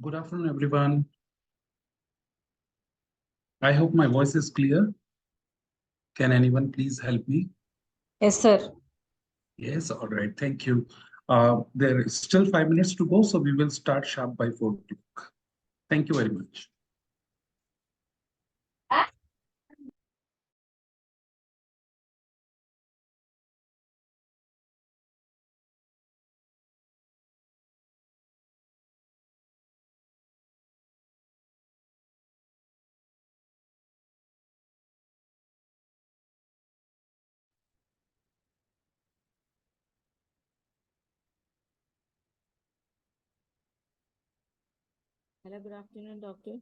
Good afternoon, everyone. I hope my voice is clear. Can anyone please help me? Yes, sir. Yes, all right, thank you. There is still 5 minutes to go, so we will start sharp by 4 o'clock. Thank you very much. Hello, good afternoon, doctor.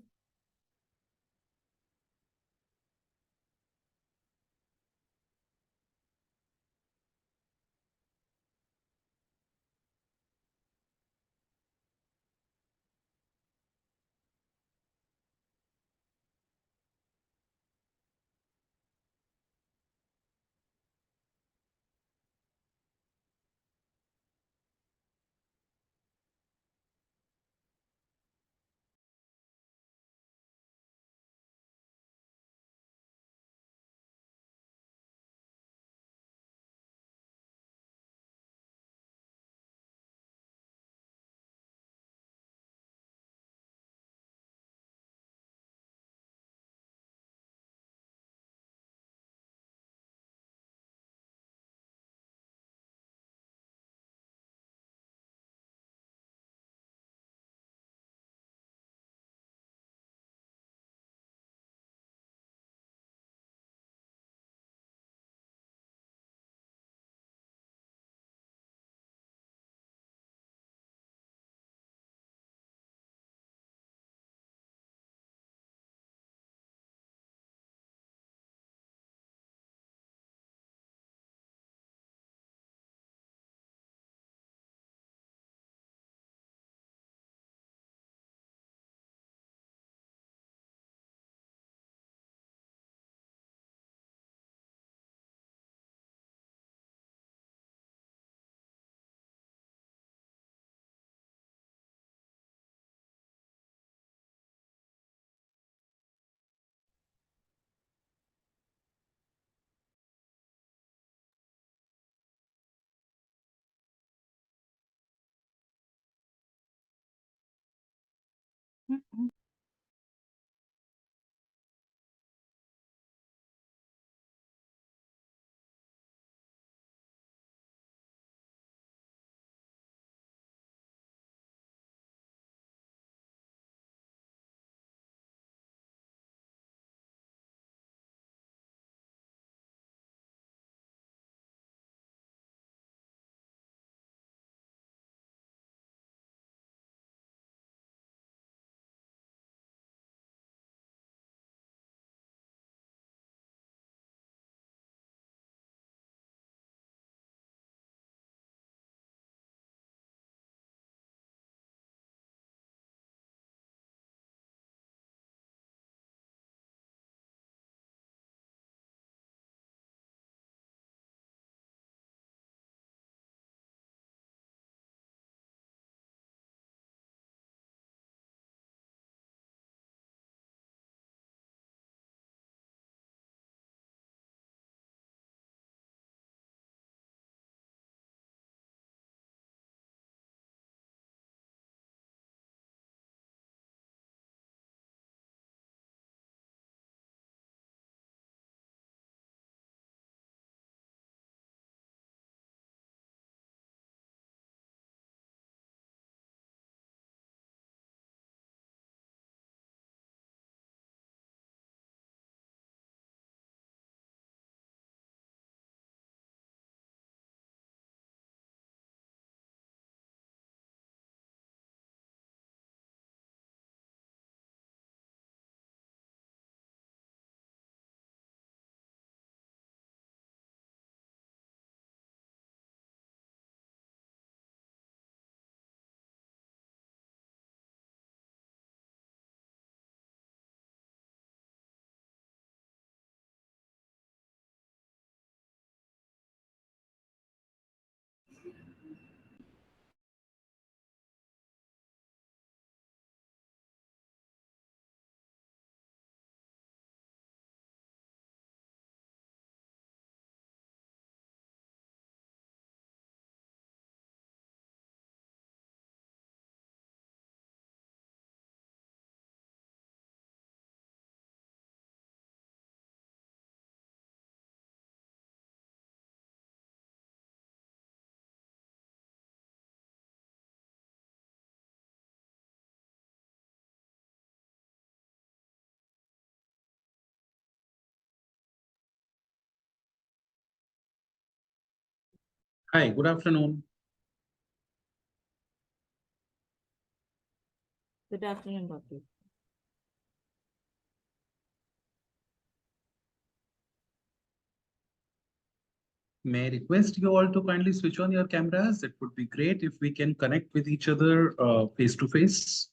Hi, good afternoon. Good afternoon, Doctor. May I request you all to kindly switch on your cameras? It would be great if we can connect with each other face to face.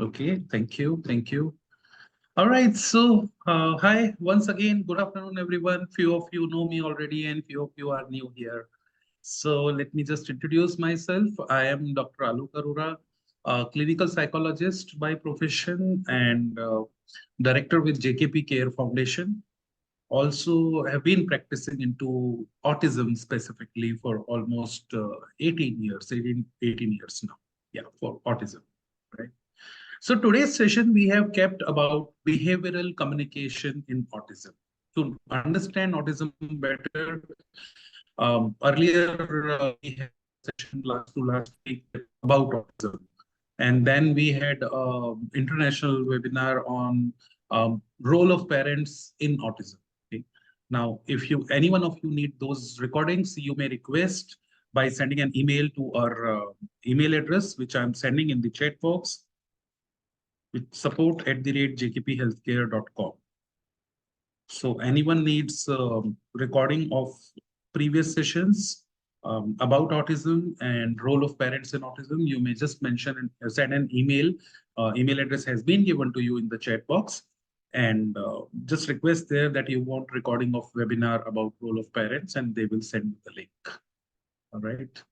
Okay, thank you. Thank you. All right, so hi, once again, good afternoon, everyone. Few of you know me already and few of you are new here. So let me just introduce myself. I am Dr. Alok, a clinical psychologist by profession and director with JKP Care Foundation. Also have been practicing into autism specifically for almost 18 years, 18 years now. Yeah, for autism, right? So today's session we have kept about behavioral communication in autism. To understand autism better, earlier we had a session last week about autism, and then we had international webinar on role of parents in autism. Okay? Now, if you any one of you need those recordings, you may request by sending an email to our email address, which I'm sending in the chat box, with support@jkphealthcare.com. So anyone needs recording of previous sessions about autism and role of parents in autism, you may just mention and send an email. Email address has been given to you in the chat box. And just request there that you want recording of webinar about role of parents, and they will send you the link. All right.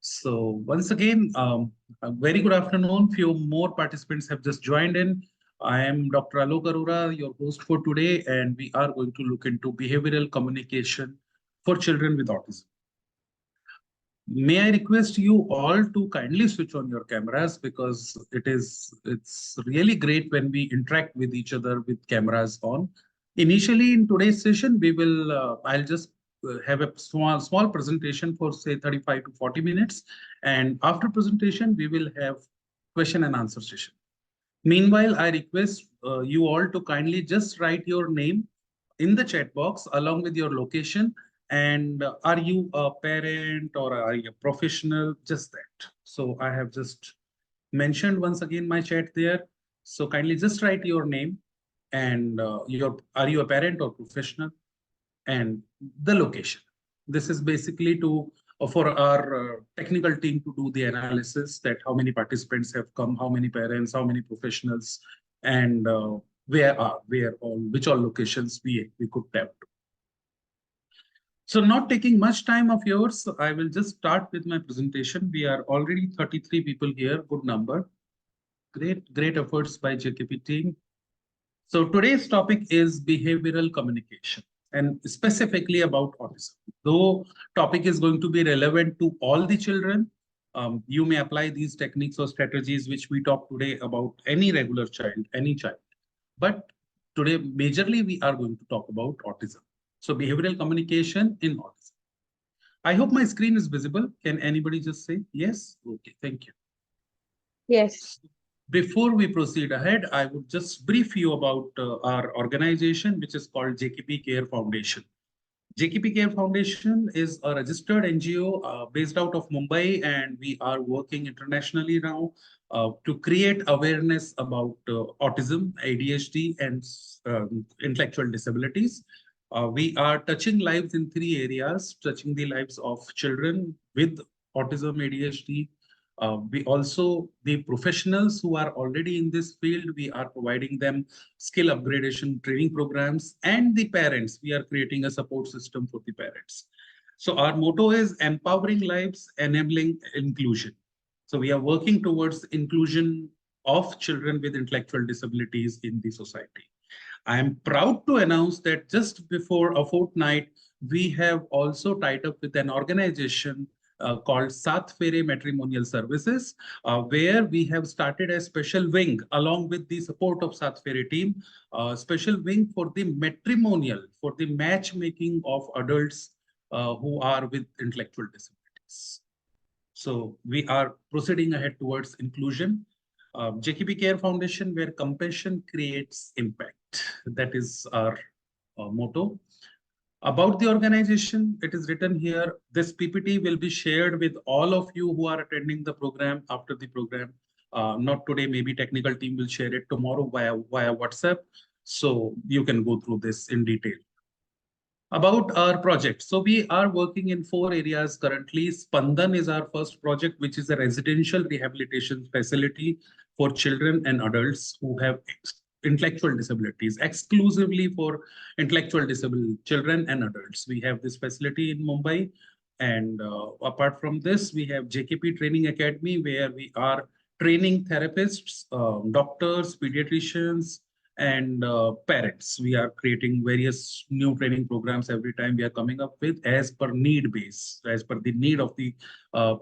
So once again, a very good afternoon. Few more participants have just joined in. I am Dr. Alok Arora, your host for today, and we are going to look into behavioral communication for children with autism. May I request you all to kindly switch on your cameras, because it's really great when we interact with each other with cameras on. Initially in today's session, we will I'll just have a small presentation for say 35 to 40 minutes, and after presentation we will have question and answer session. Meanwhile, I request you all to kindly just write your name in the chat box along with your location, and are you a parent or are you a professional? Just that. So I have just mentioned once again my chat there. So kindly just write your name and your are you a parent or professional, and the location. This is basically to for our technical team to do the analysis that how many participants have come, how many parents, how many professionals, and where all which all locations we could tap to. So not taking much time of yours, I will just start with my presentation. We are already 33 people here, good number. Great efforts by JKP team. So today's topic is behavioral communication, and specifically about autism. Though topic is going to be relevant to all the children, you may apply these techniques or strategies which we talk today about any regular child, any child. But today, majorly, we are going to talk about autism. So behavioral communication in autism. I hope my screen is visible. Can anybody just say yes? Okay, thank you. Yes. Before we proceed ahead, I would just brief you about our organization, which is called JKP Care Foundation. JKP Care Foundation is a registered NGO based out of Mumbai, and we are working internationally now to create awareness about autism, ADHD, and intellectual disabilities. We are touching lives in three areas, touching the lives of children with autism, ADHD. We also, the professionals who are already in this field, we are providing them skill upgradation training programs, and the parents, we are creating a support system for the parents. So our motto is empowering lives, enabling inclusion. So we are working towards inclusion of children with intellectual disabilities in the society. I am proud to announce that just before a fortnight, we have also tied up with an organization called Sat Fere Matrimonial Services, where we have started a special wing along with the support of Sat Fere team, special wing for the matrimonial, for the matchmaking of adults who are with intellectual disabilities. So we are proceeding ahead towards inclusion. JKP Care Foundation, where compassion creates impact. That is our motto. About the organization, it is written here. This PPT will be shared with all of you who are attending the program after the program. Not today, maybe technical team will share it tomorrow via WhatsApp. So you can go through this in detail. About our project. So we are working in 4 areas currently. Spandan is our first project, which is a residential rehabilitation facility for children and adults who have intellectual disabilities, exclusively for intellectual disabled children and adults. We have this facility in Mumbai. And apart from this, we have JKP Training Academy, where we are training therapists, doctors, pediatricians, and parents. We are creating various new training programs every time we are coming up with as per need base, as per the need of the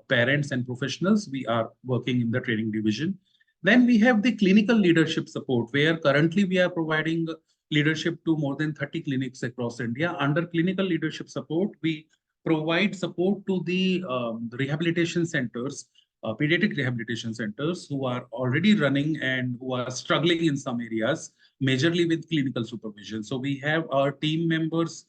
parents and professionals. We are working in the training division. Then we have the clinical leadership support, where currently we are providing leadership to more than 30 clinics across India. Under clinical leadership support, we provide support to the rehabilitation centers, pediatric rehabilitation centers who are already running and who are struggling in some areas, majorly with clinical supervision. So we have our team members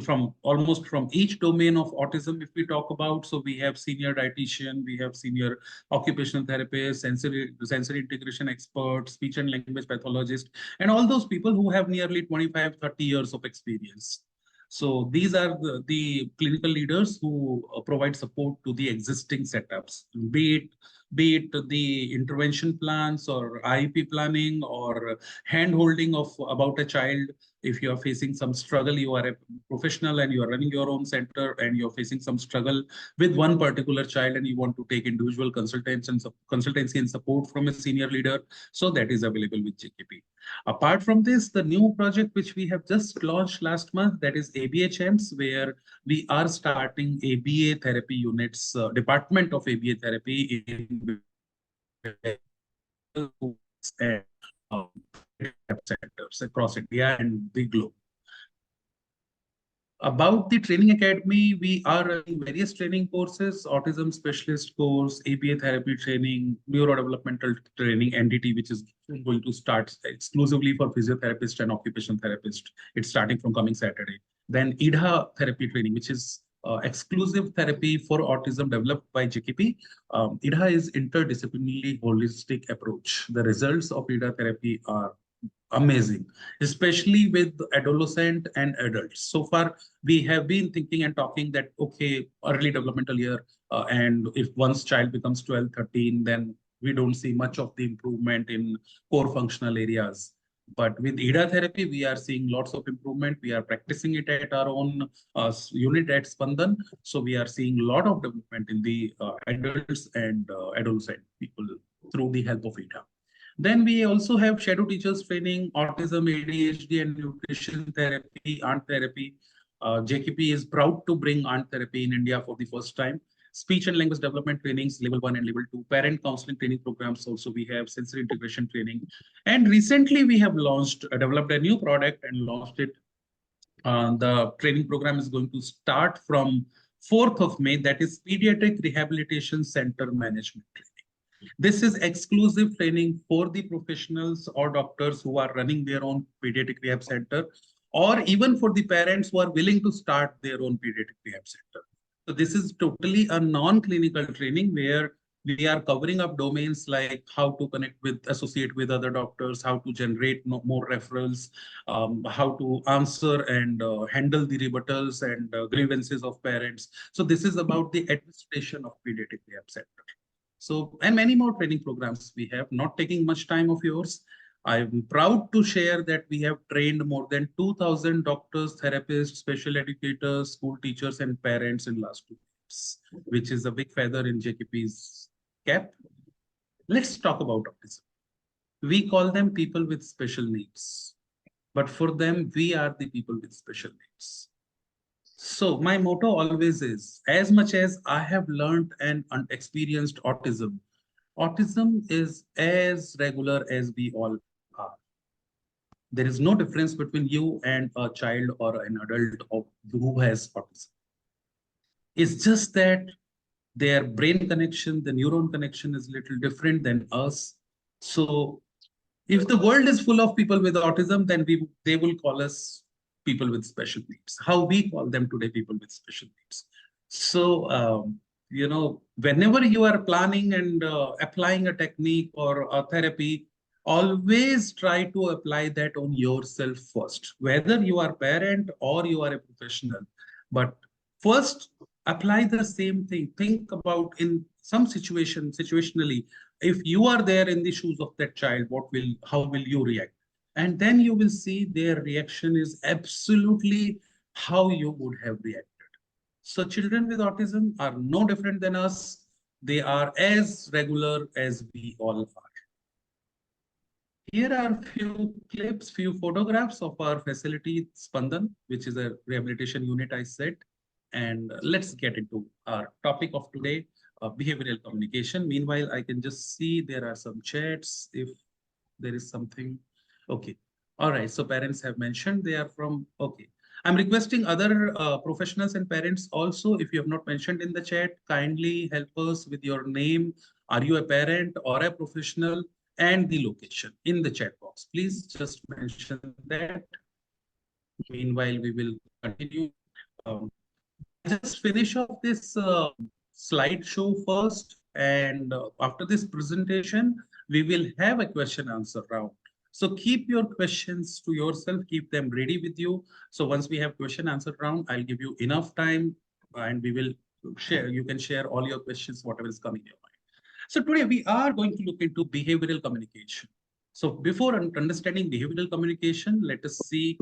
from almost from each domain of autism, if we talk about. So we have senior dietitian, we have senior occupational therapist, sensory integration expert, speech and language pathologist, and all those people who have nearly 25, 30 years of experience. So these are the clinical leaders who provide support to the existing setups, be it the intervention plans or IEP planning or hand holding of about a child. If you are facing some struggle, you are a professional and you are running your own center and you're facing some struggle with one particular child and you want to take individual consultancy and support from a senior leader, so that is available with JKP. Apart from this, the new project which we have just launched last month, that is ABHMs, where we are starting ABA therapy units, department of ABA therapy in and centers across India and the globe. About the training academy, we are running various training courses: autism specialist course, ABA therapy training, neurodevelopmental training, NDT, which is going to start exclusively for physiotherapists and occupational therapists. It's starting from coming Saturday. Then IDHA therapy training, which is exclusive therapy for autism developed by JKP. IDHA is interdisciplinary holistic approach. The results of IDHA therapy are amazing, especially with adolescent and adults. So far, we have been thinking and talking that, okay, early developmental year, and if once child becomes 12, 13, then we don't see much of the improvement in core functional areas. But with IDA therapy, we are seeing lots of improvement. We are practicing it at our own unit at Spandan. So we are seeing a lot of development in the adults and adolescent people through the help of IDA. Then we also have shadow teachers training, autism, ADHD, and nutrition therapy, aunt therapy. JKP is proud to bring aunt therapy in India for the first time. Speech and language development trainings, level 1 and level 2. Parent counseling training programs also we have, sensory integration training. And recently we have developed a new product and launched it. The training program is going to start from 4th of May. That is Pediatric Rehabilitation Center Management Training. This is exclusive training for the professionals or doctors who are running their own pediatric rehab center, or even for the parents who are willing to start their own pediatric rehab center. So this is totally a non-clinical training where we are covering up domains like how to connect with, associate with other doctors, how to generate more referrals, how to answer and handle the rebuttals and grievances of parents. So this is about the administration of pediatric rehab center. So, and many more training programs we have, not taking much time of yours. I'm proud to share that we have trained more than 2,000 doctors, therapists, special educators, school teachers, and parents in last 2 years, which is a big feather in JKP's cap. Let's talk about autism. We call them people with special needs, but for them, we are the people with special needs. So my motto always is, as much as I have learned and experienced autism is as regular as we all are. There is no difference between you and a child or an adult who has autism. It's just that Their brain connection, the neuron connection is a little different than us. So if the world is full of people with autism, then they will call us people with special needs. How we call them today, people with special needs. So, whenever you are planning and applying a technique or a therapy, always try to apply that on yourself first, whether you are parent or you are a professional. But first, apply the same thing. Think about in some situation, situationally, if you are there in the shoes of that child, how will you react? And then you will see their reaction is absolutely how you would have reacted. So children with autism are no different than us. They are as regular as we all are. Here are few clips, few photographs of our facility Spandan, which is a rehabilitation unit I said. And let's get into our topic of today, behavioral communication. Meanwhile, I can just see there are some chats if there is something. Okay. All right. So parents have mentioned they are from, okay. I'm requesting other professionals and parents also, if you have not mentioned in the chat, kindly help us with your name. Are you a parent or a professional? And the location in the chat box. Please just mention that. Meanwhile, we will continue. Um, I'll just finish off this slideshow first. And after this presentation, we will have a question answer round. So keep your questions to yourself, keep them ready with you. So once we have question answer round, I'll give you enough time and we will share. You can share all your questions, whatever is coming your mind. So today we are going to look into behavioral communication. So before understanding behavioral communication, let us see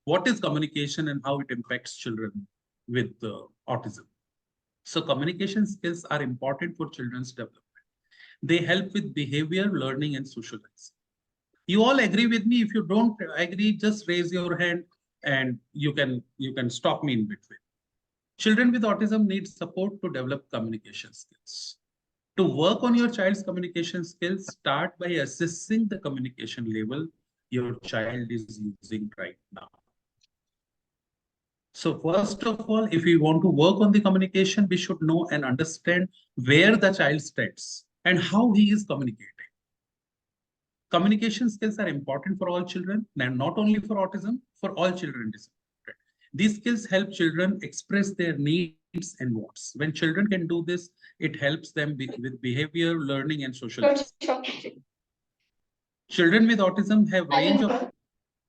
what is communication and how it impacts children with autism. So communication skills are important for children's development. They help with behavior, learning, and socializing. You all agree with me? If you don't agree, just raise your hand and you can stop me in between. Children with autism need support to develop communication skills. To work on your child's communication skills, start by assessing the communication level your child is using right now. So first of all, if we want to work on the communication, we should know and understand where the child stands and how he is communicating. Communication skills are important for all children, and not only for autism, for all children. These skills help children express their needs and wants. When children can do this, it helps them with behavior, learning, and social. Children with autism have range of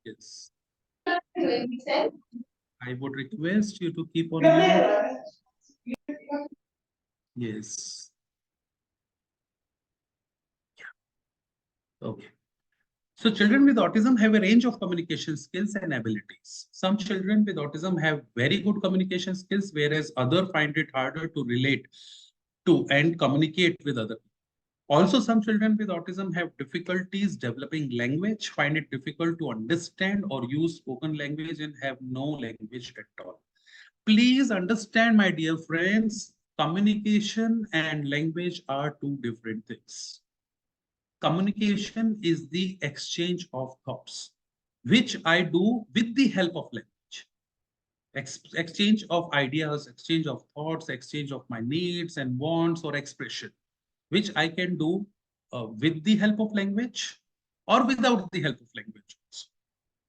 skills. I would request you to keep on mute. Yes. Okay. So children with autism have a range of communication skills and abilities. Some children with autism have very good communication skills, whereas others find it harder to relate to and communicate with others. Also, some children with autism have difficulties developing language, find it difficult to understand or use spoken language, and have no language at all. Please understand, my dear friends, communication and language are two different things. Communication is the exchange of thoughts, which I do with the help of language. Exchange of ideas, exchange of thoughts, exchange of my needs and wants or expression, which I can do with the help of language or without the help of language.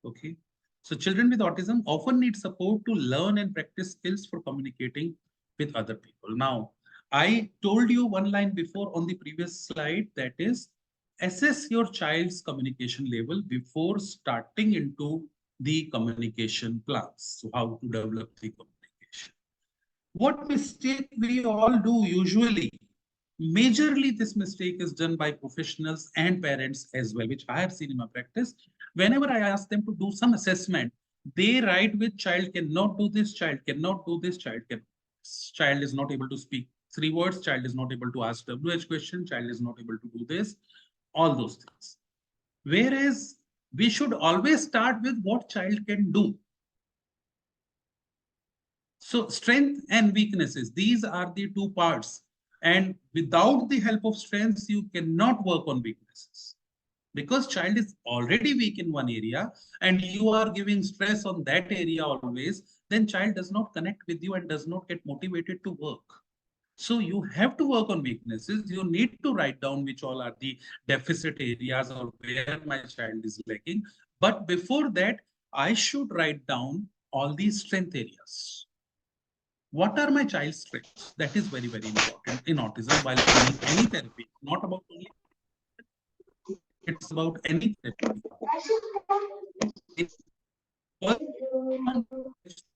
Okay. So children with autism often need support to learn and practice skills for communicating with other people. Now, I told you one line before on the previous slide, that is, assess your child's communication level before starting into the communication plans. So how to develop the communication. What mistake we all do usually? Majorly, this mistake is done by professionals and parents as well, which I have seen in my practice. Whenever I ask them to do some assessment, they write with child cannot do this, child cannot do this, child is not able to speak 3 words, child is not able to ask WH question, child is not able to do this, all those things. Whereas we should always start with what child can do. So strength and weaknesses, these are the two parts. And without the help of strengths, you cannot work on weaknesses. Because child is already weak in one area and you are giving stress on that area always, then child does not connect with you and does not get motivated to work. So you have to work on weaknesses. You need to write down which all are the deficit areas or where my child is lacking. But before that, I should write down all these strength areas. What are my child's strengths? That is very, very important in autism while planning any therapy. Not about only, it's about any therapy. First,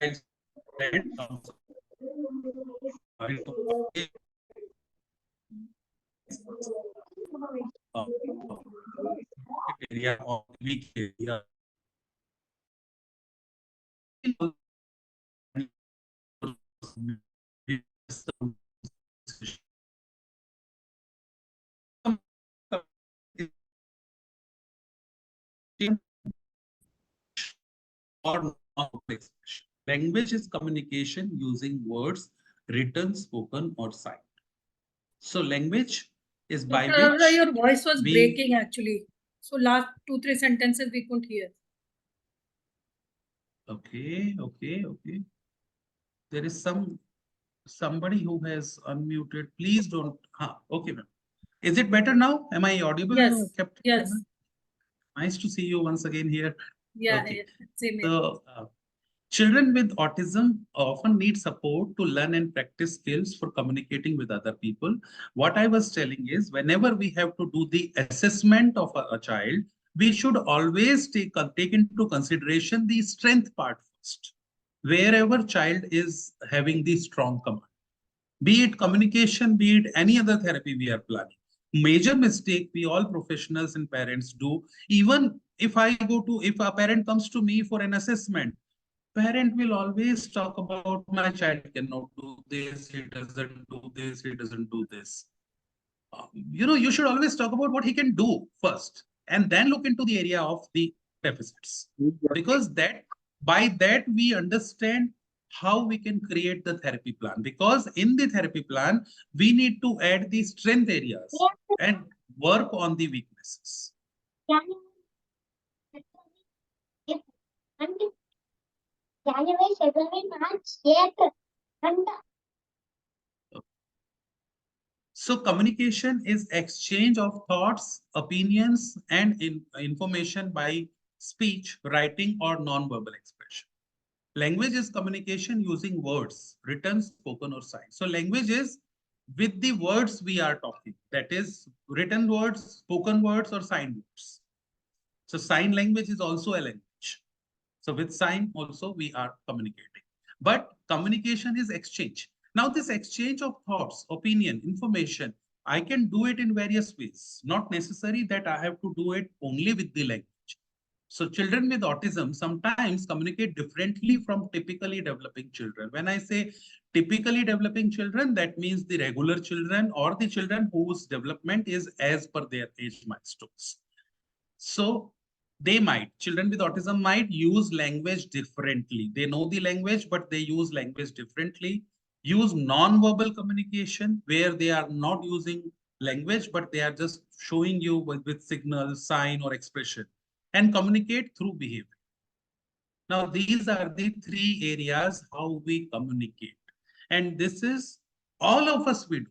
child's strength comes into uh, area or weak area. Or non-expression. Language is communication using words, written, spoken, or signed. So language is by Dr. Arora, which your voice was we breaking actually. So last 2-3 sentences we couldn't hear. okay. There is somebody who has unmuted. Please don't. Okay, ma'am. Is it better now? Am I audible, Yes, Captain? yes. Nice to see you once again here. Yeah, Okay. same here. So, children with autism often need support to learn and practice skills for communicating with other people. What I was telling is, whenever we have to do the assessment of a child, we should always take into consideration the strength part first. Wherever child is having the strong command, be it communication, be it any other therapy we are planning. Major mistake we all professionals and parents do, even if a parent comes to me for an assessment, parent will always talk about my child cannot do this, he doesn't do this, he doesn't do this. You should always talk about what he can do first, and then look into the area of the deficits. Because by that we understand how we can create the therapy plan. Because in the therapy plan, we need to add the strength areas and work on the weaknesses. So communication is exchange of thoughts, opinions, and information by speech, writing, or non-verbal expression. Language is communication using words, written, spoken, or signed. So language is with the words we are talking. That is written words, spoken words, or signed words. So sign language is also a language. So with sign also we are communicating. But communication is exchange. Now this exchange of thoughts, opinion, information, I can do it in various ways. Not necessary that I have to do it only with the language. So children with autism sometimes communicate differently from typically developing children. When I say typically developing children, that means the regular children or the children whose development is as per their age milestones. So children with autism might use language differently. They know the language, but they use language differently. Use non-verbal communication where they are not using language, but they are just showing you with signal, sign, or expression, and communicate through behavior. Now, these are the three areas how we communicate. And this is all of us we do,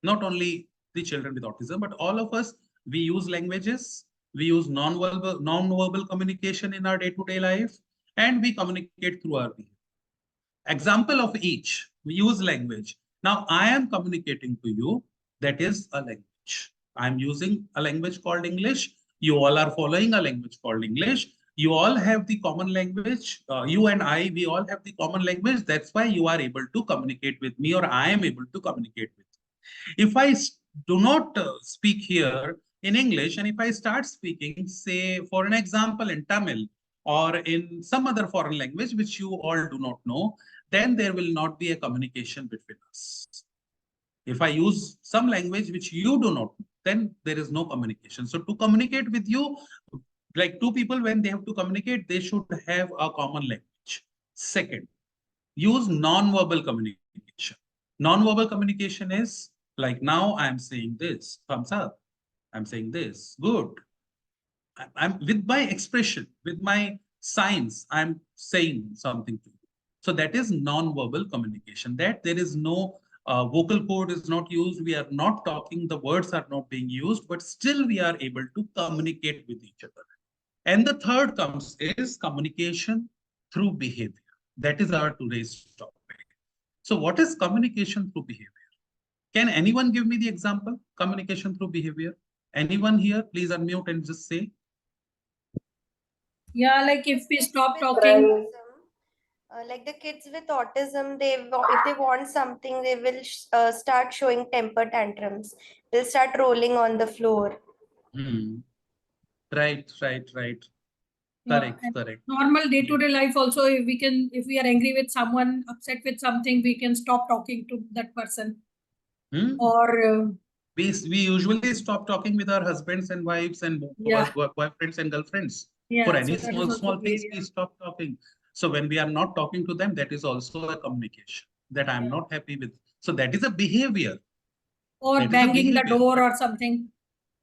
not only the children with autism, but all of us, we use languages, we use non-verbal communication in our day-to-day life, and we communicate through our behavior. Example of each, we use language. Now, I am communicating to you, that is a language. I'm using a language called English. You all are following a language called English. You all have the common language. You and I, we all have the common language. That's why you are able to communicate with me, or I am able to communicate with you. If I do not speak here in English, and if I start speaking, say, for an example, in Tamil or in some other foreign language, which you all do not know, then there will not be a communication between us. If I use some language which you do not know, then there is no communication. So to communicate with you, like two people, when they have to communicate, they should have a common language. Second, use non-verbal communication. Non-verbal communication is like, now I'm saying this, thumbs up. I'm saying this, good. I'm with my expression, with my signs, I'm saying something to you. So that is non-verbal communication. That there is no Vocal cord is not used. We are not talking. The words are not being used, but still we are able to communicate with each other. And the third comes is communication through behavior. That is our today's topic. So what is communication through behavior? Can anyone give me the example? Communication through behavior. Anyone here? Please unmute and just say. Yeah, like if we Kids stop with talking, autism, like the kids with autism, if they want something, they will start showing temper tantrums. They'll start rolling on the floor. Hmm. Right, right, right. yeah, Correct, and correct. normal day-to-day life also, if we are angry with someone, upset with something, we can stop talking to that person. Hmm? Or We usually stop talking with our husbands and wives and yeah, boyfriends and girlfriends. For yeah. So any that is also small things, behavior. we stop talking. So when we are not talking to them, that is also a communication that I'm Yeah. not happy with. So that is a behavior. Or That is a banging the behavior. door or something.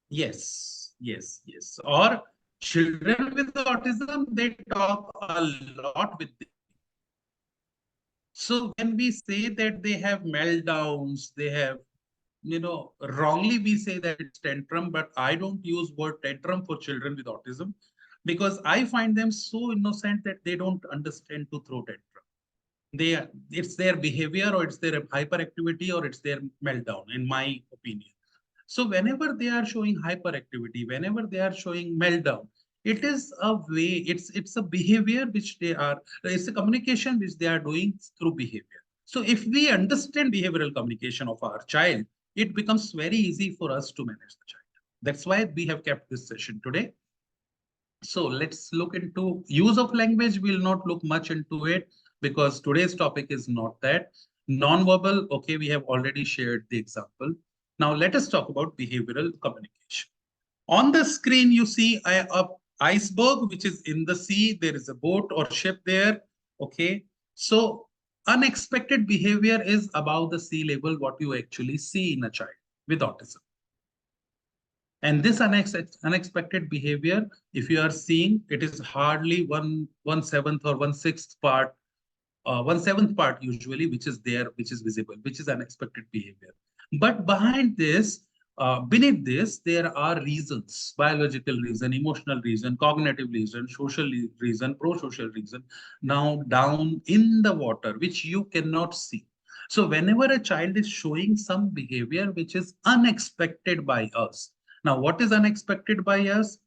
Yes, yes, yes. Or children with autism, they talk a lot with them. So when we say that they have meltdowns, they have, wrongly we say that it's tantrum, but I don't use word tantrum for children with autism because I find them so innocent that they don't understand to throw tantrum. It's their behavior or it's their hyperactivity or it's their meltdown, in my opinion. So whenever they are showing hyperactivity, whenever they are showing meltdown, it is a way, it's a behavior which they are, it's a communication which they are doing through behavior. So if we understand behavioral communication of our child, it becomes very easy for us to manage the child. That's why we have kept this session today. So let's look into use of language. We'll not look much into it because today's topic is not that. Non-verbal, okay, we have already shared the example. Now let us talk about behavioral communication. On the screen, you see a iceberg, which is in the sea. There is a boat or ship there, okay? So unexpected behavior is above the sea level, what you actually see in a child with autism. And this unexpected behavior, if you are seeing, it is hardly one seventh or one sixth part, one seventh part usually, which is there, which is visible, which is unexpected behavior. But behind this, beneath this, there are reasons: biological reason, emotional reason, cognitive reason, social reason, pro-social reason. Now down in the water, which you cannot see. So whenever a child is showing some behavior which is unexpected by us, now, what is unexpected by us?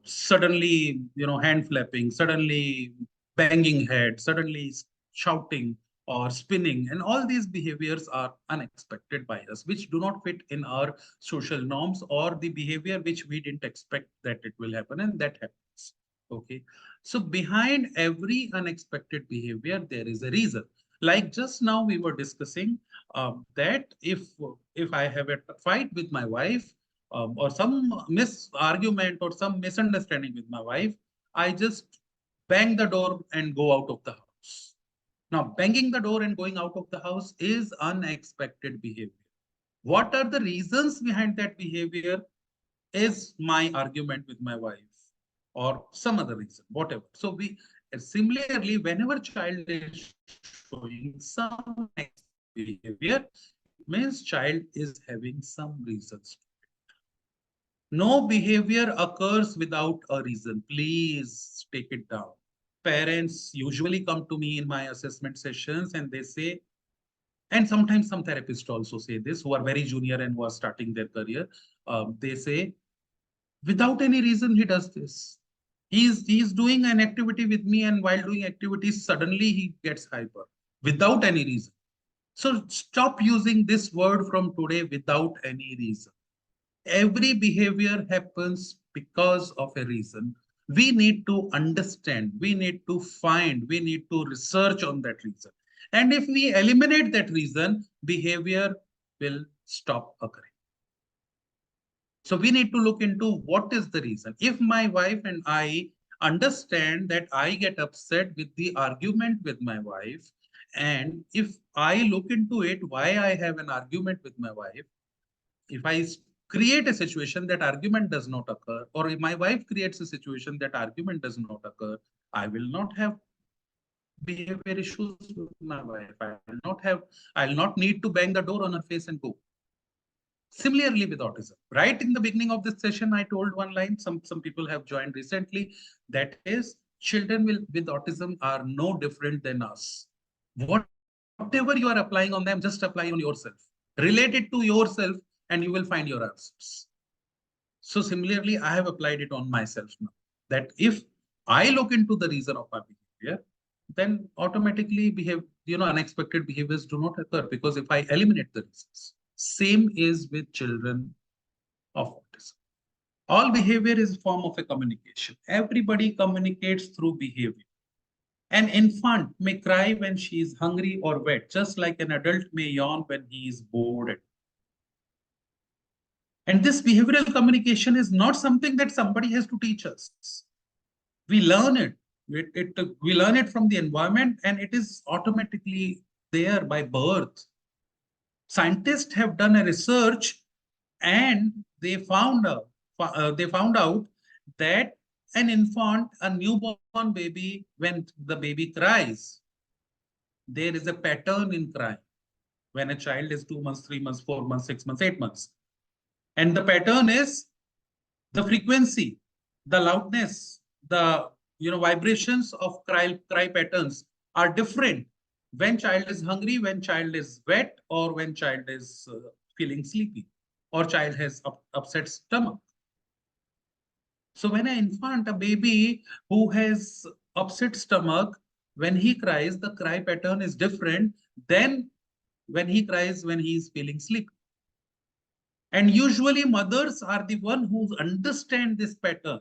Suddenly, hand flapping, suddenly banging head, suddenly shouting or spinning, and all these behaviors are unexpected by us, which do not fit in our social norms or the behavior which we didn't expect that it will happen, and that happens. Okay. So behind every unexpected behavior, there is a reason. Like just now we were discussing that if I have a fight with my wife, or some argument or some misunderstanding with my wife, I just bang the door and go out of the house. Now, banging the door and going out of the house is unexpected behavior. What are the reasons behind that behavior? Is my argument with my wife or some other reason, whatever. So we similarly, whenever child is showing some behavior, it means child is having some reasons. No behavior occurs without a reason. Please take it down. Parents usually come to me in my assessment sessions and they say, and sometimes some therapists also say this, who are very junior and who are starting their career. They say, without any reason, he does this. He's doing an activity with me, and while doing activities, suddenly he gets hyper without any reason. So stop using this word from today, without any reason. Every behavior happens because of a reason. We need to understand, we need to find, we need to research on that reason. And if we eliminate that reason, behavior will stop occurring. So we need to look into what is the reason. If my wife and I understand that I get upset with the argument with my wife, and if I look into it, why I have an argument with my wife, if I create a situation that argument does not occur, or if my wife creates a situation that argument does not occur, I will not have behavior issues with my wife. I'll not need to bang the door on her face and go. Similarly with autism, right in the beginning of this session, I told one line, some people have joined recently, that is, children with autism are no different than us. Whatever you are applying on them, just apply on yourself. Relate it to yourself and you will find your answers. So similarly, I have applied it on myself now, that if I look into the reason of my behavior, then automatically unexpected behaviors do not occur, because if I eliminate the reasons. Same is with children of autism. All behavior is a form of a communication. Everybody communicates through behavior. An infant may cry when she is hungry or wet, just like an adult may yawn when he is bored. And this behavioral communication is not something that somebody has to teach us. We learn it. We learn it from the environment, and it is automatically there by birth. Scientists have done a research, and they found out that an infant, a newborn baby, when the baby cries, there is a pattern in crying. When a child is 2 months, 3 months, 4 months, 6 months, 8 months, and the pattern is the frequency, the loudness, the vibrations of cry patterns are different when child is hungry, when child is wet, or when child is feeling sleepy, or child has upset stomach. So when an infant, a baby who has upset stomach, when he cries, the cry pattern is different than when he cries when he is feeling sleepy. And usually mothers are the one who understand this pattern.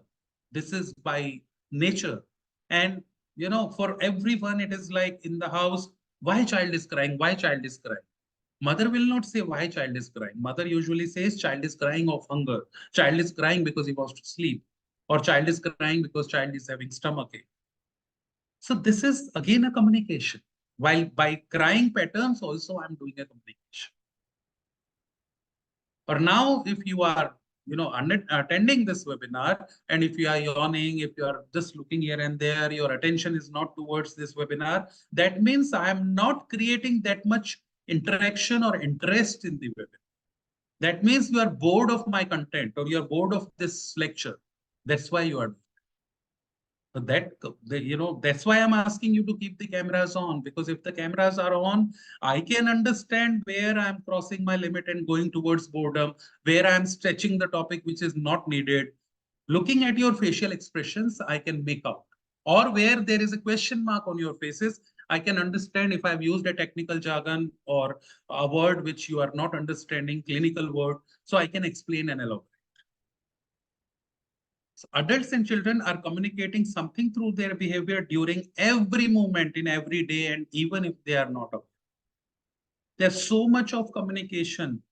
This is by nature. And for everyone, it is like in the house, why child is crying? Why child is crying? Mother will not say why child is crying. Mother usually says child is crying of hunger. Child is crying because he wants to sleep. Or child is crying because child is having stomachache. So this is again a communication. While by crying patterns also, I'm doing a communication. Or now, if you are, attending this webinar, and if you are yawning, if you are just looking here and there, your attention is not towards this webinar, that means I am not creating that much interaction or interest in the webinar. That means you are bored of my content, or you are bored of this lecture. That's why you are. So that's why I'm asking you to keep the cameras on, because if the cameras are on, I can understand where I'm crossing my limit and going towards boredom, where I'm stretching the topic which is not needed. Looking at your facial expressions, I can make out. Or where there is a question mark on your faces, I can understand if I've used a technical jargon or a word which you are not understanding, clinical word, so I can explain and elaborate. So adults and children are communicating something through their behavior during every moment in every day, and even if they are not aware. There's so much of communication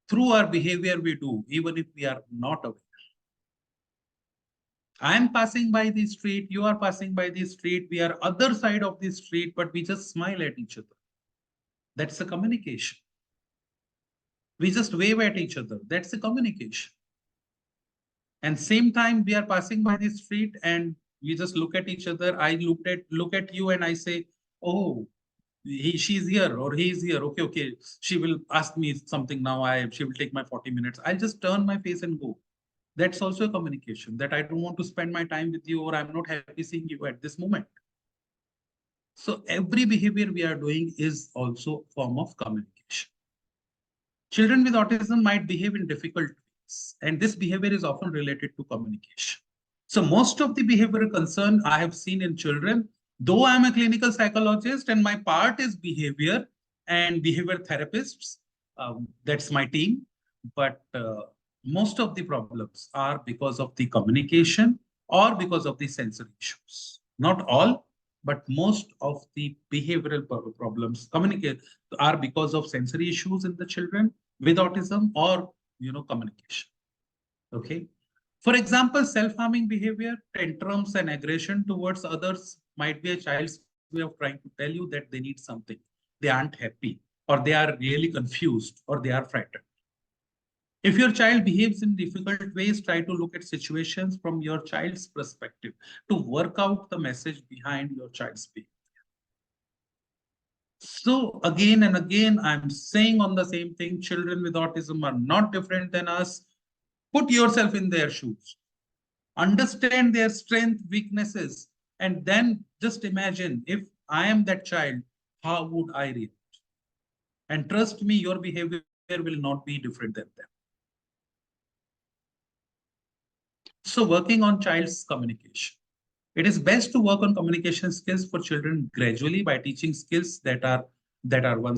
through our behavior we do, even if we are not aware. I'm passing by the street, you are passing by the street, we are other side of the street, but we just smile at each other. That's a communication. We just wave at each other. That's a communication. And same time, we are passing by the street and we just look at each other. I look at you and I say, oh, she's here or he's here. Okay. She will ask me something now. She will take my 40 minutes. I'll just turn my face and go. That's also a communication, that I don't want to spend my time with you, or I'm not happy seeing you at this moment. So every behavior we are doing is also a form of communication. Children with autism might behave in difficult ways, and this behavior is often related to communication. So most of the behavioral concern I have seen in children, though I'm a clinical psychologist and my part is behavior and behavior therapists, that's my team, but most of the problems are because of the communication or because of the sensory issues. Not all, but most of the behavioral problems are because of sensory issues in the children with autism or communication. Okay. For example, self-harming behavior, tantrums, and aggression towards others might be a child's way of trying to tell you that they need something. They aren't happy, or they are really confused, or they are frightened. If your child behaves in difficult ways, try to look at situations from your child's perspective to work out the message behind your child's behavior. So again and again, I'm saying on the same thing, children with autism are not different than us. Put yourself in their shoes. Understand their strength, weaknesses, and then just imagine if I am that child, how would I react? And trust me, your behavior will not be different than them. So working on child's communication. It is best to work on communication skills for children gradually by teaching skills that are one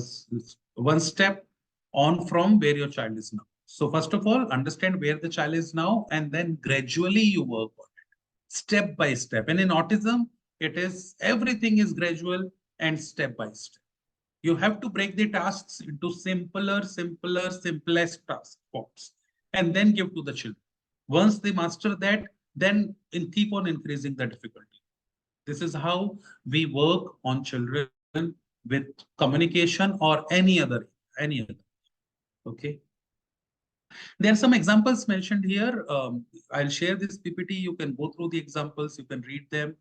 step on from where your child is now. So first of all, understand where the child is now, and then gradually you work on it, step by step. And in autism, it is everything is gradual and step by step. You have to break the tasks into simplest task forms, and then give to the children. Once they master that, then keep on increasing the difficulty. This is how we work on children with communication or any other. Okay. There are some examples mentioned here. I'll share this PPT. You can go through the examples. You can read them.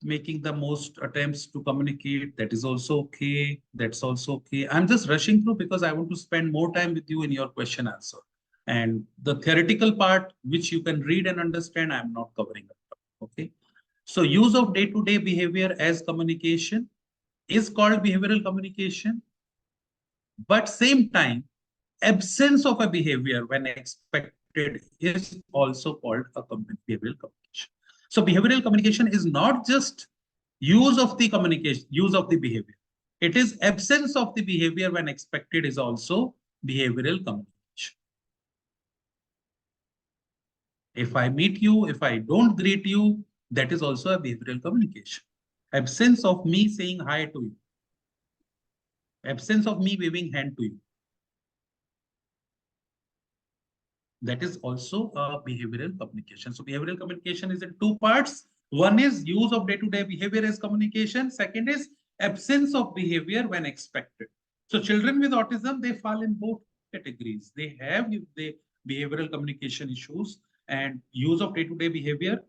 Making the most attempts to communicate, that is also okay. That's also okay. I'm just rushing through because I want to spend more time with you in your question answer. And the theoretical part, which you can read and understand, I'm not covering it. Okay. So use of day-to-day behavior as communication is called behavioral communication. But same time, absence of a behavior when expected is also called a behavioral communication. So behavioral communication is not just use of the communication, use of the behavior. It is absence of the behavior when expected is also behavioral communication. If I meet you, if I don't greet you, that is also a behavioral communication. Absence of me saying hi to you. Absence of me waving hand to you. That is also a behavioral communication. So behavioral communication is in two parts. One is use of day-to-day behavior as communication. Second is absence of behavior when expected. So children with autism, they fall in both categories. They have the behavioral communication issues and use of day-to-day behavior.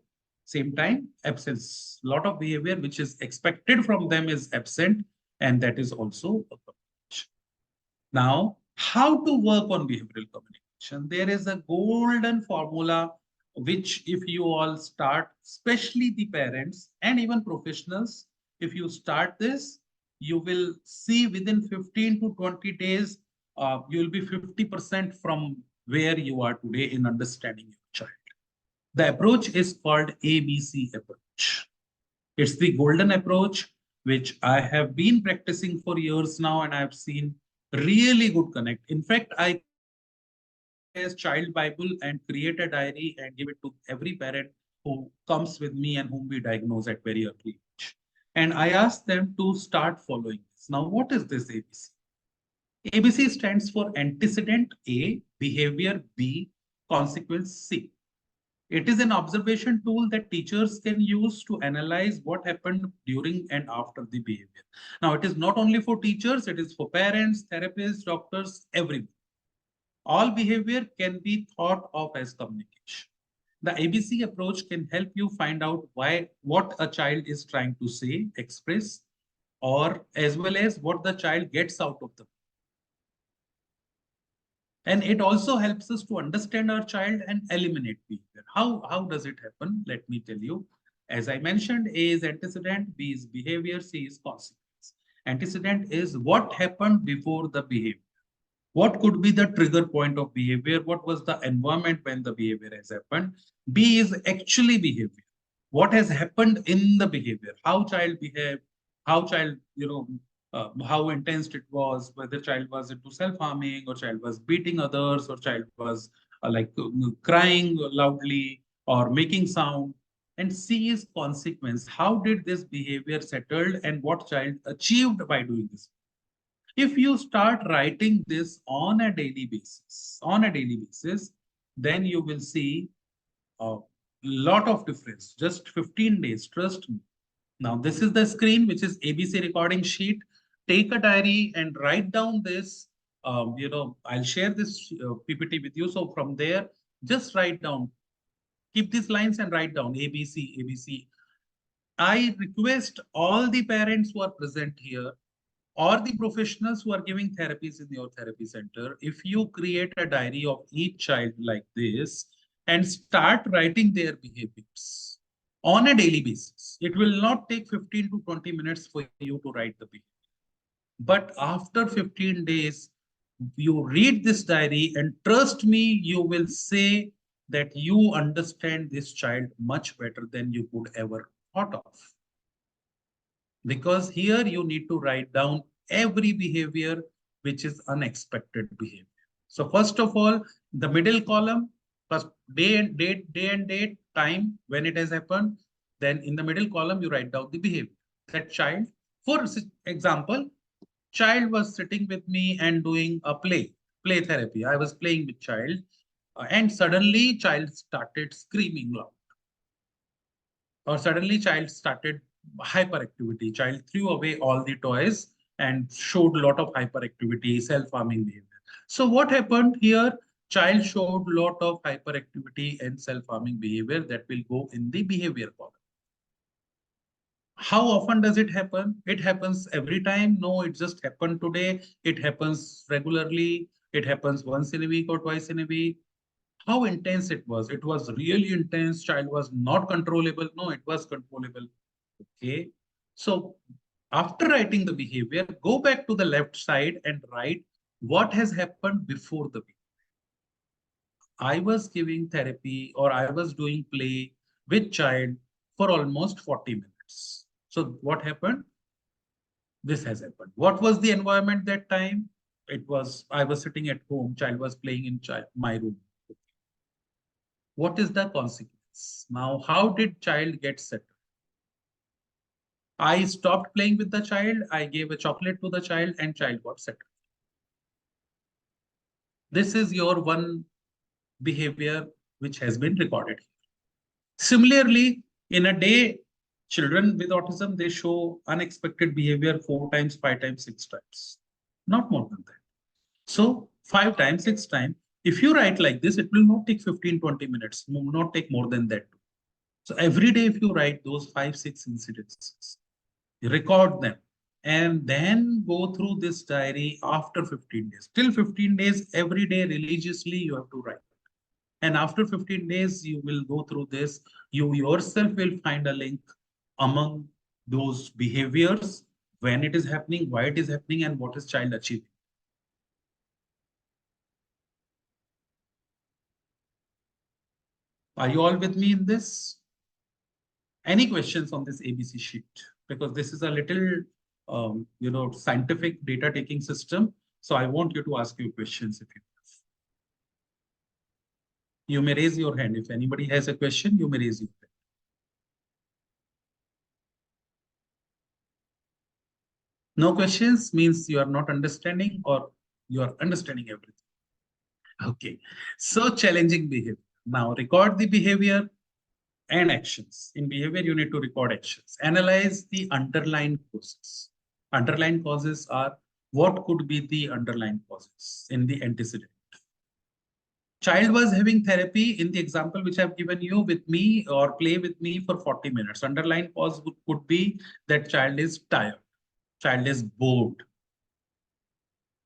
Same time, absence. A lot of behavior which is expected from them is absent, and that is also a communication. Now, how to work on behavioral communication? There is a golden formula which, if you all start, especially the parents and even professionals, if you start this, you will see within 15 to 20 days, you will be 50% from where you are today in understanding your child. The approach is called ABC approach. It's the golden approach, which I have been practicing for years now, and I've seen really good connect. In fact, I as child Bible and create a diary and give it to every parent who comes with me and whom we diagnose at very early age. And I ask them to start following this. Now, what is this ABC? ABC stands for antecedent A, behavior B, consequence C. It is an observation tool that teachers can use to analyze what happened during and after the behavior. Now, it is not only for teachers, it is for parents, therapists, doctors, everyone. All behavior can be thought of as communication. The ABC approach can help you find out what a child is trying to say, express, or as well as what the child gets out of the. And it also helps us to understand our child and eliminate behavior. How does it happen? Let me tell you. As I mentioned, A is antecedent, B is behavior, C is consequence. Antecedent is what happened before the behavior. What could be the trigger point of behavior? What was the environment when the behavior has happened? B is actually behavior. What has happened in the behavior? How child behaved? How child, how intense it was, whether child was into self-harming or child was beating others or child was crying loudly or making sound. And C is consequence. How did this behavior settled and what child achieved by doing this? If you start writing this on a daily basis, then you will see a lot of difference. Just 15 days, trust me. Now, this is the screen, which is ABC recording sheet. Take a diary and write down this. I'll share this PPT with you. So from there, just write down. Keep these lines and write down ABC, ABC. I request all the parents who are present here or the professionals who are giving therapies in your therapy center, if you create a diary of each child like this and start writing their behaviors on a daily basis, it will not take 15 to 20 minutes for you to write the behavior. But after 15 days, you read this diary and trust me, you will say that you understand this child much better than you could ever thought of. Because here you need to write down every behavior which is unexpected behavior. So first of all, the middle column, first day and date, time when it has happened. Then in the middle column, you write down the behavior. That child, for example, child was sitting with me and doing a play therapy. I was playing with child, and suddenly child started screaming loud, or suddenly child started hyperactivity. Child threw away all the toys and showed a lot of hyperactivity, self-harming behavior. So what happened here? Child showed a lot of hyperactivity and self-harming behavior that will go in the behavior column. How often does it happen? It happens every time? No, it just happened today. It happens regularly. It happens once in a week or twice in a week. How intense it was? It was really intense. Child was not controllable. No, it was controllable. Okay. So after writing the behavior, go back to the left side and write what has happened before the behavior. I was giving therapy or I was doing play with child for almost 40 minutes. So what happened? This has happened. What was the environment that time? It was, I was sitting at home, child was playing in my room. What is the consequence? Now, how did child get settled? I stopped playing with the child. I gave a chocolate to the child and child got settled. This is your one behavior which has been recorded. Similarly, in a day, children with autism, they show unexpected behavior 4 times, 5 times, 6 times. Not more than that. So 5 times, 6 times. If you write like this, it will not take 15, 20 minutes. Will not take more than that. So every day, if you write those 5, 6 incidences, record them, and then go through this diary after 15 days. Till 15 days, every day religiously, you have to write. And after 15 days, you will go through this. You yourself will find a link among those behaviors, when it is happening, why it is happening, and what is child achieving. Are you all with me in this? Any questions on this ABC sheet? Because this is a little, scientific data taking system. So I want you to ask you questions if you have. You may raise your hand. If anybody has a question, you may raise your hand. No questions means you are not understanding or you are understanding everything. Okay. So challenging behavior. Now record the behavior and actions. In behavior, you need to record actions. Analyze the underlying causes. Underlying causes are what could be the underlying causes in the antecedent. Child was having therapy in the example which I've given you with me or play with me for 40 minutes. Underlying cause could be that child is tired. Child is bored.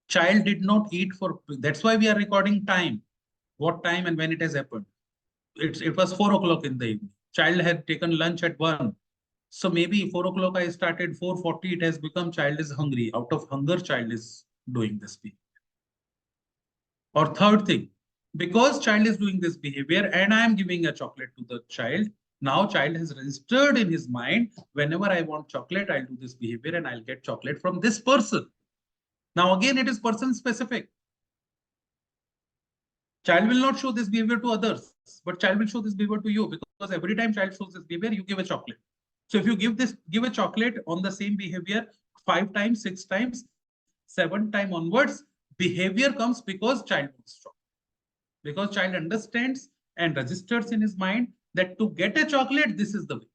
Child did not eat for, that's why we are recording time. What time and when it has happened. It was 4 o'clock in the evening. Child had taken lunch at 1. So maybe 4 o'clock I started, 4:40 it has become child is hungry. Out of hunger, child is doing this behavior. Or third thing, because child is doing this behavior and I am giving a chocolate to the child, now child has registered in his mind, whenever I want chocolate, I'll do this behavior and I'll get chocolate from this person. Now again, it is person specific. Child will not show this behavior to others, but child will show this behavior to you, because every time child shows this behavior, you give a chocolate. So if you give a chocolate on the same behavior 5 times, 6 times, 7 times onwards, behavior comes because child wants chocolate. Because child understands and registers in his mind that to get a chocolate, this is the way.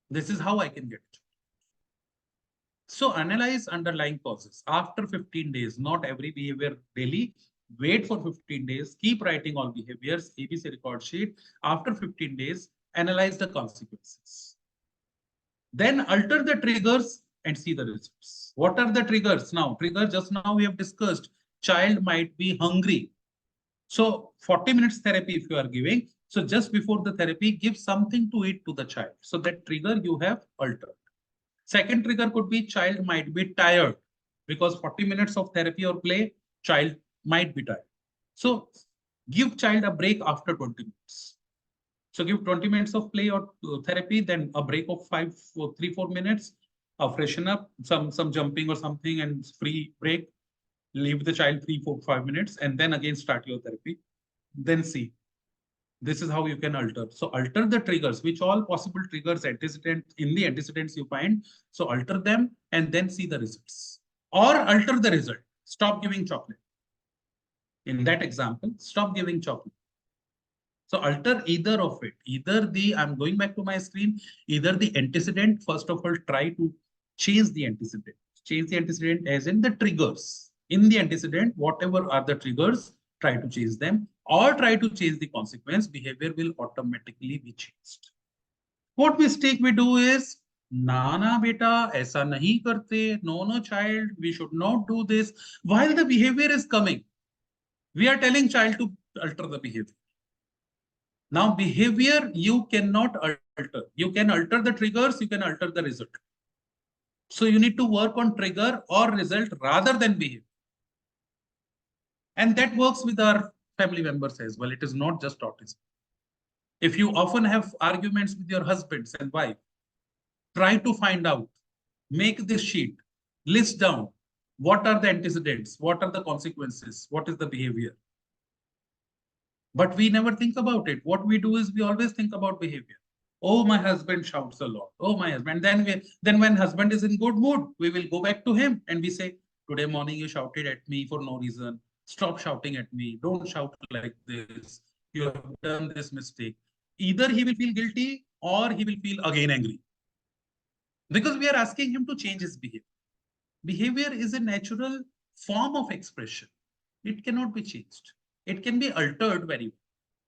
This is how I can get it. So analyze underlying causes after 15 days, not every behavior daily. Wait for 15 days, keep writing all behaviors, ABC record sheet. After 15 days, analyze the consequences. Then alter the triggers and see the results. What are the triggers? Now, trigger just now we have discussed, child might be hungry. So 40 minutes therapy if you are giving, so just before the therapy, give something to eat to the child. So that trigger you have altered. Second trigger could be child might be tired because 40 minutes of therapy or play, child might be tired. So give child a break after 20 minutes. So give 20 minutes of play or therapy, then a break of 3-4 minutes, freshen up, some jumping or something and free break. Leave the child 3-4-5 minutes and then again start your therapy. Then see. This is how you can alter. So alter the triggers, which all possible triggers antecedent in the antecedents you find. So alter them and then see the results. Or alter the result. Stop giving chocolate. In that example, stop giving chocolate. So alter either of it. Either the, I'm going back to my screen, either the antecedent, first of all, try to change the antecedent. Change the antecedent as in the triggers. In the antecedent, whatever are the triggers, try to change them or try to change the consequence. Behavior will automatically be changed. What mistake we do is, Nana beta, aisa nahi karte, no child, we should not do this. While the behavior is coming, we are telling child to alter the behavior. Now, behavior you cannot alter. You can alter the triggers, you can alter the result. So you need to work on trigger or result rather than behavior. And that works with our family members as well. It is not just autism. If you often have arguments with your husbands and wife, try to find out, make this sheet, list down what are the antecedents, what are the consequences, what is the behavior. But we never think about it. What we do is we always think about behavior. Oh, my husband shouts a lot. Oh, my husband. Then when husband is in good mood, we will go back to him and we say, today morning you shouted at me for no reason. Stop shouting at me. Don't shout like this. You have done this mistake. Either he will feel guilty or he will feel again angry. Because we are asking him to change his behavior. Behavior is a natural form of expression. It cannot be changed. It can be altered very well.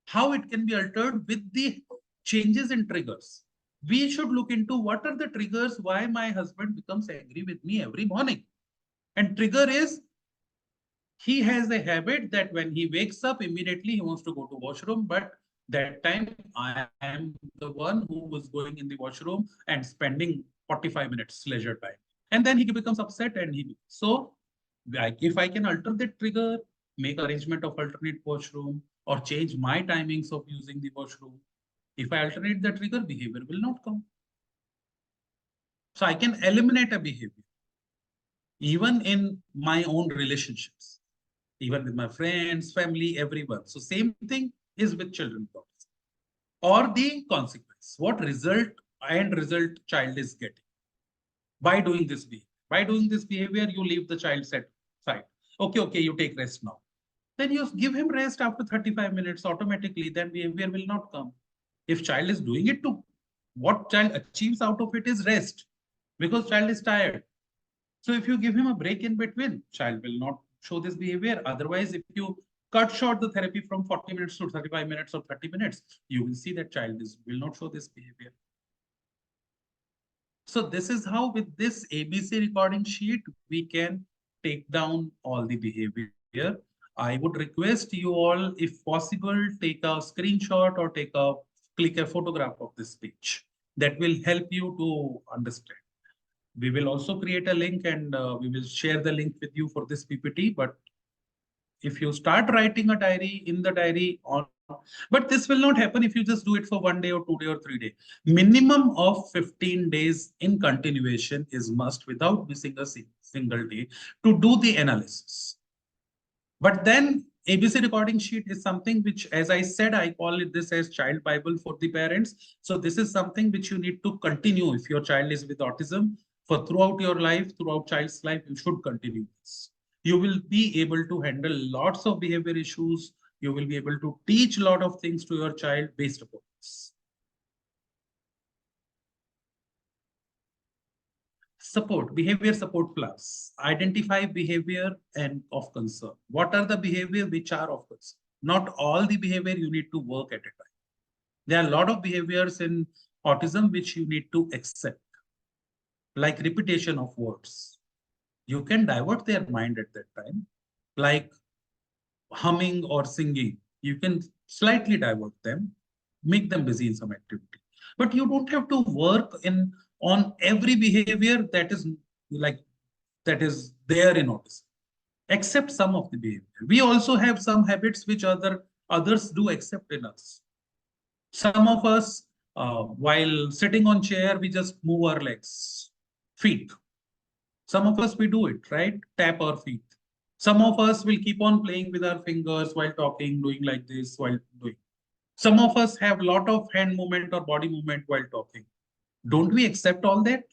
How it can be altered? With the changes in triggers. We should look into what are the triggers why my husband becomes angry with me every morning. And trigger is, he has a habit that when he wakes up, immediately he wants to go to washroom, but that time I am the one who was going in the washroom and spending 45 minutes leisure time. And then he becomes upset and so like if I can alter the trigger, make arrangement of alternate washroom or change my timings of using the washroom. If I alternate the trigger, behavior will not come. So I can eliminate a behavior, even in my own relationships, even with my friends, family, everyone. So same thing is with children. Or the consequence, what result child is getting by doing this behavior. By doing this behavior, you leave the child side. Okay, you take rest now. Then you give him rest after 35 minutes automatically, then behavior will not come. If child is doing it to, what child achieves out of it is rest because child is tired. So if you give him a break in between, child will not show this behavior. Otherwise, if you cut short the therapy from 40 minutes to 35 minutes or 30 minutes, you will see that child will not show this behavior. So this is how with this ABC recording sheet, we can take down all the behavior. I would request you all, if possible, take a screenshot or click a photograph of this page. That will help you to understand. We will also create a link and we will share the link with you for this PPT. But if you start writing a diary, in the diary on, but this will not happen if you just do it for 1 day or 2 days or 3 days. Minimum of 15 days in continuation is must without missing a single day to do the analysis. But then ABC recording sheet is something which, as I said, I call it this as child Bible for the parents. So this is something which you need to continue. If your child is with autism, for throughout your life, throughout child's life, you should continue this. You will be able to handle lots of behavior issues. You will be able to teach a lot of things to your child based upon this. Support, behavior support plans. Identify behavior and of concern. What are the behavior which are of concern? Not all the behavior you need to work at a time. There are a lot of behaviors in autism which you need to accept, like repetition of words. You can divert their mind at that time, like humming or singing. You can slightly divert them, make them busy in some activity. But you don't have to work in on every behavior like that is there in autism. Accept some of the behavior. We also have some habits which others do accept in us. Some of us, while sitting on chair, we just move our legs, feet. Some of us, we do it, right? Tap our feet. Some of us will keep on playing with our fingers while talking, doing like this while doing. Some of us have a lot of hand movement or body movement while talking. Don't we accept all that?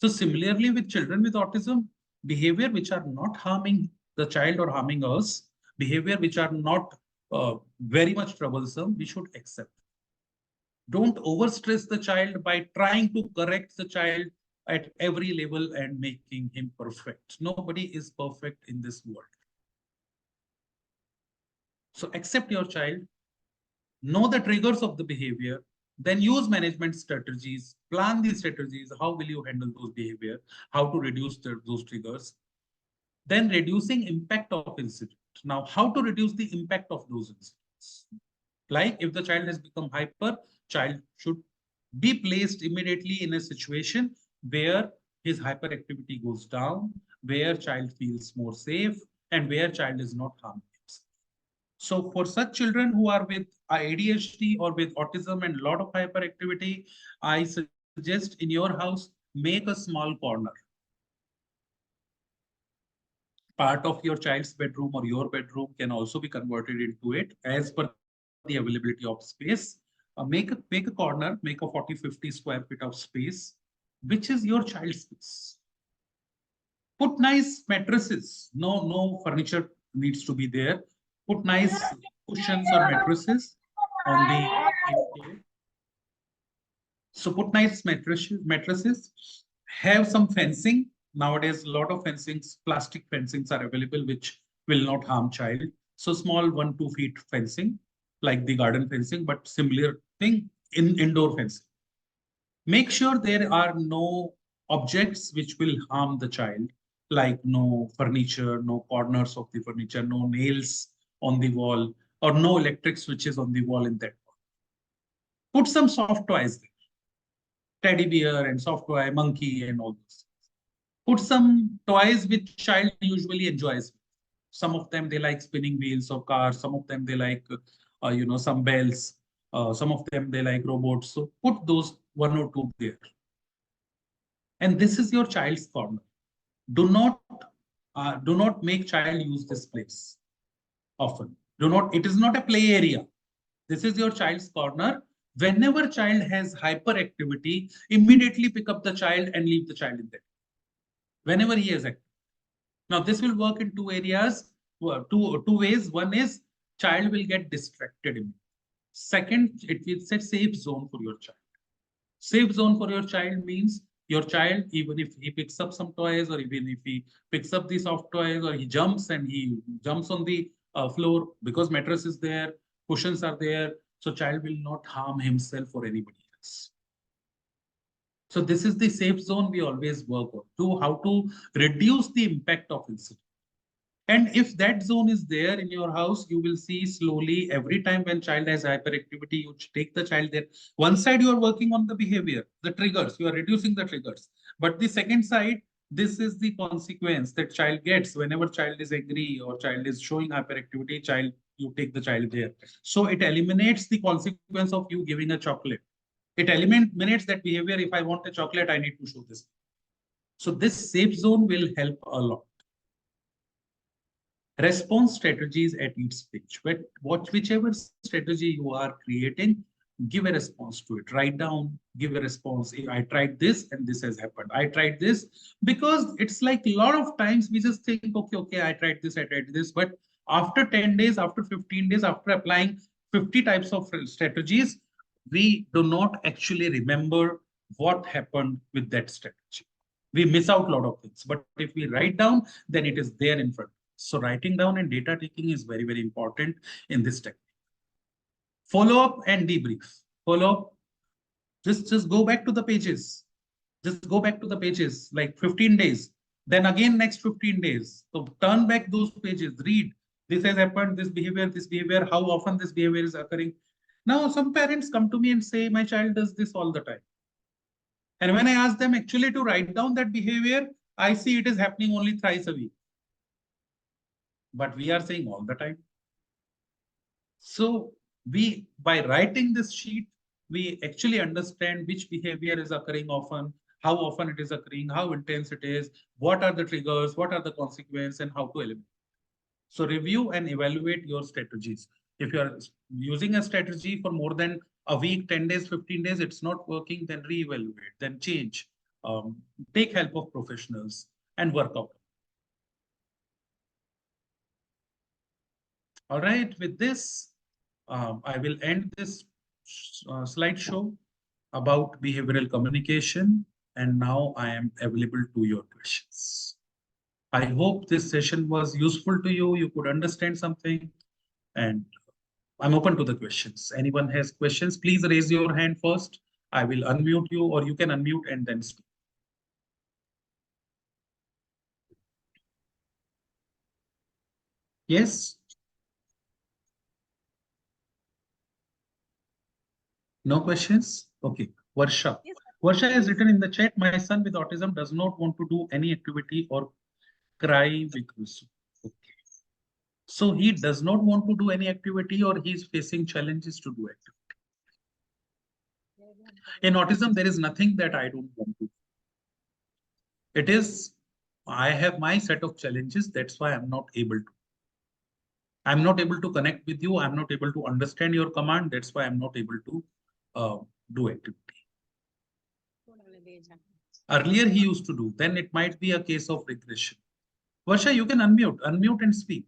So similarly with children with autism, behavior which are not harming the child or harming us, behavior which are not very much troublesome, we should accept. Don't overstress the child by trying to correct the child at every level and making him perfect. Nobody is perfect in this world. So accept your child, know the triggers of the behavior, then use management strategies, plan the strategies. How will you handle those behavior? How to reduce those triggers? Then reducing impact of incident. Now, how to reduce the impact of those incidents? Like if the child has become hyper, child should be placed immediately in a situation where his hyperactivity goes down, where child feels more safe, and where child is not harmed himself. So for such children who are with ADHD or with autism and a lot of hyperactivity, I suggest in your house, make a small corner. Part of your child's bedroom or your bedroom can also be converted into it as per the availability of space. Make a corner, make a 40-50 square feet of space, which is your child's space. Put nice mattresses. No furniture needs to be there. Put nice cushions or mattresses on the. So put nice mattresses. Have some fencing. Nowadays, a lot of fencings, plastic fencings are available, which will not harm child. So small 1-2 feet fencing, like the garden fencing, but similar thing in indoor fencing. Make sure there are no objects which will harm the child, like no furniture, no corners of the furniture, no nails on the wall, or no electric switches on the wall in that. Put some soft toys there, teddy bear and soft toy, monkey and all those. Put some toys which child usually enjoys. Some of them they like spinning wheels of cars. Some of them they like, some bells. Some of them they like robots. So put those 1 or 2 there. And this is your child's corner. Do not make child use this place often. It is not a play area. This is your child's corner. Whenever child has hyperactivity, immediately pick up the child and leave the child in there. Whenever he is active. Now, this will work in 2 areas, two ways. One is child will get distracted. Second, it will set safe zone for your child. Safe zone for your child means your child, even if he picks up some toys or even if he picks up the soft toys or he jumps on the floor because mattress is there, cushions are there. So child will not harm himself or anybody else. So this is the safe zone we always work on to how to reduce the impact of incident. And if that zone is there in your house, you will see slowly every time when child has hyperactivity, you take the child there. One side, you are working on the behavior, the triggers, you are reducing the triggers. But the second side, this is the consequence that child gets whenever child is angry or child is showing hyperactivity, you take the child there. So it eliminates the consequence of you giving a chocolate. It eliminates that behavior. If I want a chocolate, I need to show this. So this safe zone will help a lot. Response strategies at each stage. Whichever strategy you are creating, give a response to it. Write down, give a response. I tried this and this has happened. I tried this because it's like a lot of times we just think, okay, I tried this. But after 10 days, after 15 days, after applying 50 types of strategies, we do not actually remember what happened with that strategy. We miss out a lot of things. But if we write down, then it is there in front. So writing down and data taking is very, very important in this technique. Follow up and debrief. follow. Just go back to the pages. Just go back to the pages, like 15 days. Then again next 15 days. So turn back those pages, read. This has happened, this behavior, how often this behavior is occurring. Now, some parents come to me and say, my child does this all the time. And when I ask them actually to write down that behavior, I see it is happening only thrice a week. But we are saying all the time. So we, by writing this sheet, we actually understand which behavior is occurring often, how often it is occurring, how intense it is, what are the triggers, what are the consequences, and how to eliminate. So review and evaluate your strategies. If you are using a strategy for more than a week, 10 days, 15 days, it's not working, then reevaluate, then change. Take help of professionals and work out. All right, with this, I will end this slideshow about behavioral communication. And now I am available to your questions. I hope this session was useful to you. You could understand something, and I'm open to the questions. Anyone has questions, please raise your hand first. I will unmute you, or you can unmute and then speak. Yes? No questions? Okay. Varsha. Yes. Varsha has written in the chat, my son with autism does not want to do any activity or cry because. Okay. So he does not want to do any activity, or he is facing challenges to do activity. In autism, there is nothing that I don't want to do. It is, I have my set of challenges. That's why I'm not able to. I'm not able to connect with you. I'm not able to understand your command. That's why I'm not able to do activity. Earlier he used to do, then it might be a case of regression. Varsha, you can unmute and speak.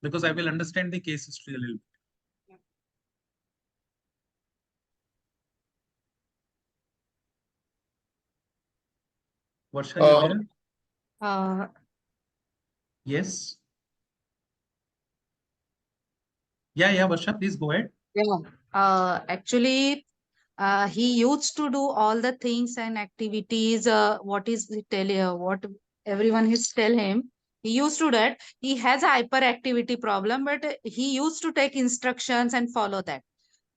Because I will understand the case history a little bit. Varsha, you there? Yes. Yeah, Varsha, please go ahead. Yeah. Actually, he used to do all the things and activities. What is he tell what everyone is tell him. He used to that. He has a hyperactivity problem, but he used to take instructions and follow that.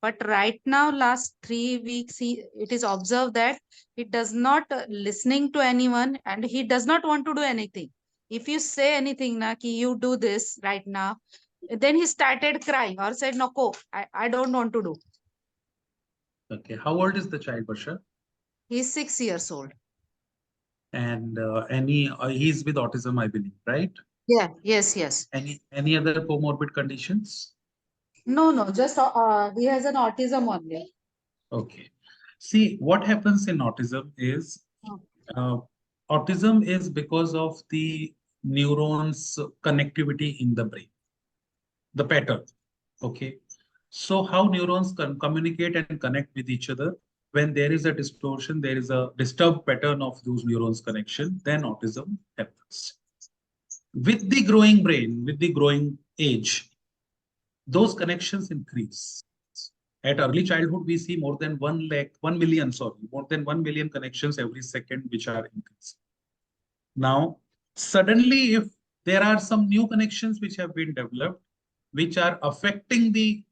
But right now, last 3 weeks, it is observed that he does not listening to anyone and he does not want to do anything. If you say anything, na, ki you do this right now, then he started crying or said, no, I don't want to do. Okay. How old is the child, Varsha? He's 6 years old. And he's with autism, I believe, right? Yeah, yes. Any other comorbid conditions? No, just he has an autism only. Okay. See, what happens in autism is uh, autism is because of the neurons connectivity in the brain, the pattern. Okay. So how neurons can communicate and connect with each other. When there is a distortion, there is a disturbed pattern of those neurons connection, then autism happens. With the growing brain, with the growing age, those connections increase. At early childhood, we see more than 1 million, more than 1 million connections every second, which are increasing. Now, suddenly, if there are some new connections which have been developed, which are affecting the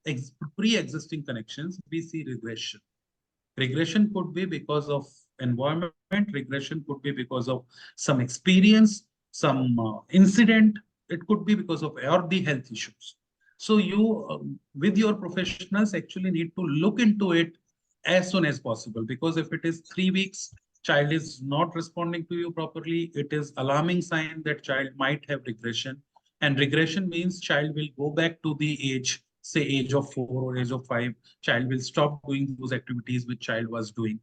pre-existing connections, we see regression. Regression could be because of environment, regression could be because of some experience, some incident, it could be because of or the health issues. So you, with your professionals, actually need to look into it as soon as possible, because if it is 3 weeks, child is not responding to you properly, it is alarming sign that child might have regression. And regression means child will go back to the age, say age of 4 or age of 5. Child will stop doing those activities which child was doing.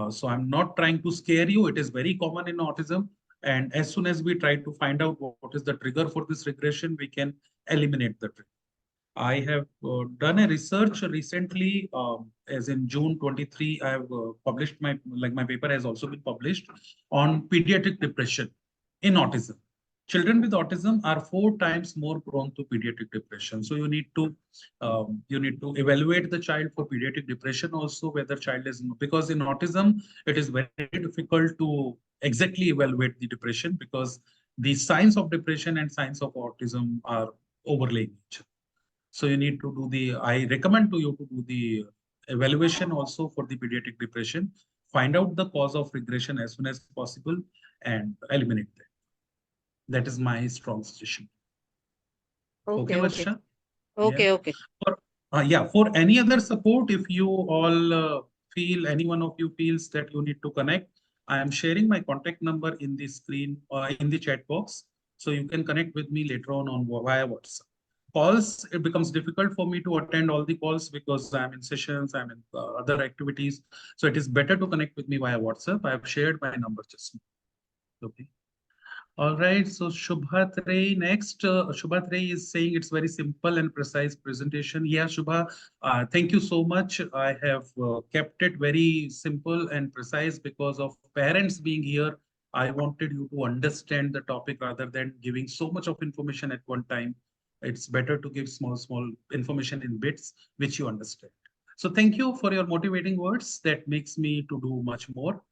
So I'm not trying to scare you. It is very common in autism. And as soon as we try to find out what is the trigger for this regression, we can eliminate the trigger. I have done a research recently, as in June 23, I have published my paper has also been published on pediatric depression in autism. children with autism are 4 times more prone to pediatric depression. So you need to evaluate the child for pediatric depression also, whether child is, because in autism it is very difficult to exactly evaluate the depression because the signs of depression and signs of autism are overlaying each other. So you need to do the, I recommend to you to do the evaluation also for the pediatric depression, find out the cause of regression as soon as possible and eliminate that. That is my strong suggestion. Okay, Okay, Varsha? okay, okay. Yeah, for any other support, if you all feel, any one of you feels that you need to connect, I am sharing my contact number in the screen, in the chat box. So you can connect with me later on via WhatsApp. Calls, it becomes difficult for me to attend all the calls because I'm in sessions, I'm in other activities. So it is better to connect with me via WhatsApp. I have shared my number just now. Okay. All right, so Shubha Ray next. Shubha Ray is saying it's very simple and precise presentation. Yeah, Shubha, thank you so much. I have kept it very simple and precise because of parents being here. I wanted you to understand the topic rather than giving so much of information at one time. It's better to give small information in bits, which you understand. So thank you for your motivating words. That makes me to do much more.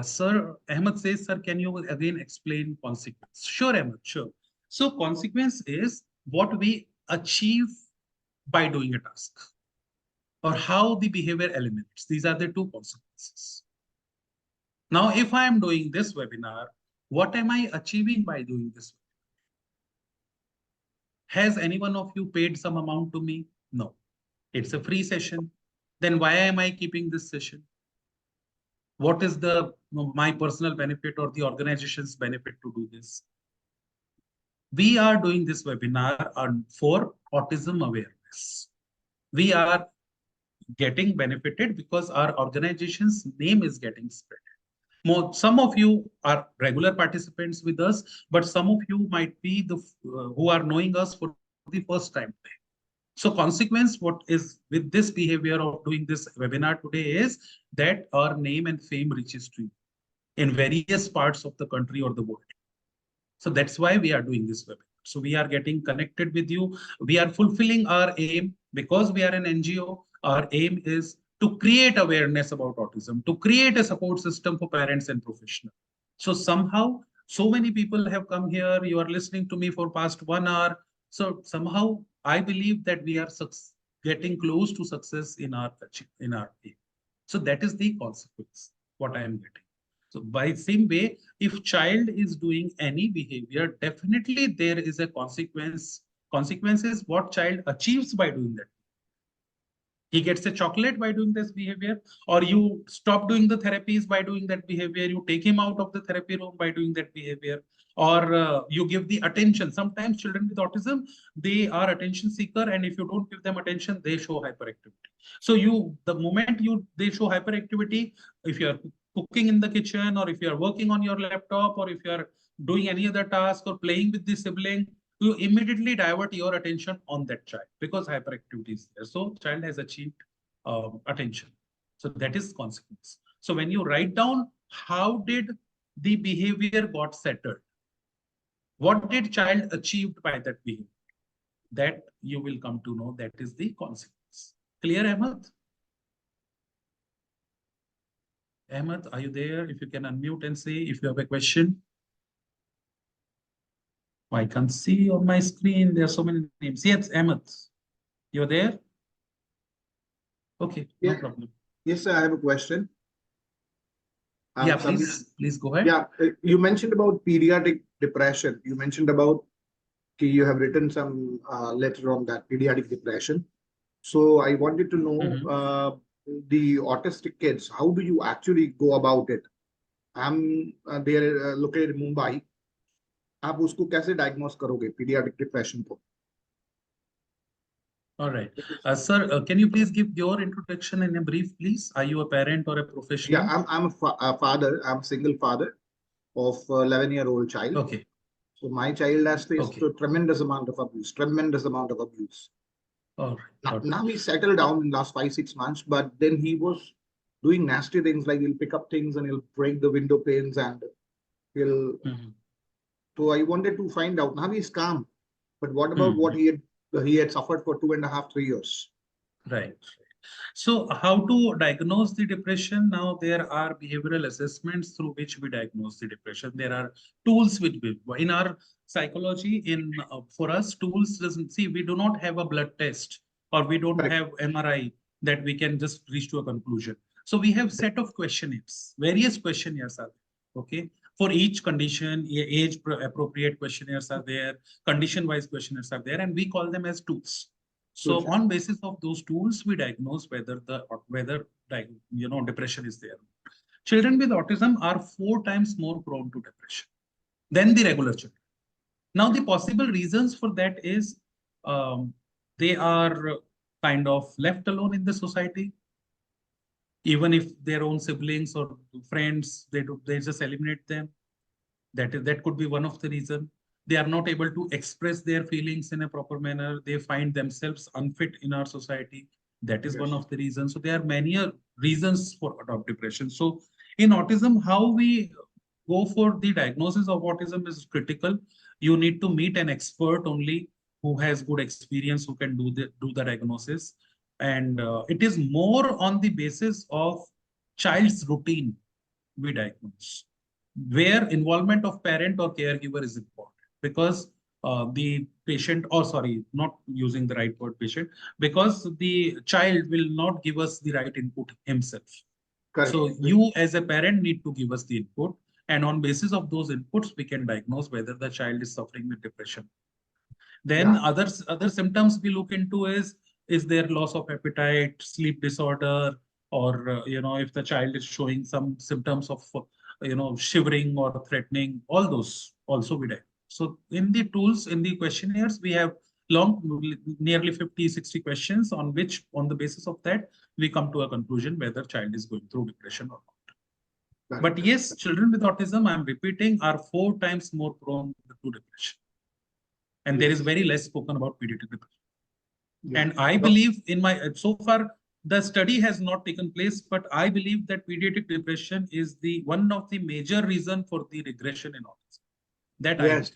Sir, Ahmed says, sir, can you again explain consequence? Sure, Ahmed, sure. So consequence is what we achieve by doing a task or how the behavior eliminates. These are the two consequences. Now, if I am doing this webinar, what am I achieving by doing this? Has any one of you paid some amount to me? No. It's a free session. Then why am I keeping this session? What is the my personal benefit or the organization's benefit to do this? We are doing this webinar for autism awareness. We are getting benefited because our organization's name is getting spread. Some of you are regular participants with us, but some of you might be the who are knowing us for the first time today. So consequence, what is with this behavior of doing this webinar today is that our name and fame reaches to you in various parts of the country or the world. So that's why we are doing this webinar. So we are getting connected with you. We are fulfilling our aim because we are an NGO. Our aim is to create awareness about autism, to create a support system for parents and professionals. So somehow, so many people have come here. You are listening to me for past 1 hour. So somehow, I believe that we are getting close to success in our aim. So that is the consequence, what I am getting. So by same way, if child is doing any behavior, definitely there is a consequence. Consequence is what child achieves by doing that. He gets a chocolate by doing this behavior, or you stop doing the therapies by doing that behavior. You take him out of the therapy room by doing that behavior, or you give the attention. Sometimes children with autism, they are attention seeker, and if you don't give them attention, they show hyperactivity. So the moment they show hyperactivity, if you are cooking in the kitchen, or if you are working on your laptop, or if you are doing any other task or playing with the sibling, you immediately divert your attention on that child because hyperactivity is there. So child has achieved attention. So that is consequence. So when you write down how did the behavior got settled, what did child achieved by that behavior, that you will come to know that is the consequence. Clear, Ahmed? Ahmed, are you there? If you can unmute and say if you have a question. I can't see on my screen. There are so many names. Yes, Ahmed, you're there? Okay, no problem. Yes, sir, I have a question. Yeah, please go ahead. Yeah, you mentioned about pediatric depression. You mentioned about you have written some letter on that pediatric depression. So I wanted to know the autistic kids, how do you actually go about it? They are located in Mumbai. आप उसको कैसे diagnose करोगे pediatric depression को? All right. Sir, can you please give your introduction in a brief, please? Are you a parent or a professional? Yeah, I'm a father. I'm a single father of 11-year-old child. Okay. So my child has faced a tremendous amount of abuse. All right. Now he's settled down in the last 5-6 months, but then he was doing nasty things like he'll pick up things and he'll break the window panes and he'll So I wanted to find out. Now he's calm, but what about what he had suffered for 2.5, 3 years? Right. So how to diagnose the depression? Now there are behavioral assessments through which we diagnose the depression. There are tools which we, in our psychology, for us, tools doesn't see, we do not have a blood test or we don't Correct. have MRI that we can just reach to a conclusion. So we have set of questionnaires, various questionnaires are there. Okay. For each condition, age appropriate questionnaires are there, condition wise questionnaires are there, and we call them as tools. So Tools. on basis of those tools, we diagnose whether depression is there. Children with autism are 4 times more prone to depression than the regular children. Now, the possible reasons for that is they are kind of left alone in the society. Even if their own siblings or friends, they just eliminate them. That could be one of the reasons. They are not able to express their feelings in a proper manner. They find themselves unfit in our society. That is one of the reasons. So there are many reasons for depression. So in autism, how we go for the diagnosis of autism is critical. You need to meet an expert only who has good experience, who can do the diagnosis. And it is more on the basis of child's routine we diagnose, where involvement of parent or caregiver is important, because the patient, or sorry, not using the right word patient, because the child will not give us the right input himself. Correct. So you as a parent need to give us the input, and on basis of those inputs, we can diagnose whether the child is suffering with depression. Then other symptoms we look into is there loss of appetite, sleep disorder, or if the child is showing some symptoms of shivering or threatening, all those also we diagnose. So in the tools, in the questionnaires, we have nearly 50, 60 questions on the basis of that, we come to a conclusion whether child is going through depression or not. But yes, children with autism, I'm repeating, are 4 times more prone to depression. And there is very less spoken about pediatric depression. Yeah. And I believe so far, the study has not taken place, but I believe that pediatric depression is one of the major reason for the regression in autism. That yes,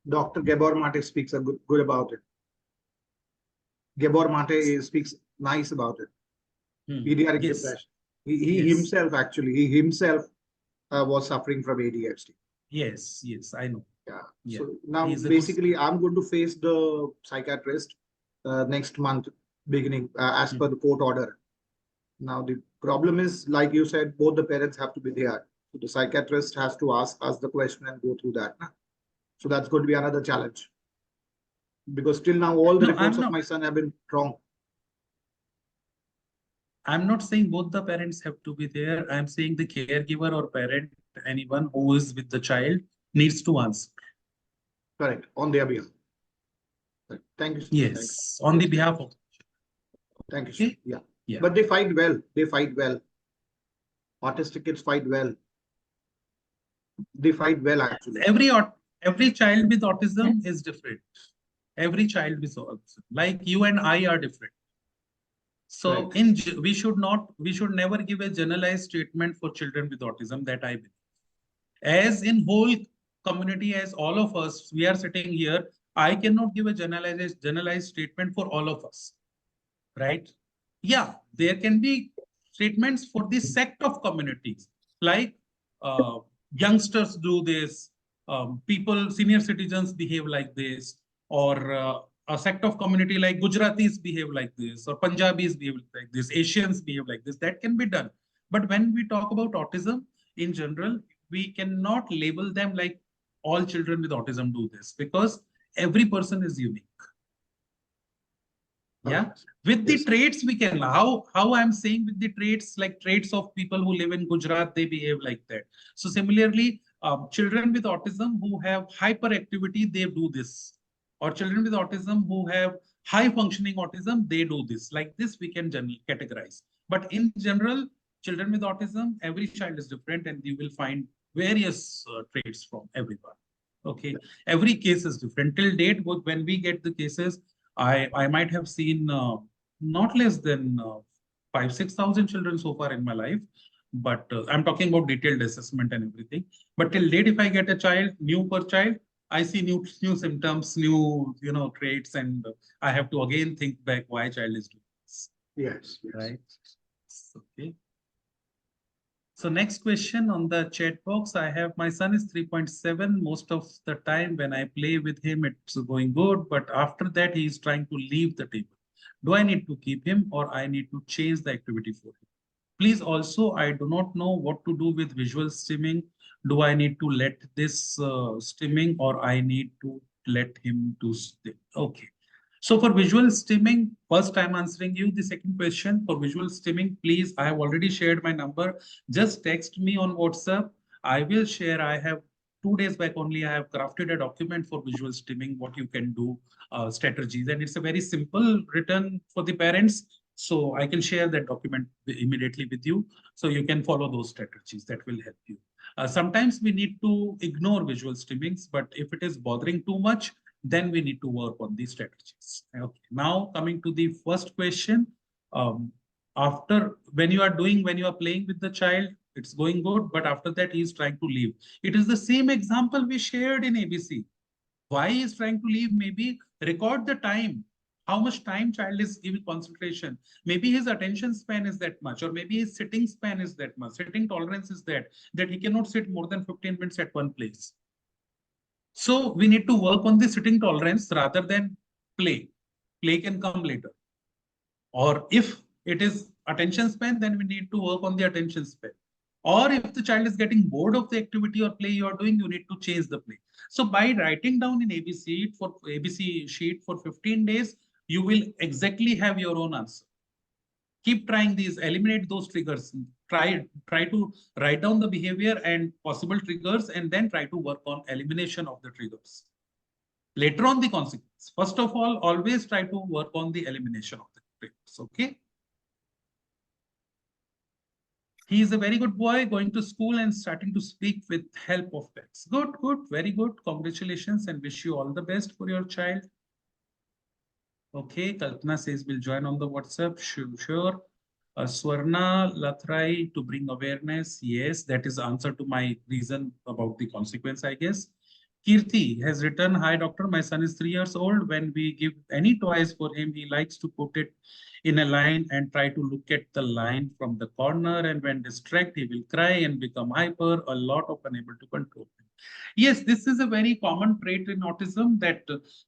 Dr. Gabor Mate speaks good about it. Gabor Mate speaks nice about it. Pediatric depression. He himself was suffering from ADHD. Yes, I know. Yeah. So now basically I'm going to face the psychiatrist next month beginning as per the court order. Now the problem is, like you said, both the parents have to be there. So the psychiatrist has to ask us the question and go through that. So that's going to be another challenge. Because till now all the reports of my son have been wrong. I'm not saying both the parents have to be there. I'm saying the caregiver or parent, anyone who is with the child, needs to answer. Correct. On their behalf. Correct. Thank you. Yes, on the behalf of. Thank you. Okay. Yeah. But they fight well. Autistic kids fight well. They fight well, actually. Every child with autism is different. Every child with autism, like you and I, are different. So we should never give a generalized statement for children with autism, that I believe. As in whole community, as all of us, we are sitting here, I cannot give a generalized statement for all of us, right? Yeah, there can be statements for this sect of communities, like youngsters do this, senior citizens behave like this, or a sect of community like Gujaratis behave like this, or Punjabis behave like this, Asians behave like this. That can be done. But when we talk about autism in general, we cannot label them like all children with autism do this, because every person is unique. Yeah, with the traits we can, how I'm saying with the traits, like traits of people who live in Gujarat, they behave like that. So similarly, children with autism who have hyperactivity, they do this. Or children with autism who have high functioning autism, they do this. Like this, we can generally categorize. But in general, children with autism, every child is different, and you will find various traits from everyone. Okay, every case is different. Till date, when we get the cases, I might have seen not less than 5,000-6,000 children so far in my life. But I'm talking about detailed assessment and everything. But till date, if I get a child, new per child, I see new symptoms, new traits, and I have to again think back why child is doing this. Yes, yes. Right. Okay. So next question on the chat box, I have my son is 3.7. Most of the time when I play with him, it's going good. But after that, he is trying to leave the table. Do I need to keep him or I need to change the activity for him? Please also, I do not know what to do with visual stimming. Do I need to let this stimming or I need to let him to stim? Okay. So for visual stimming, first I'm answering you the second question. For visual stimming, please, I have already shared my number. Just text me on WhatsApp. I will share. I have 2 days back only, I have crafted a document for visual stimming, what you can do, strategies. And it's a very simple written for the parents. So I can share that document immediately with you. So you can follow those strategies that will help you. Sometimes we need to ignore visual stimmings, but if it is bothering too much, then we need to work on these strategies. Okay. Now coming to the first question, after when you are playing with the child, it's going good, but after that he is trying to leave. It is the same example we shared in ABC. Why he is trying to leave? Maybe record the time. How much time child is giving concentration? Maybe his attention span is that much, or maybe his sitting span is that much. Sitting tolerance is that he cannot sit more than 15 minutes at one place. So we need to work on the sitting tolerance rather than play. Play can come later. Or if it is attention span, then we need to work on the attention span. Or if the child is getting bored of the activity or play you are doing, you need to change the play. So by writing down in ABC sheet for 15 days, you will exactly have your own answer. Keep trying these, eliminate those triggers. Try to write down the behavior and possible triggers, and then try to work on elimination of the triggers. Later on, the consequence. First of all, always try to work on the elimination of the triggers. Okay. He is a very good boy, going to school and starting to speak with help of pets. Good, good, very good. Congratulations and wish you all the best for your child. Okay, Kalpana says we'll join on the WhatsApp. Sure. Swarna Lathrai to bring awareness. Yes, that is the answer to my reason about the consequence, I guess. Kirti has written, hi doctor, my son is 3 years old. When we give any toys for him, he likes to put it in a line and try to look at the line from the corner. And when distracted, he will cry and become hyper, a lot of unable to control him. Yes, this is a very common trait in autism that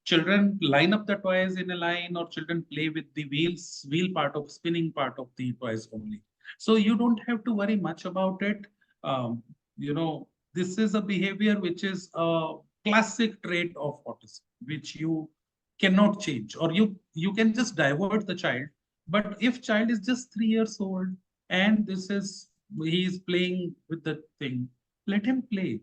children line up the toys in a line or children play with the wheel part of spinning part of the toys only. So you don't have to worry much about it. This is a behavior which is a classic trait of autism, which you cannot change, or you can just divert the child. But if child is just 3 years old and he is playing with the thing, let him play.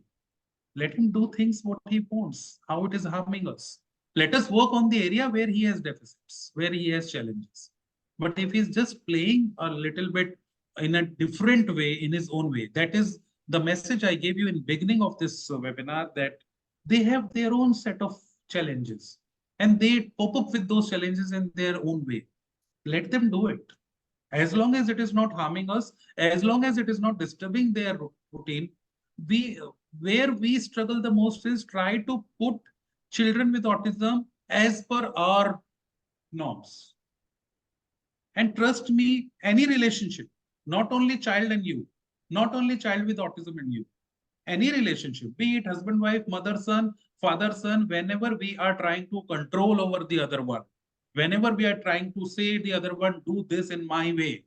Let him do things what he wants, how it is harming us. Let us work on the area where he has deficits, where he has challenges. But if he's just playing a little bit in a different way, in his own way, that is the message I gave you in beginning of this webinar, that they have their own set of challenges and they pop up with those challenges in their own way. Let them do it. As long as it is not harming us, as long as it is not disturbing their routine, where we struggle the most is try to put children with autism as per our norms. And trust me, any relationship, not only child and you, not only child with autism and you, any relationship, be it husband, wife, mother, son, father, son, whenever we are trying to control over the other one, whenever we are trying to say the other one, do this in my way,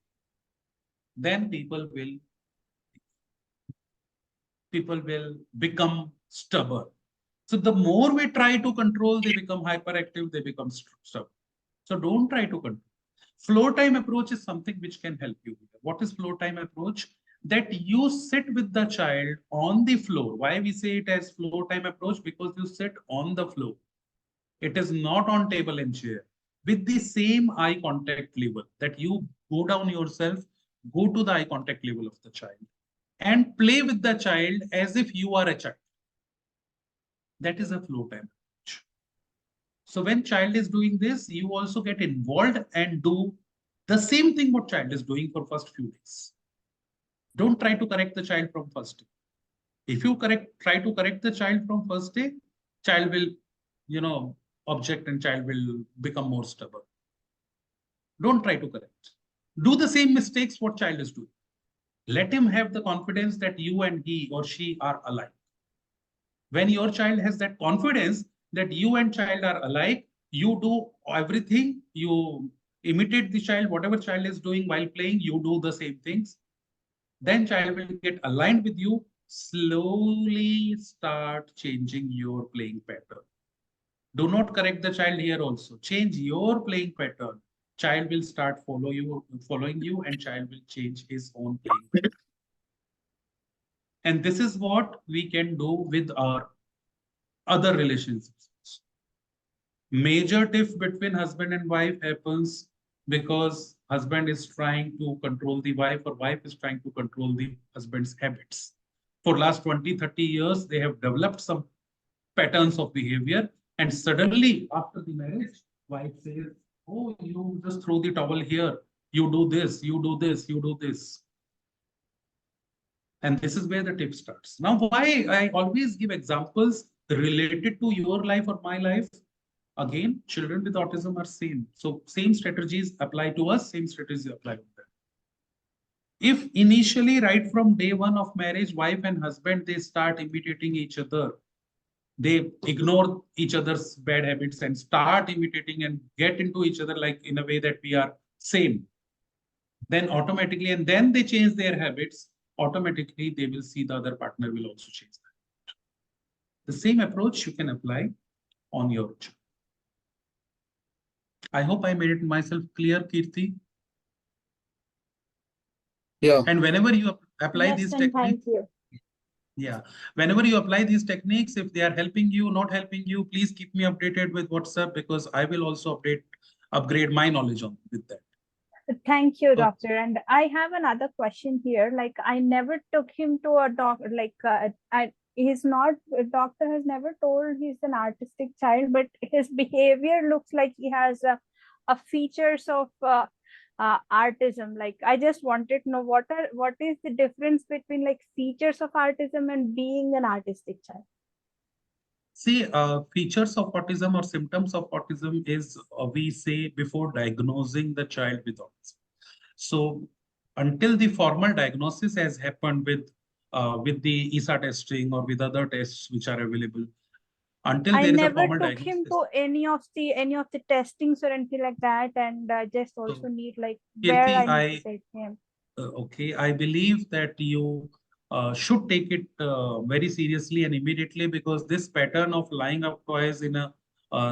then people will become stubborn. So the more we try to control, they become hyperactive, they become stubborn. So don't try to control. Floor time approach is something which can help you. What is floor time approach? That you sit with the child on the floor. Why we say it as floor time approach? Because you sit on the floor. It is not on table and chair. With the same eye contact level, that you go down yourself, go to the eye contact level of the child and play with the child as if you are a child. That is a flow time approach. So when child is doing this, you also get involved and do the same thing what child is doing for first few days. Don't try to correct the child from first day. If you try to correct the child from first day, child will, object and child will become more stubborn. Don't try to correct. Do the same mistakes what child is doing. Let him have the confidence that you and he or she are alike. When your child has that confidence that you and child are alike, you do everything, you imitate the child, whatever child is doing while playing, you do the same things. Then child will get aligned with you, slowly start changing your playing pattern. Do not correct the child here also. Change your playing pattern. Child will start following you, and child will change his own playing pattern. And this is what we can do with our other relationships. Major tiff between husband and wife happens because husband is trying to control the wife or wife is trying to control the husband's habits. For last 20, 30 years, they have developed some patterns of behavior. And suddenly after the marriage, wife says, oh, you just throw the towel here. You do this, you do this, you do this. And this is where the tip starts. Now, why I always give examples related to your life or my life. Again, children with autism are same. So same strategies apply to us, same strategies apply to them. If initially, right from day one of marriage, wife and husband, they start imitating each other, they ignore each other's bad habits and start imitating and get into each other like in a way that we are same, then automatically, and then they change their habits, automatically they will see the other partner will also change that. The same approach you can apply on your child. I hope I made it myself clear, Kirti. Yeah. And whenever you apply Yes, these and techniques, thank you. yeah, whenever you apply these techniques, if they are helping you, not helping you, please keep me updated with WhatsApp because I will also upgrade my knowledge on with that. Thank you, Okay. doctor. And I have another question here. Like, I never took him to a doctor. Like, he's not. A doctor has never told he's an artistic child, but his behavior looks like he has a features of autism. Like, I just wanted to know what is the difference between like features of autism and being an artistic child. See, features of autism or symptoms of autism is we say before diagnosing the child with autism. So until the formal diagnosis has happened with the ESA testing or with other tests which are available, until I there is a never formal took him diagnosis. to any of the testings or anything like that, and just also So, need like where Kirti, I need to take him. Okay, I believe that you should take it very seriously and immediately because this pattern of lying up twice in a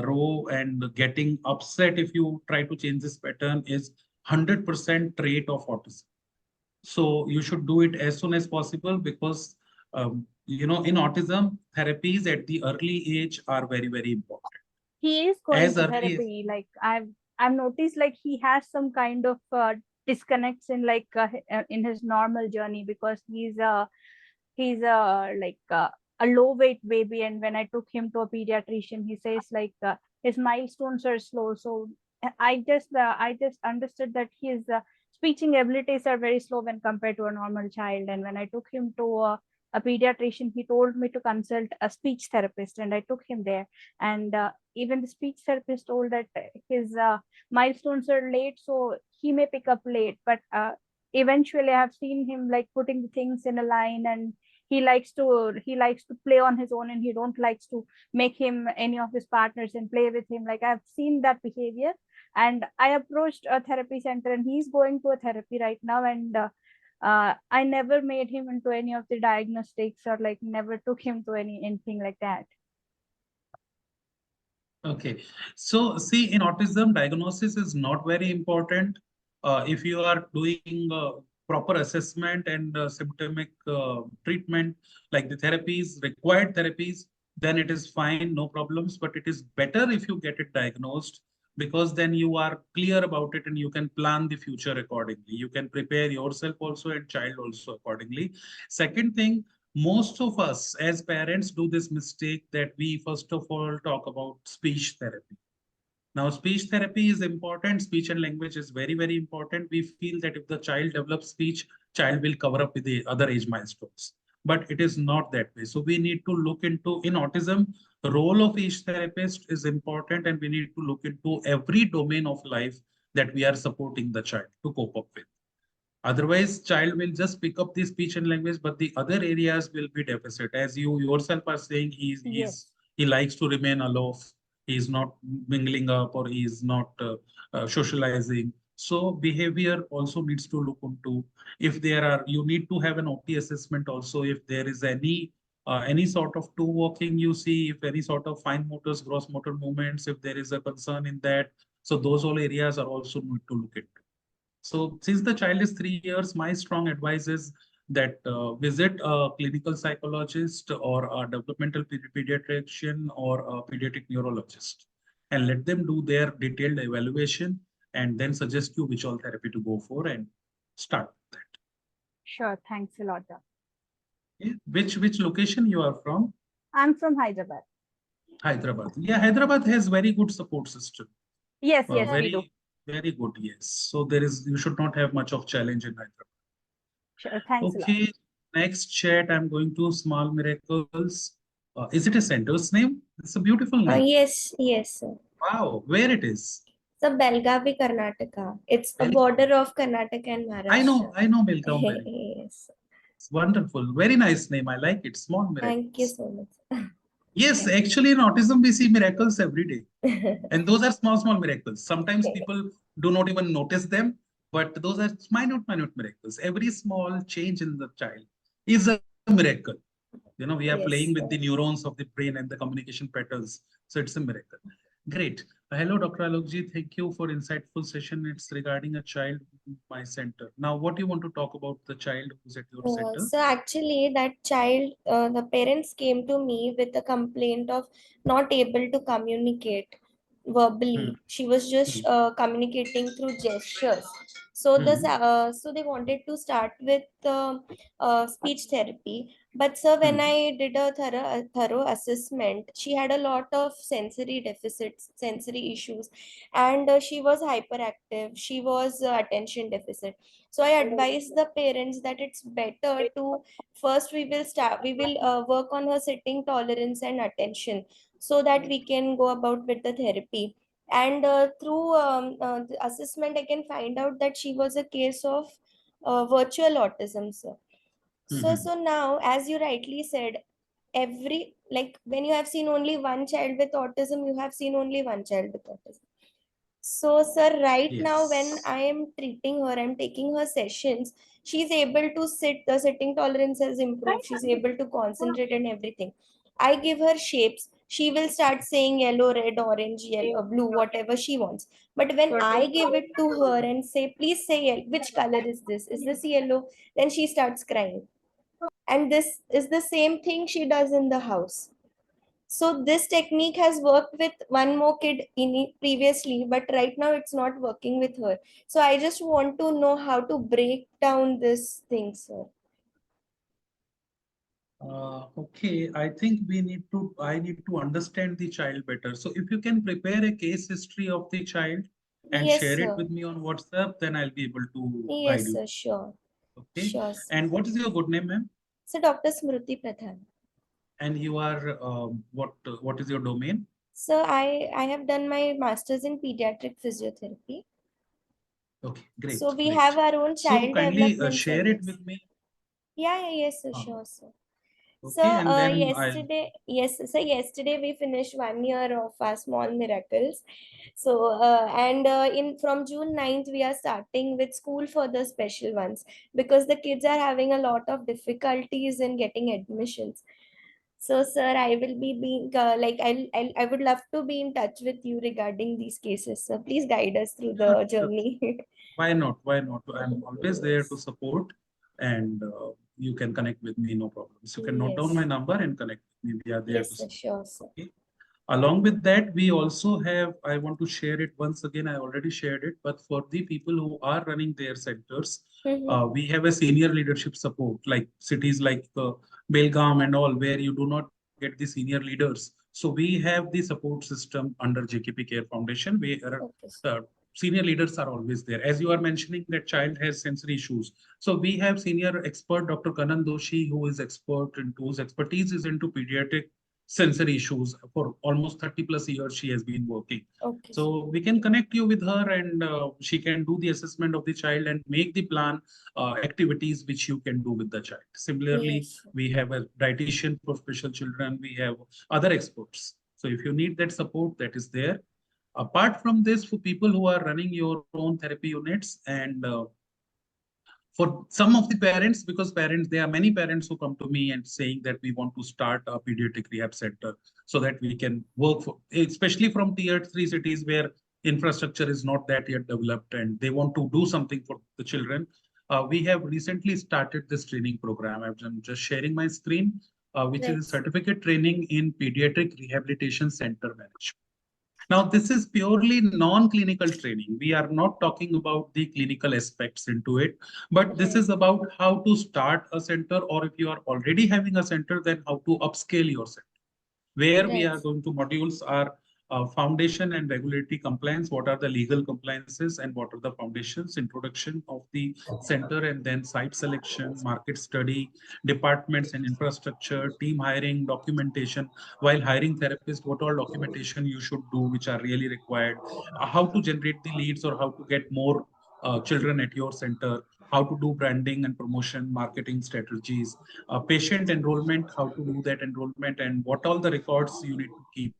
row and getting upset if you try to change this pattern is 100% trait of autism. So you should do it as soon as possible because in autism, therapies at the early age are very, very important. He is going As to early as therapy. Like I've noticed like he has some kind of disconnects in like in his normal journey because he's a low weight baby, and when I took him to a pediatrician, he says like his milestones are slow. So I just understood that his speaking abilities are very slow when compared to a normal child. And when I took him to a pediatrician, he told me to consult a speech therapist, and I took him there. And even the speech therapist told that his milestones are late, so he may pick up late, but eventually I have seen him like putting the things in a line, and he likes to play on his own, and he don't likes to make him any of his partners and play with him. Like I've seen that behavior, and I approached a therapy center, and he's going to a therapy right now. And I never made him into any of the diagnostics or like never took him to anything like that. Okay, so see, in autism, diagnosis is not very important. If you are doing proper assessment and symptomic treatment, like the therapies, required therapies, then it is fine, no problems. But it is better if you get it diagnosed because then you are clear about it and you can plan the future accordingly. You can prepare yourself also and child also accordingly. Second thing, most of us as parents do this mistake that we first of all talk about speech therapy. Now, speech therapy is important. Speech and language is very, very important. We feel that if the child develops speech, child will cover up with the other age milestones. But it is not that way. So we need to look into, in autism, the role of each therapist is important, and we need to look into every domain of life that we are supporting the child to cope up with. Otherwise, child will just pick up the speech and language, but the other areas will be deficit. As you yourself are saying, Yes. he likes to remain aloof. He is not mingling up, or he is not socializing. So behavior also needs to look into. If there are, you need to have an OT assessment also. If there is any sort of two walking you see, if any sort of fine motors, gross motor movements, if there is a concern in that, so those all areas are also need to look into. So since the child is 3 years, my strong advice is that visit a clinical psychologist or a developmental pediatrician or a pediatric neurologist, and let them do their detailed evaluation and then suggest you which all therapy to go for and start with that. Sure. Thanks a lot, Doc. Okay. Which location you are from? I'm from Hyderabad. Hyderabad. Yeah, Hyderabad has very good support system. Yes, yes, we do. Very good. Yes. So you should not have much of challenge in Hyderabad. Sure. Thanks a lot. Okay, next chat, I'm going to Small Miracles. Is it a center's name? It's a beautiful name. Yes, yes, sir. Wow, where it is? So Belgavi, Karnataka. It's a Very border of Karnataka and Maharashtra. I know Belgaum very well. Yes. It's wonderful. Very nice name. I like it. Small Thank you Miracles. so much. Yes, actually in autism, we see miracles every day. And those are small miracles. Sometimes people do not even notice them, but those are minute miracles. Every small change in the child is a miracle. You know, we are Yes, playing with sir. the neurons of the brain and the communication patterns. So it's a miracle. Great. Hello, Dr. Alokji. Thank you for insightful session. It's regarding a child in my center. Now, what do you want to talk about the child who's at your center? So actually, that child, the parents came to me with a complaint of not able to communicate verbally. She was just communicating through gestures. So so they wanted to start with speech therapy. But sir, when I did a thorough assessment, she had a lot of sensory deficits, sensory issues, and she was hyperactive. She was attention deficit. So I advise the parents that it's better to first we will work on her sitting tolerance and attention, so that we can go about with the therapy. And through the assessment, I can find out that she was a case of virtual autism, sir. So now, as you rightly said, every, like, when you have seen only one child with autism, you have seen only one child with autism. So, sir, right now, when Yes. I am treating her, I'm taking her sessions, she's able to sit, the sitting tolerance has improved, she's able to concentrate and everything. I give her shapes, she will start saying yellow, red, orange, yellow, blue, whatever she wants. But when I give it to her and say, please say which color is this? Is this yellow? Then she starts crying. And this is the same thing she does in the house. So this technique has worked with one more kid previously, but right now it's not working with her. So I just want to know how to break down this thing, sir. Okay, I think I need to understand the child better. So if you can prepare a case history of the child and Yes, share it sir. with me on WhatsApp, then I'll be able to guide Yes, you. sir. Sure. Okay. Sure, sir. And what is your good name, ma'am? So Dr. Smriti Pradhan. And you are what is your domain? So I have done my master's in pediatric physiotherapy. Okay, great. So we Great. have our own So child kindly development share it centers. with me. Yeah, yes, sir. Sure, sir. So Okay, and then yesterday we finished 1 year of our small miracles. So and in from June 9th we are starting with school for the special ones, because the kids are having a lot of difficulties in getting admissions. So sir, I will be being I would love to be in touch with you regarding these cases. So please guide us through the journey. Why not? Why not? I'm always there to Yes. support, and you can connect with me, no problems. You can note down my Yes. number and connect with me. We are there to Yes, sir. support. Sure, sir. Okay. Along with that, we also have, I want to share it once again, I already shared it, but for the people who are running their centers, we have a senior leadership support, like cities like Belgaum and all, where you do not get the senior leaders. So we have the support system under JKP Care Foundation. We are Okay, sir. senior leaders are always there. As you are mentioning, that child has sensory issues. So we have senior expert Dr. Kanan Doshi, who is expert into, whose expertise is into pediatric sensory issues. For almost 30 plus years, she has been working. Okay. So we can connect you with her, and she can do the assessment of the child and make the plan activities which you can do with the child. Similarly, Yes. we have a dietitian for special children. We have other experts. So if you need that support, that is there. Apart from this, for people who are running your own therapy units, and for some of the parents, because parents, there are many parents who come to me and saying that we want to start a pediatric rehab center so that we can work for, especially from tier 3 cities where infrastructure is not that yet developed and they want to do something for the children. We have recently started this training program. I'm just sharing my screen, which is a Right. certificate training in pediatric rehabilitation center management. Now, this is purely non-clinical training. We are not talking about the clinical aspects into it, but this Right. is about how to start a center, or if you are already having a center, then how to upscale your center. Where we Right. are going to modules are foundation and regulatory compliance, what are the legal compliances and what are the foundations, introduction of the center, and then site selection, market study, departments and infrastructure, team hiring, documentation. While hiring therapists, what all documentation you should do, which are really required, how to generate the leads or how to get more children at your center, how to do branding and promotion, marketing strategies, patient enrollment, how to do that enrollment, and what all the records you need to keep,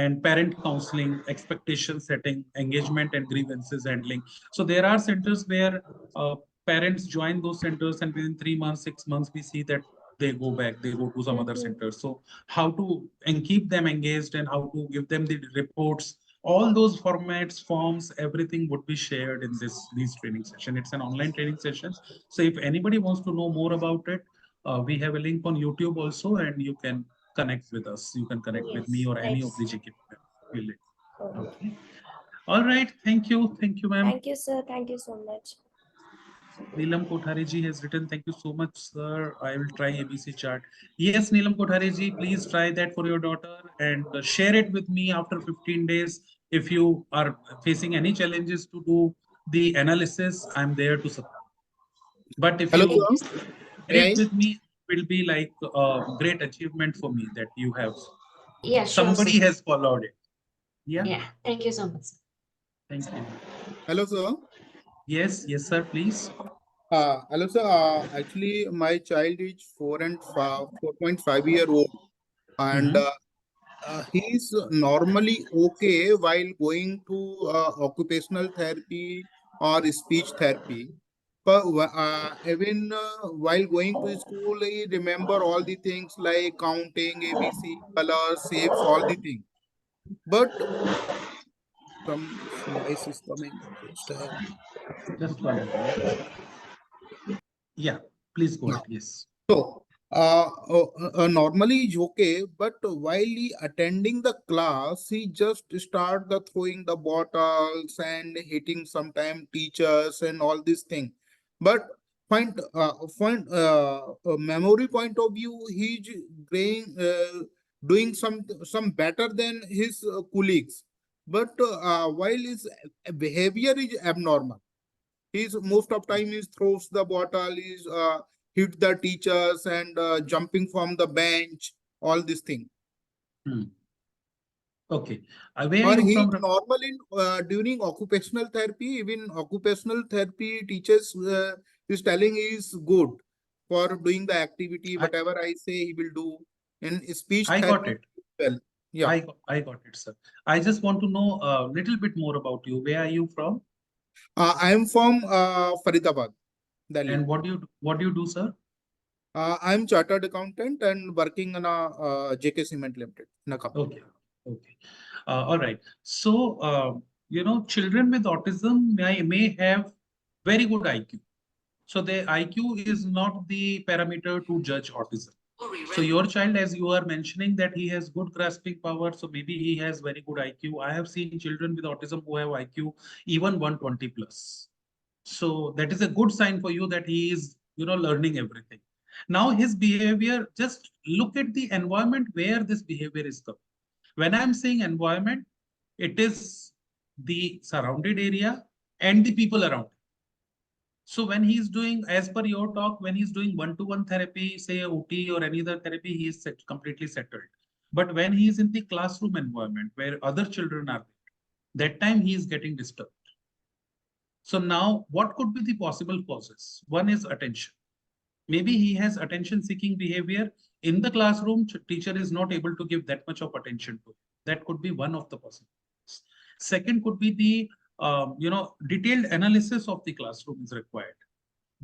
and parent counseling, expectation setting, engagement and grievances handling. So there are centers where uh, parents join those centers, and within 3 months, 6 months, we see that they go back, they go to some other Mm-hmm. centers. So how to and keep them engaged and how to give them the reports, all those formats, forms, everything would be shared in these training session. It's an online training session. So if anybody wants to know more about it, we have a link on YouTube also, and you can connect with us. You can connect with me Yes. or any Right. of the GKP members. Okay. Okay. All right. Thank you. Thank you, ma'am. Thank you, sir. Thank you so much. Neelam Kothari ji has written, thank you so much, sir. I will try ABC chart. Yes, Neelam Kothari ji, please try that for your daughter and share it with me after 15 days. If you are facing any challenges to do the analysis, I'm there to support. But if Hello, you Thank you, sir. sir. share May it I? with me, it will be like a great achievement for me that you have. Yeah, sure, sir. Somebody has followed it. Yeah. Yeah, thank you so much. Thank you. Hello, sir. Yes, yes, sir, please. Hello, sir. Actually, my child is 4.5 year old, and Mhm. he's normally okay while going to occupational therapy or speech therapy. But even while going to school, he remember all the things like counting, ABC, colors, shapes, all the things. But some noise is coming. Just Just 1 minute. Yeah, please go ahead. Yes. So, normally he's okay, but while he attending the class, he just start the throwing the bottles and hitting sometime teachers and all these things. But memory point of view, he's doing some better than his colleagues. But while his behavior is abnormal, he's most of time he throws the bottle, he's hit the teachers and jumping from the bench, all these things. Hmm. Okay. Where are Or you he's from? normal in during occupational therapy. Even occupational therapy teachers is telling he is good for doing the activity. I, Whatever I say, he will do. In speech I got therapy, it. well, yeah. I got it, sir. I just want to know a little bit more about you. Where are you from? I am from Faridabad, Delhi. And what do you do, sir? I'm chartered accountant and working on a JK Cement Limited in a company. Okay. Okay. All right. So, children with autism may have very good IQ. So the IQ is not the parameter to judge autism. So your child, as you are mentioning, that he has good grasping power, so maybe he has very good IQ. I have seen children with autism who have IQ even 120 plus. So that is a good sign for you that he is, learning everything. Now his behavior, just look at the environment where this behavior is coming. When I'm saying environment, it is the surrounded area, and the people around. So when he's doing, as per your talk, when he's doing one-to-one therapy, say OT or any other therapy, he is completely settled. But when he is in the classroom environment where other children are there, that time he is getting disturbed. So now what could be the possible causes? One is attention. Maybe he has attention-seeking behavior. In the classroom, teacher is not able to give that much of attention to him. That could be one of the possibilities. Second could be the detailed analysis of the classroom is required.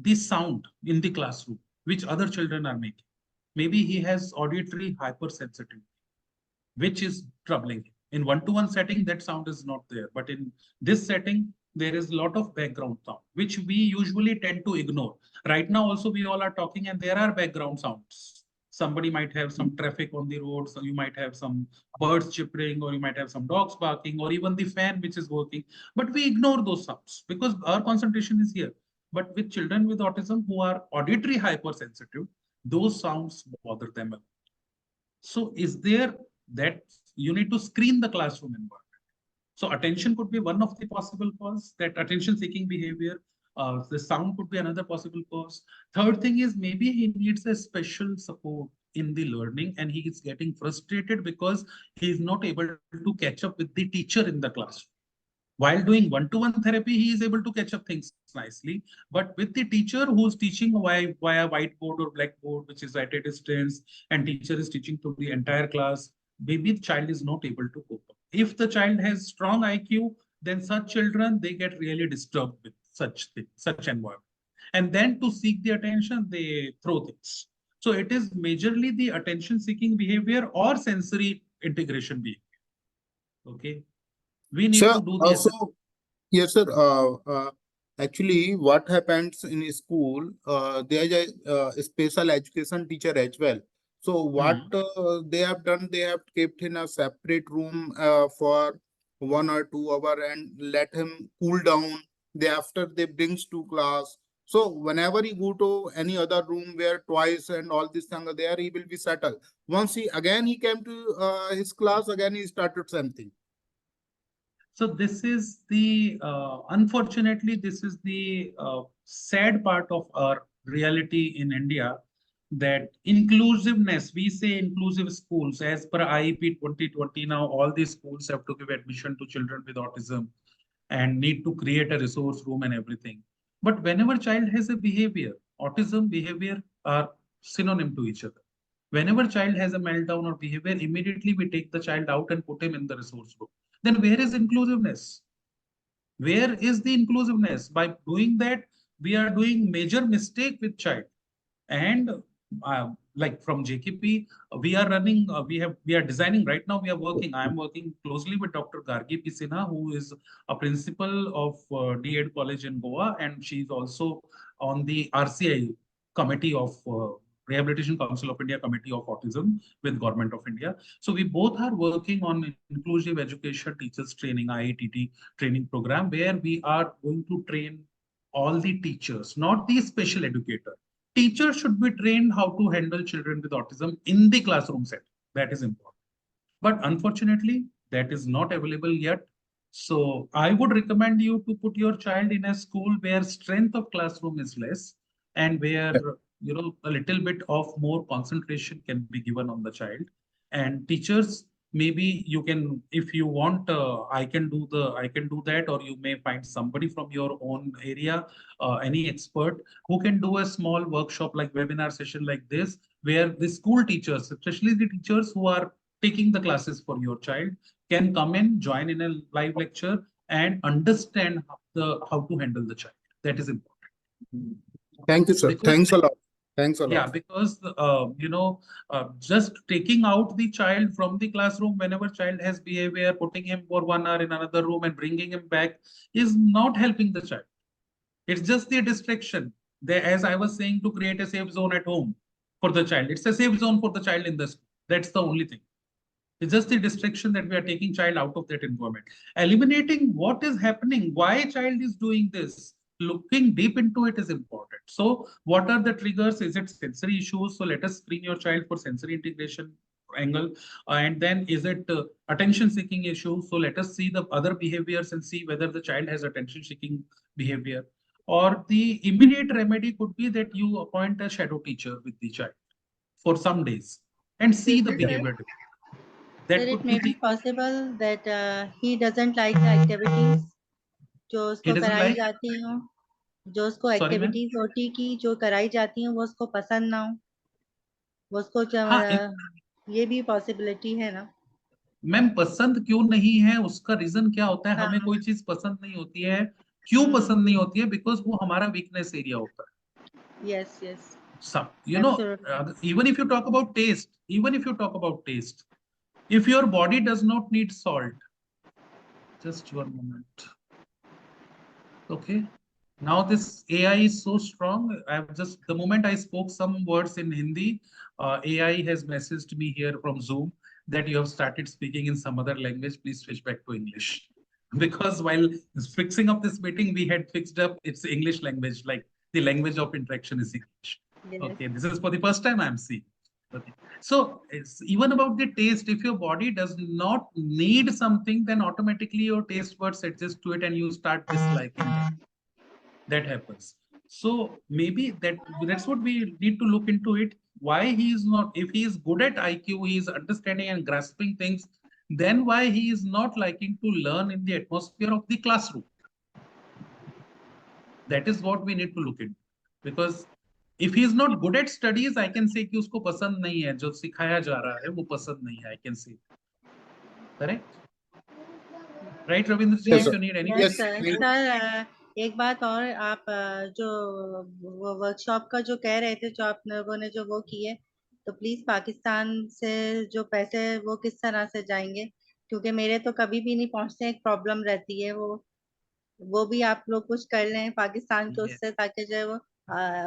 The sound in the classroom, which other children are making. Maybe he has auditory hypersensitivity, which is troubling him. In one-to-one setting, that sound is not there. But in this setting, there is a lot of background sound, which we usually tend to ignore. Right now, also, we all are talking and there are background sounds. Somebody might have some traffic on the road, so you might have some birds chirping, or you might have some dogs barking, or even the fan which is working. But we ignore those sounds because our concentration is here. But with children with autism who are auditory hypersensitive, those sounds bother them a lot. So is there that you need to screen the classroom environment? So attention could be one of the possible cause, that attention seeking behavior. The sound could be another possible cause. Third thing is maybe he needs a special support in the learning and he is getting frustrated because he is not able to catch up with the teacher in the classroom. While doing one-to-one therapy, he is able to catch up things nicely. But with the teacher who's teaching via whiteboard or blackboard, which is at a distance, and teacher is teaching to the entire class, maybe the child is not able to cope up. If the child has strong IQ, then such children, they get really disturbed with such things, such environment. And then to seek the attention, they throw things. So it is majorly the attention-seeking behavior or sensory integration behavior. Okay. We need Sir, to do the also, yes, sir. Actually, what happens in school, there is a special education teacher as well. So what they have done, they have kept in a separate room for 1 or 2 hours and let him cool down. After they brings to class. So whenever he go to any other room where twice and all this thing there, he will be settled. Once he came to his class again, he started something. So this is the, unfortunately, this is the sad part of our reality in India, that inclusiveness, we say inclusive schools, as per IEP 2020, now all these schools have to give admission to children with autism and need to create a resource room and everything. But whenever child has a behavior, autism behavior are synonym to each other. Whenever child has a meltdown or behavior, immediately we take the child out and put him in the resource room. Then where is inclusiveness? Where is the inclusiveness? By doing that, we are doing major mistake with child. And like from JKP, we are running, we are designing right now, we are working, I am working closely with Dr. Gargi P. Sinha, who is a principal of D.Ed College in Goa, and she is also on the RCI committee of Rehabilitation Council of India Committee of Autism with Government of India. So we both are working on inclusive education teachers training, IATT training program, where we are going to train all the teachers, not the special educator. Teachers should be trained how to handle children with autism in the classroom setting. That is important. But unfortunately, that is not available yet. So I would recommend you to put your child in a school where strength of classroom is less and where a little bit of more concentration can be given on the child. And teachers, maybe you can, if you want, I can do that, or you may find somebody from your own area, any expert who can do a small workshop like webinar session like this, where the school teachers, especially the teachers who are taking the classes for your child, can come in, join in a live lecture, and understand how to handle the child. That is important. Thank you, sir. Because Thanks a lot. Thanks a lot. yeah, because just taking out the child from the classroom whenever child has behavior, putting him for 1 hour in another room and bringing him back is not helping the child. It's just the distraction. As I was saying, to create a safe zone at home for the child. It's a safe zone for the child in the school. That's the only thing. It's just the distraction that we are taking child out of that environment. Eliminating what is happening, why child is doing this, looking deep into it is important. So what are the triggers? Is it sensory issues? So let us screen your child for sensory integration angle, and then is it attention seeking issue? So let us see the other behaviors and see whether the child has attention seeking behavior. Or the immediate remedy could be that you appoint a shadow teacher with the child for some days and see the Sir, behavior. Sir, That it could may be be the, possible that he doesn't like the activities जो he उसको doesn't कराई like, जाती हो, जो उसको sorry ma'am. Activities OT की जो कराई जाती हैं वो उसको पसंद ना हो, वो उसको हाँ, ये भी पॉसिबिलिटी है ना? मैम पसंद क्यों नहीं है उसका रीजन क्या होता है? हाँ, हमें कोई चीज पसंद नहीं होती है, क्यों पसंद नहीं होती है? बिकॉज वो हमारा वीकनेस एरिया होता है। yes, yes, Some, you know, absolutely. even if you talk about taste, even if you talk about taste, if your body does not need salt, just one moment. Okay. Now this AI is so strong. I've just, the moment I spoke some words in Hindi, AI has messaged me here from Zoom that you have started speaking in some other language. Please switch back to English. Because while fixing up this meeting, we had fixed up its English language, like the language of interaction is English. Yes. Okay, this is for the first time I'm seeing. Okay. So it's even about the taste. If your body does not need something, then automatically your taste buds adjust to it and you start disliking it. That happens. So maybe that's what we need to look into it. Why he is not, if he is good at IQ, he is understanding and grasping things, then why he is not liking to learn in the atmosphere of the classroom? That is what we need to look into. Because if he is not good at studies, I can say कि उसको पसंद नहीं है, जो सिखाया जा रहा है वो पसंद नहीं है, I can say. Correct? Right, Ravindra ji, Yes, if sir. you need any Yes, Yes, sir. thank- sir एक बात और, आप जो वर्कशॉप का जो कह रहे थे, जो आप लोगों ने जो वो किए, तो प्लीज पाकिस्तान से जो पैसे वो किस तरह से जाएंगे, क्योंकि मेरे तो कभी भी नहीं पहुंचते, एक प्रॉब्लम रहती है, वो भी आप लोग कुछ कर लें पाकिस्तान के Yes. उससे, ताकि जो है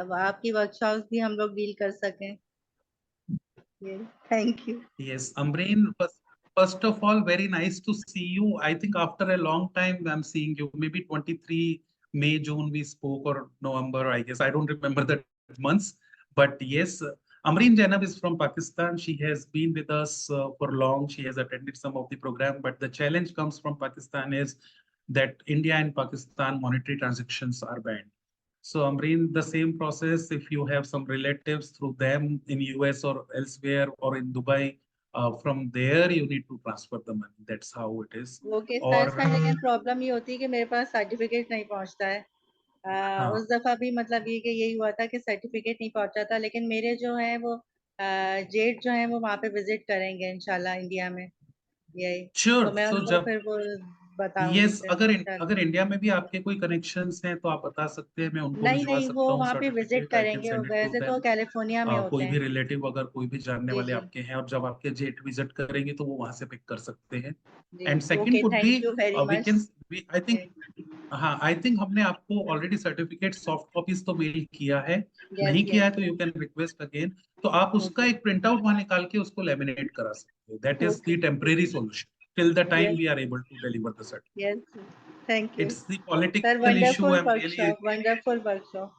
वो आपकी वर्कशॉप भी हम लोग डील कर सकें। Thank you. Yes, Amreen, first of all, very nice to see you. I think after a long time, I'm seeing you. Maybe 23 May, June, we spoke, or November, I guess. I don't remember the months. But yes, Amreen Jainab is from Pakistan. She has been with us for long. She has attended some of the program. But the challenge comes from Pakistan is that India and Pakistan monetary transactions are banned. So Amreen, the same process, if you have some relatives through them in US or elsewhere or in Dubai, from there you need to transfer the money. That's how it is. Okay और sir, लेकिन problem ये होती है कि मेरे पास certificate नहीं पहुंचता है। हाँ, उस दफा भी मतलब ये कि यही हुआ था कि सर्टिफिकेट नहीं पहुंचा था, लेकिन मेरे जो है वो जेठ जो है वो वहाँ पे विजिट करेंगे इंशाल्लाह इंडिया में, यही तो श्योर। मैं सो उनको जब फिर वो बताऊंगी यस, फिर अगर इंशाल्लाह। इंडिया में भी आपके कोई कनेक्शंस हैं तो आप बता सकते हैं, मैं उनको नहीं भिजवा नहीं, वो सकता हूँ वहाँ पे विजिट सर्टिफिकेट। आई कैन करेंगे, सेंड इट टू वैसे तो देम। कैलिफोर्निया में होते कोई भी हैं। रिलेटिव अगर कोई भी जानने जी वाले जी आपके हैं और जब आपके जेठ विजिट करेंगे तो वो वहां से पिक कर सकते हैं। जी। And second okay, could be, thank you very वी मच। कैन, आई थिंक, हाँ, आई थिंक हमने आपको ऑलरेडी सर्टिफिकेट सॉफ्ट कॉपीज तो मेल किया है। यस नहीं किया है यस तो यू कैन रिक्वेस्ट अगेन। तो आप उसका ओके एक प्रिंट आउट वहां निकाल के उसको लेमिनेट करा सकते हो। That is okay the temporary solution till the time yes we are able to deliver the certificate. Yes, thank you It's the sir. political issue. Wonderful I'm really, workshop, wonderful workshop.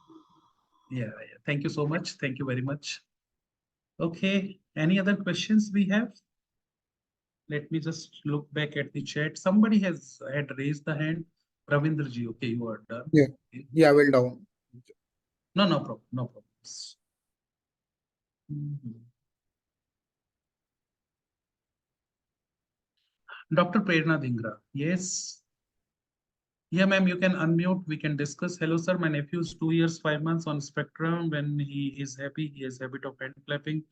yeah. Thank you so much. Thank you very much. Okay. Any other questions we have? Let me just look back at the chat. Somebody had raised the hand. Ravindra ji, okay, you are done. Yeah. Okay. Yeah, well down. No, no problem. No problems. Dr. Prerna Dhingra. Yes. Yeah, ma'am, you can unmute. We can discuss. Hello, sir. My nephew is 2 years, 5 months on spectrum. When he is happy, he has habit of hand clapping.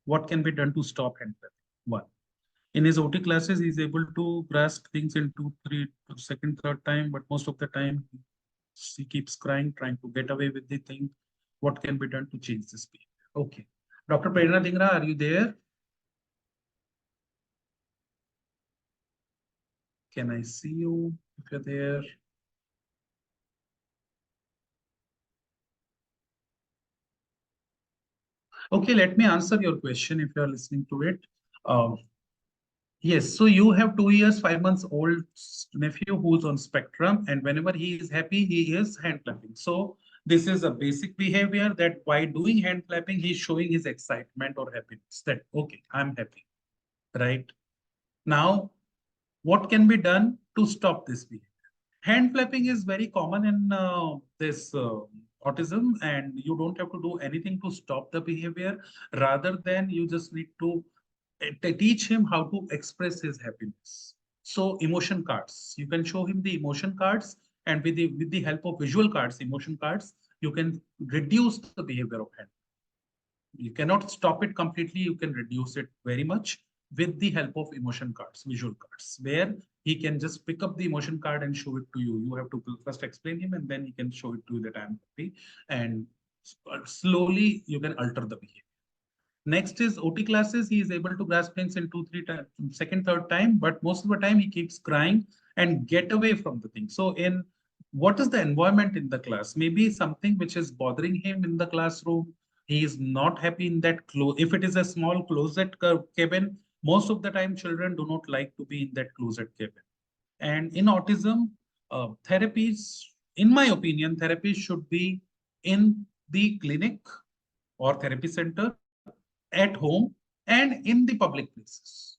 What can be done to stop hand clapping? One. In his OT classes, he's able to grasp things in 2, 3, second, third time, but most of the time he keeps crying, trying to get away with the thing. What can be done to change this behavior? Okay. Dr. Prerna Dhingra, are you there? Can I see you if you're there? Okay, let me answer your question if you're listening to it. Yes, so you have 2 years, 5 months old nephew who's on spectrum, and whenever he is happy, he is hand clapping. So this is a basic behavior that by doing hand clapping, he's showing his excitement or happiness that, okay, I'm happy. right? Now, what can be done to stop this behavior? Hand flapping is very common in this autism, and you don't have to do anything to stop the behavior. Rather than you just need to teach him how to express his happiness. So emotion cards, you can show him the emotion cards, and with the help of visual cards, emotion cards, you can reduce the behavior of hand. You cannot stop it completely. You can reduce it very much with the help of emotion cards, visual cards, where he can just pick up the emotion card and show it to you. You have to first explain him, and then he can show it to you that I'm happy. And slowly you can alter the behavior. Next is OT classes. He is able to grasp things in 2-3 times, second, third time, but most of the time he keeps crying and get away from the thing. So in what is the environment in the class? Maybe something which is bothering him in the classroom. He is not happy in that close. If it is a small closet cabin, most of the time children do not like to be in that closet cabin. And in autism, therapies, in my opinion, therapies should be in the clinic or therapy center, at home, and in the public places.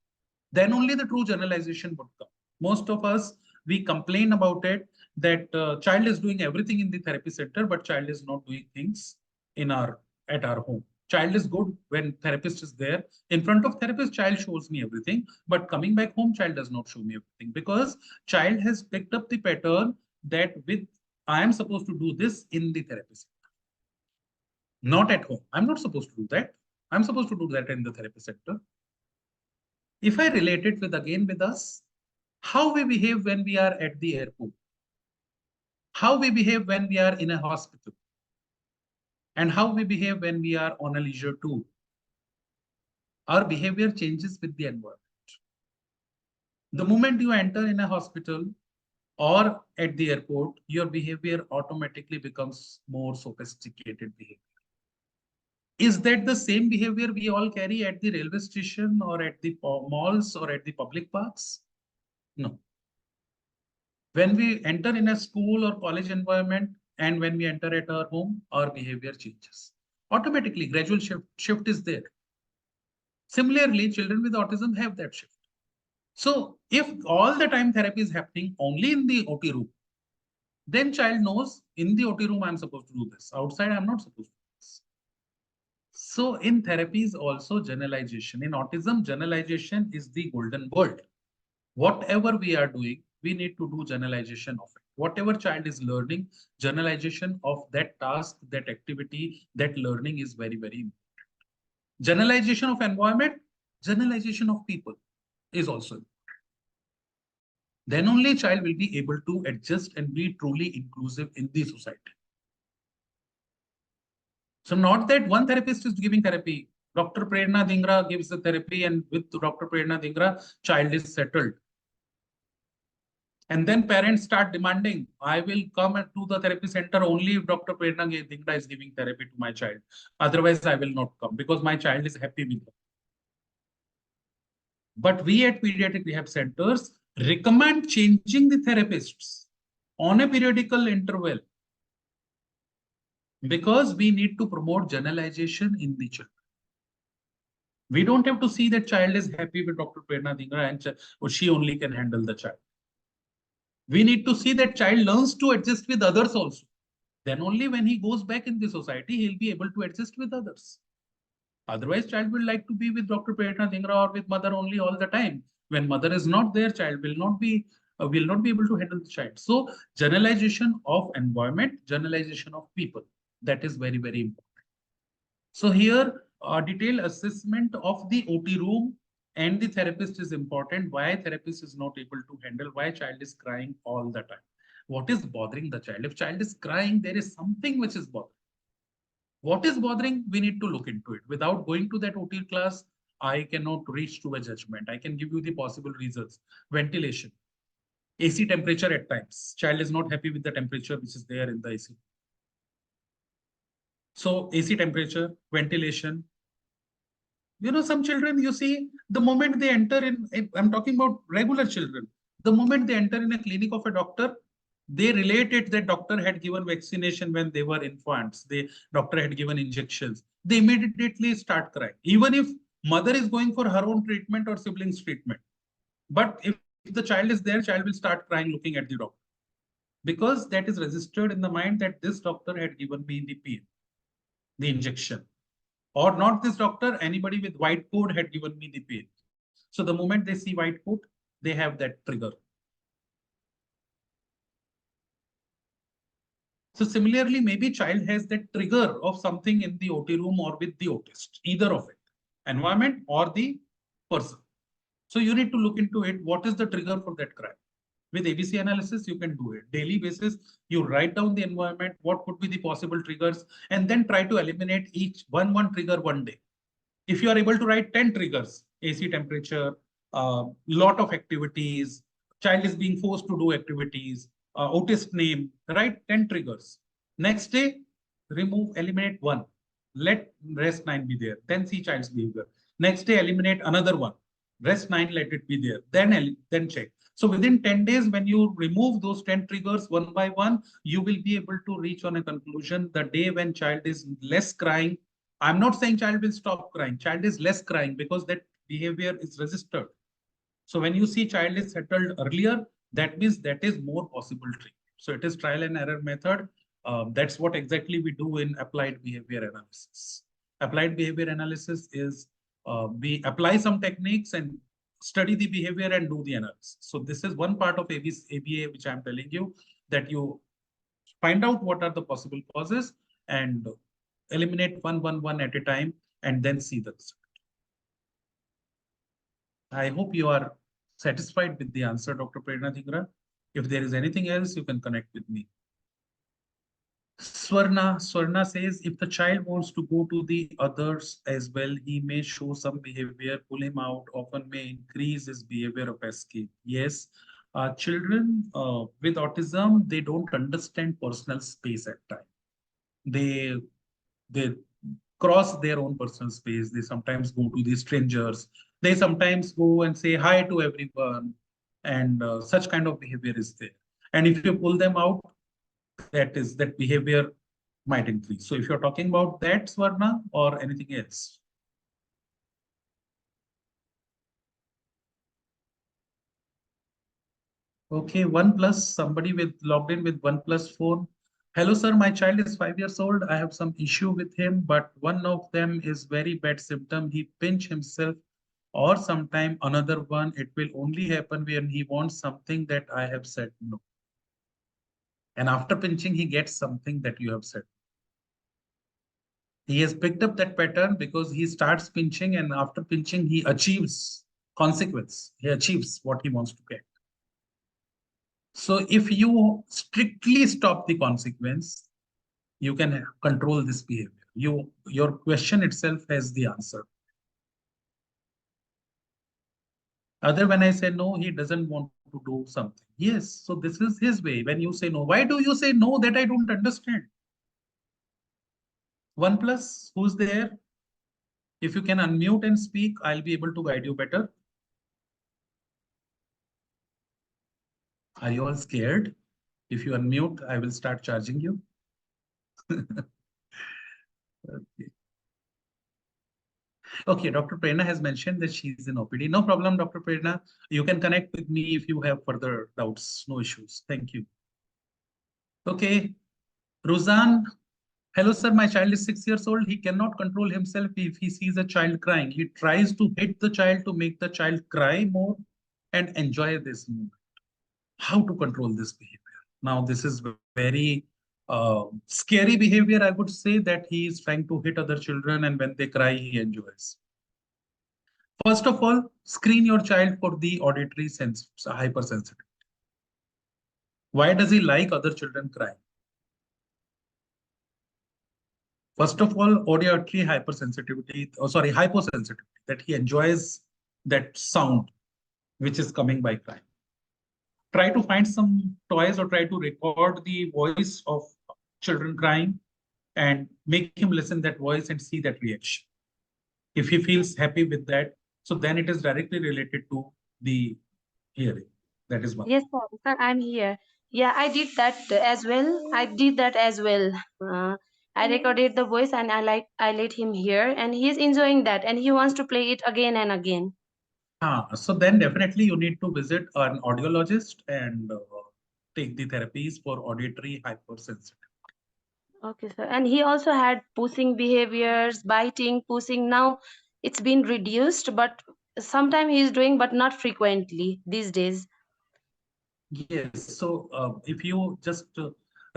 Then only the true generalization would come. Most of us, we complain about it that child is doing everything in the therapy center, but child is not doing things at our home. Child is good when therapist is there. In front of therapist, child shows me everything, but coming back home, child does not show me everything, because child has picked up the pattern that with I am supposed to do this in the therapy center, not at home. I'm not supposed to do that. I'm supposed to do that in the therapy center. If I relate it with us, how we behave when we are at the airport, how we behave when we are in a hospital, and how we behave when we are on a leisure tour. Our behavior changes with the environment. The moment you enter in a hospital or at the airport, your behavior automatically becomes more sophisticated behavior. Is that the same behavior we all carry at the railway station or at the malls or at the public parks? No. When we enter in a school or college environment and when we enter at our home, our behavior changes. Automatically, gradual shift is there. Similarly, children with autism have that shift. So if all the time therapy is happening only in the OT room, then child knows in the OT room, I'm supposed to do this. Outside, I'm not supposed to do this. So in therapies also generalization. In autism, generalization is the golden word. Whatever we are doing, we need to do generalization of it. Whatever child is learning, generalization of that task, that activity, that learning is very, very important. Generalization of environment, generalization of people is also important. Then only child will be able to adjust and be truly inclusive in the society. So not that one therapist is giving therapy. Dr. Prerna Dhingra gives the therapy, and with Dr. Prerna Dhingra, child is settled. And then parents start demanding, I will come to the therapy center only if Dr. Prerna Dhingra is giving therapy to my child. Otherwise, I will not come because my child is happy with them. But we at pediatric rehab centers recommend changing the therapists on a periodical interval, because we need to promote generalization in the children. We don't have to see that child is happy with Dr. Prerna Dhingra and she only can handle the child. We need to see that child learns to adjust with others also. Then only when he goes back in the society, he'll be able to adjust with others. Otherwise, child will like to be with Dr. Prerna Dhingra or with mother only all the time. When mother is not there, child will not be able to handle the child. So generalization of environment, generalization of people, that is very, very important. So here, detailed assessment of the OT room and the therapist is important. Why therapist is not able to handle, why child is crying all the time. What is bothering the child? If child is crying, there is something which is bothering. What is bothering? We need to look into it. Without going to that OT class, I cannot reach to a judgment. I can give you the possible reasons. Ventilation, AC temperature at times. Child is not happy with the temperature which is there in the AC. So AC temperature, ventilation. You know, some children, you see, the moment they enter in, I'm talking about regular children, the moment they enter in a clinic of a doctor, they relate it that doctor had given vaccination when they were infants. Doctor had given injections. They immediately start crying. Even if Mother is going for her own treatment or siblings treatment. But if the child is there, child will start crying looking at the doctor. Because that is registered in the mind that this doctor had given me the pain, the injection. Or not this doctor, anybody with white coat had given me the pain. So the moment they see white coat, they have that trigger. So similarly, maybe child has that trigger of something in the OT room or with the autist, either of it, environment or the person. So you need to look into it. What is the trigger for that crime? With ABC analysis, you can do it. Daily basis, you write down the environment, what could be the possible triggers, and then try to eliminate each one trigger one day. If you are able to write 10 triggers, AC temperature, lot of activities, child is being forced to do activities, autist name, write 10 triggers. Next day, eliminate one. Let rest 9 be there. Then see child's behavior. Next day, eliminate another one. Rest 9, let it be there. Then check. So within 10 days, when you remove those 10 triggers one by one, you will be able to reach on a conclusion. The day when child is less crying, I'm not saying child will stop crying. Child is less crying because that behavior is registered. So when you see child is settled earlier, that means that is more possible treatment. So it is trial and error method. That's what exactly we do in applied behavior analysis. Applied behavior analysis is we apply some techniques and study the behavior and do the analysis. So this is one part of ABA which I'm telling you, that you find out what are the possible causes and eliminate one at a time and then see the result. I hope you are satisfied with the answer, Dr. Prerna Dhingra. If there is anything else, you can connect with me. Swarna says, if the child wants to go to the others as well, he may show some behavior, pull him out, often may increase his behavior of escape. Yes, children with autism, they don't understand personal space at times. They cross their own personal space. They sometimes go to the strangers. They sometimes go and say hi to everyone. And such kind of behavior is there. And if you pull them out, that behavior might increase. So if you're talking about that, Swarna, or anything else. Okay, OnePlus, somebody with logged in with OnePlus phone. Hello, sir. My child is 5 years old. I have some issue with him, but one of them is very bad symptom. He pinch himself, or sometime another one. It will only happen when he wants something that I have said no. And after pinching, he gets something that you have said. He has picked up that pattern because he starts pinching, and after pinching, he achieves consequence. He achieves what he wants to get. So if you strictly stop the consequence, you can control this behavior. Your question itself has the answer. Other when I say no, he doesn't want to do something. Yes, so this is his way. When you say no, why do you say no? That I don't understand. OnePlus, who's there? If you can unmute and speak, I'll be able to guide you better. Are you all scared? If you unmute, I will start charging you. Okay. Okay, Dr. Prerna has mentioned that she's in OPD. No problem, Dr. Prerna. You can connect with me if you have further doubts. No issues. Thank you. Okay, Roseanne. Hello, sir. My child is 6 years old. He cannot control himself if he sees a child crying. He tries to hit the child to make the child cry more and enjoy this moment. How to control this behavior? Now, this is very scary behavior. I would say that he is trying to hit other children, and when they cry, he enjoys. First of all, screen your child for the auditory sense hypersensitivity. Why does he like other children crying? First of all, auditory hypersensitivity, hyposensitivity, that he enjoys that sound which is coming by crying. Try to find some toys or try to record the voice of children crying and make him listen that voice and see that reaction. If he feels happy with that, so then it is directly related to the hearing. That is one. Yes, sir, I'm here. Yeah, I did that as well. I did that as well. I recorded the voice and I let him hear, and he's enjoying that, and he wants to play it again and again. So then definitely you need to visit an audiologist and take the therapies for auditory hypersensitivity. Okay, sir. And he also had pushing behaviors, biting, pushing. Now it's been reduced, but sometimes he's doing, but not frequently these days. Yes, so if you just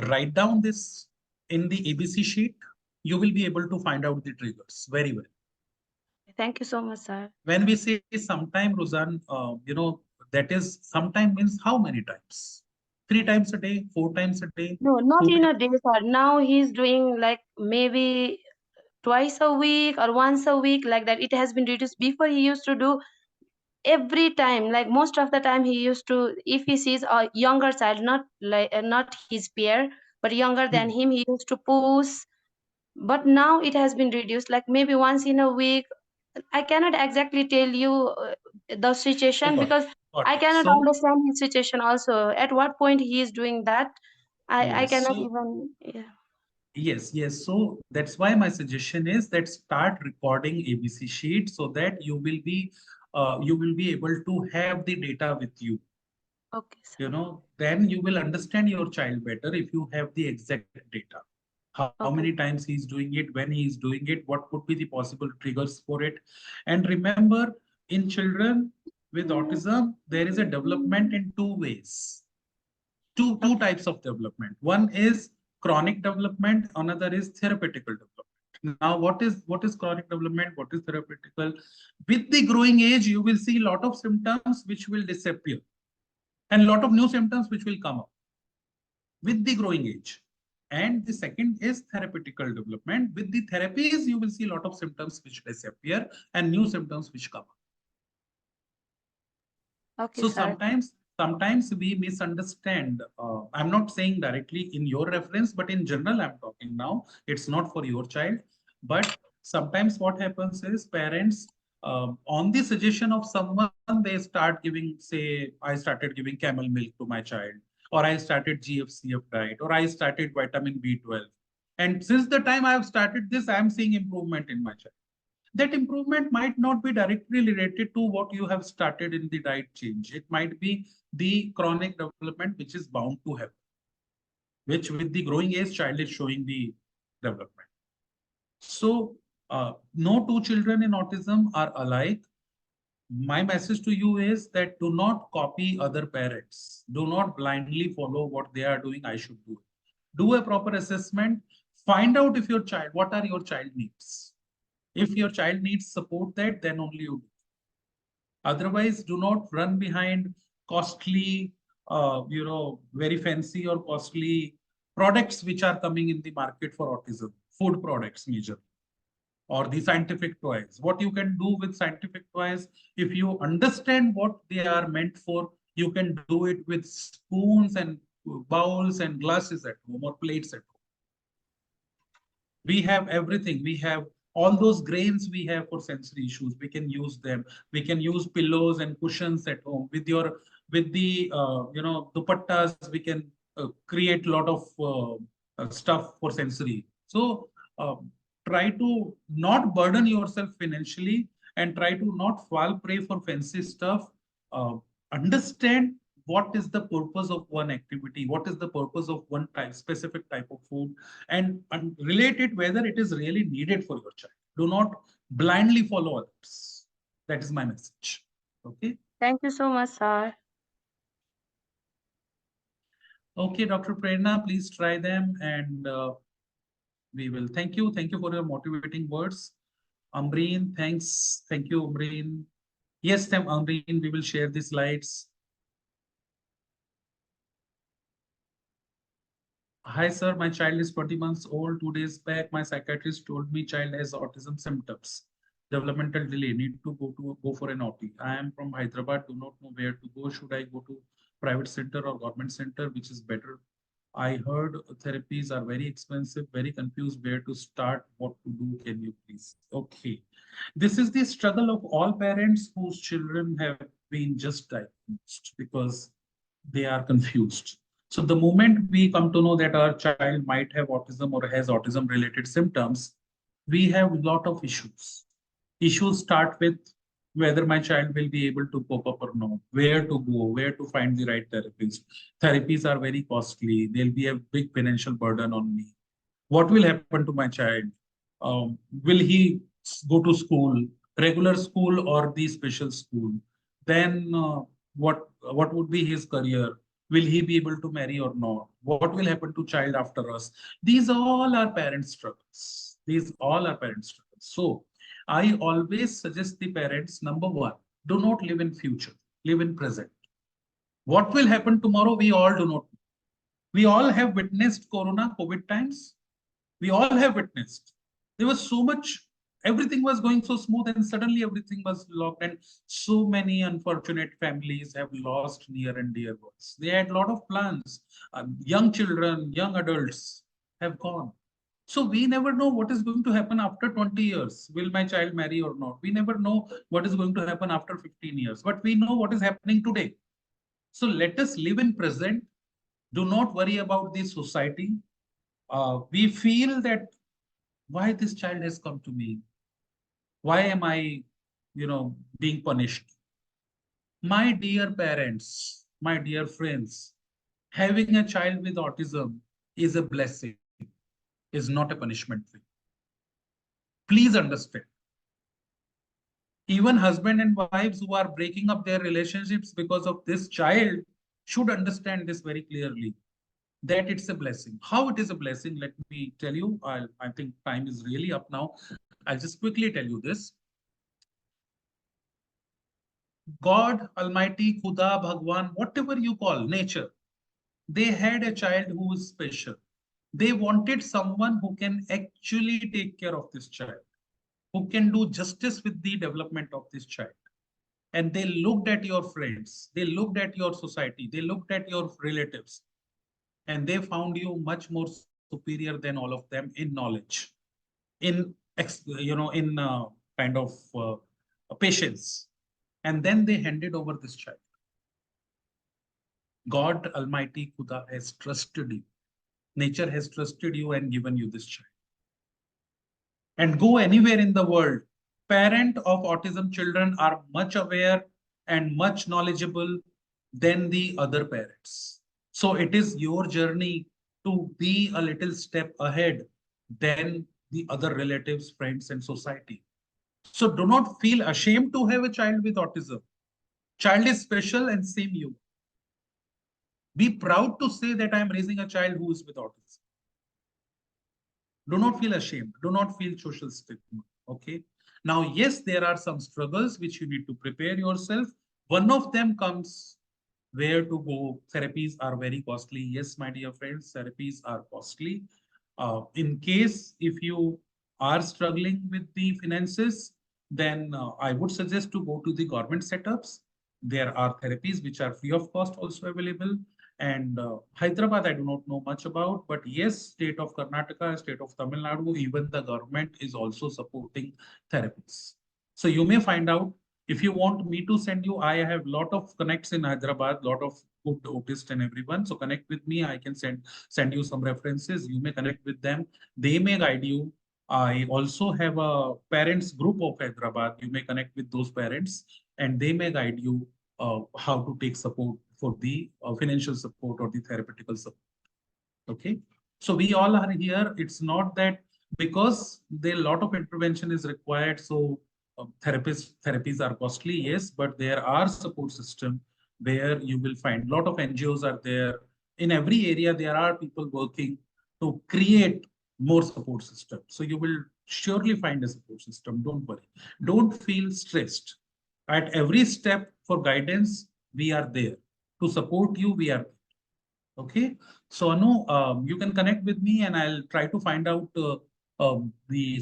write down this in the ABC sheet, you will be able to find out the triggers very well. Thank you so much, sir. When we say sometime, Ruzan, that is sometime means how many times? 3 times a day, 4 times a day? No, not 2 in days? a day, sir. Now he's doing like maybe twice a week or once a week, like that. It has been reduced. Before he used to do every time, like most of the time he used to, if he sees a younger child, not his peer, but younger than Hmm. him, he used to push. But now it has been reduced, like maybe once in a week. I cannot exactly tell you the situation, Got it. because Got I it. cannot So, understand his situation also. At what point he is doing that, I yes, cannot so even, yeah. yes. So that's why my suggestion is that start recording ABC sheet so that you will be able to have the data with you. Okay, sir. Then you will understand your child better if you have the exact data. How many Okay. times he is doing it, when he is doing it, what could be the possible triggers for it. And remember, in children with autism, there is a development in two ways. Two Okay. types of development. One is chronic development, another is therapeutical development. Now, what is chronic development? What is therapeutical? With the growing age, you will see a lot of symptoms which will disappear and a lot of new symptoms which will come up with the growing age. And the second is therapeutical development. With the therapies, you will see a lot of symptoms which disappear and new symptoms which come up. Okay, So sir. sometimes we misunderstand. I'm not saying directly in your reference, but in general, I'm talking now. It's not for your child. But sometimes what happens is parents, on the suggestion of someone, they start giving, say, I started giving camel milk to my child, or I started GFCF diet, or I started vitamin B12. And since the time I've started this, I'm seeing improvement in my child. That improvement might not be directly related to what you have started in the diet change. It might be the chronic development which is bound to happen, which with the growing age child is showing the development. So no two children in autism are alike. My message to you is that do not copy other parents. Do not blindly follow what they are doing. I should do. Do a proper assessment. Find out if your child, what are your child needs. If your child needs support, that then only you do. Otherwise, do not run behind costly, very fancy or costly products which are coming in the market for autism, food products major, or the scientific toys. What you can do with scientific toys, if you understand what they are meant for, you can do it with spoons and bowls and glasses at home or plates at home. We have everything. We have all those grains we have for sensory issues. We can use them. We can use pillows and cushions at home. With the dupattas, we can create a lot of stuff for sensory. So try to not burden yourself financially and try to not fall prey for fancy stuff. Uh, Understand what is the purpose of one activity, what is the purpose of one specific type of food, and relate it whether it is really needed for your child. Do not blindly follow others. That is my message. Okay. Thank you so much, sir. Okay, Dr. Prerna, please try them and we will. Thank you. Thank you for your motivating words. Amreen, thanks. Thank you, Amreen. Yes, Amreen, we will share the slides. Hi, sir. My child is 20 months old. 2 days back, my psychiatrist told me child has autism symptoms. Developmental delay. Need to go for an OT. I am from Hyderabad. Do not know where to go. Should I go to private center or government center? Which is better? I heard therapies are very expensive. Very confused where to start. What to do? Can you please? Okay. This is the struggle of all parents whose children have been just diagnosed because they are confused. So the moment we come to know that our child might have autism or has autism related symptoms, we have a lot of issues. Issues start with whether my child will be able to cope up or not, where to go, where to find the right therapist. Therapies are very costly. There'll be a big financial burden on me. What will happen to my child? Will he go to school, regular school or the special school? Then what would be his career? Will he be able to marry or not? What will happen to child after us? These all are parent struggles. These all are parent struggles. So I always suggest the parents, number one, do not live in future, live in present. What will happen tomorrow? We all do not know. We all have witnessed Corona, COVID times. We all have witnessed. There was so much, everything was going so smooth, and suddenly everything was locked. And so many unfortunate families have lost near and dear ones. They had a lot of plans. Young children, young adults have gone. So we never know what is going to happen after 20 years. Will my child marry or not? We never know what is going to happen after 15 years. But we know what is happening today. So let us live in present. Do not worry about the society. We feel that why this child has come to me? Why am I, being punished? My dear parents, my dear friends, having a child with autism is a blessing, is not a punishment thing. Please understand. Even husband and wives who are breaking up their relationships because of this child should understand this very clearly, that it's a blessing. How it is a blessing, let me tell you. I think time is really up now. I'll just quickly tell you this. God, Almighty, Khuda, Bhagwan, whatever you call nature, they had a child who was special. They wanted someone who can actually take care of this child, who can do justice with the development of this child. And they looked at your friends, they looked at your society, they looked at your relatives, and they found you much more superior than all of them in knowledge, in in kind of patience. And then they handed over this child. God Almighty Khuda has trusted you. Nature has trusted you and given you this child. And go anywhere in the world, parents of autism children are much aware and much knowledgeable than the other parents. So it is your journey to be a little step ahead than the other relatives, friends, and society. So do not feel ashamed to have a child with autism. Child is special and same you. Be proud to say that I am raising a child who is with autism. Do not feel ashamed. Do not feel social stigma. Okay. Now, yes, there are some struggles which you need to prepare yourself. One of them comes where to go. Therapies are very costly. Yes, my dear friends, therapies are costly. In case if you are struggling with the finances, then I would suggest to go to the government setups. There are therapies which are free of cost also available. And Hyderabad, I do not know much about, but yes, state of Karnataka, state of Tamil Nadu, even the government is also supporting therapies. So you may find out. If you want me to send you, I have a lot of connects in Hyderabad, lot of good autists and everyone. So connect with me. I can send you some references. You may connect with them. They may guide you. I also have a parents group of Hyderabad. You may connect with those parents and they may guide you how to take support for the financial support or the therapeutical support. Okay. So we all are here. It's not that because there a lot of intervention is required. So therapies are costly, yes, but there are support system where you will find a lot of NGOs are there. In every area, there are people working to create more support system. So you will surely find a support system. Don't worry. Don't feel stressed. At every step for guidance, we are there. To support you, we are there. Okay. So Anu, you can connect with me and I'll try to find out the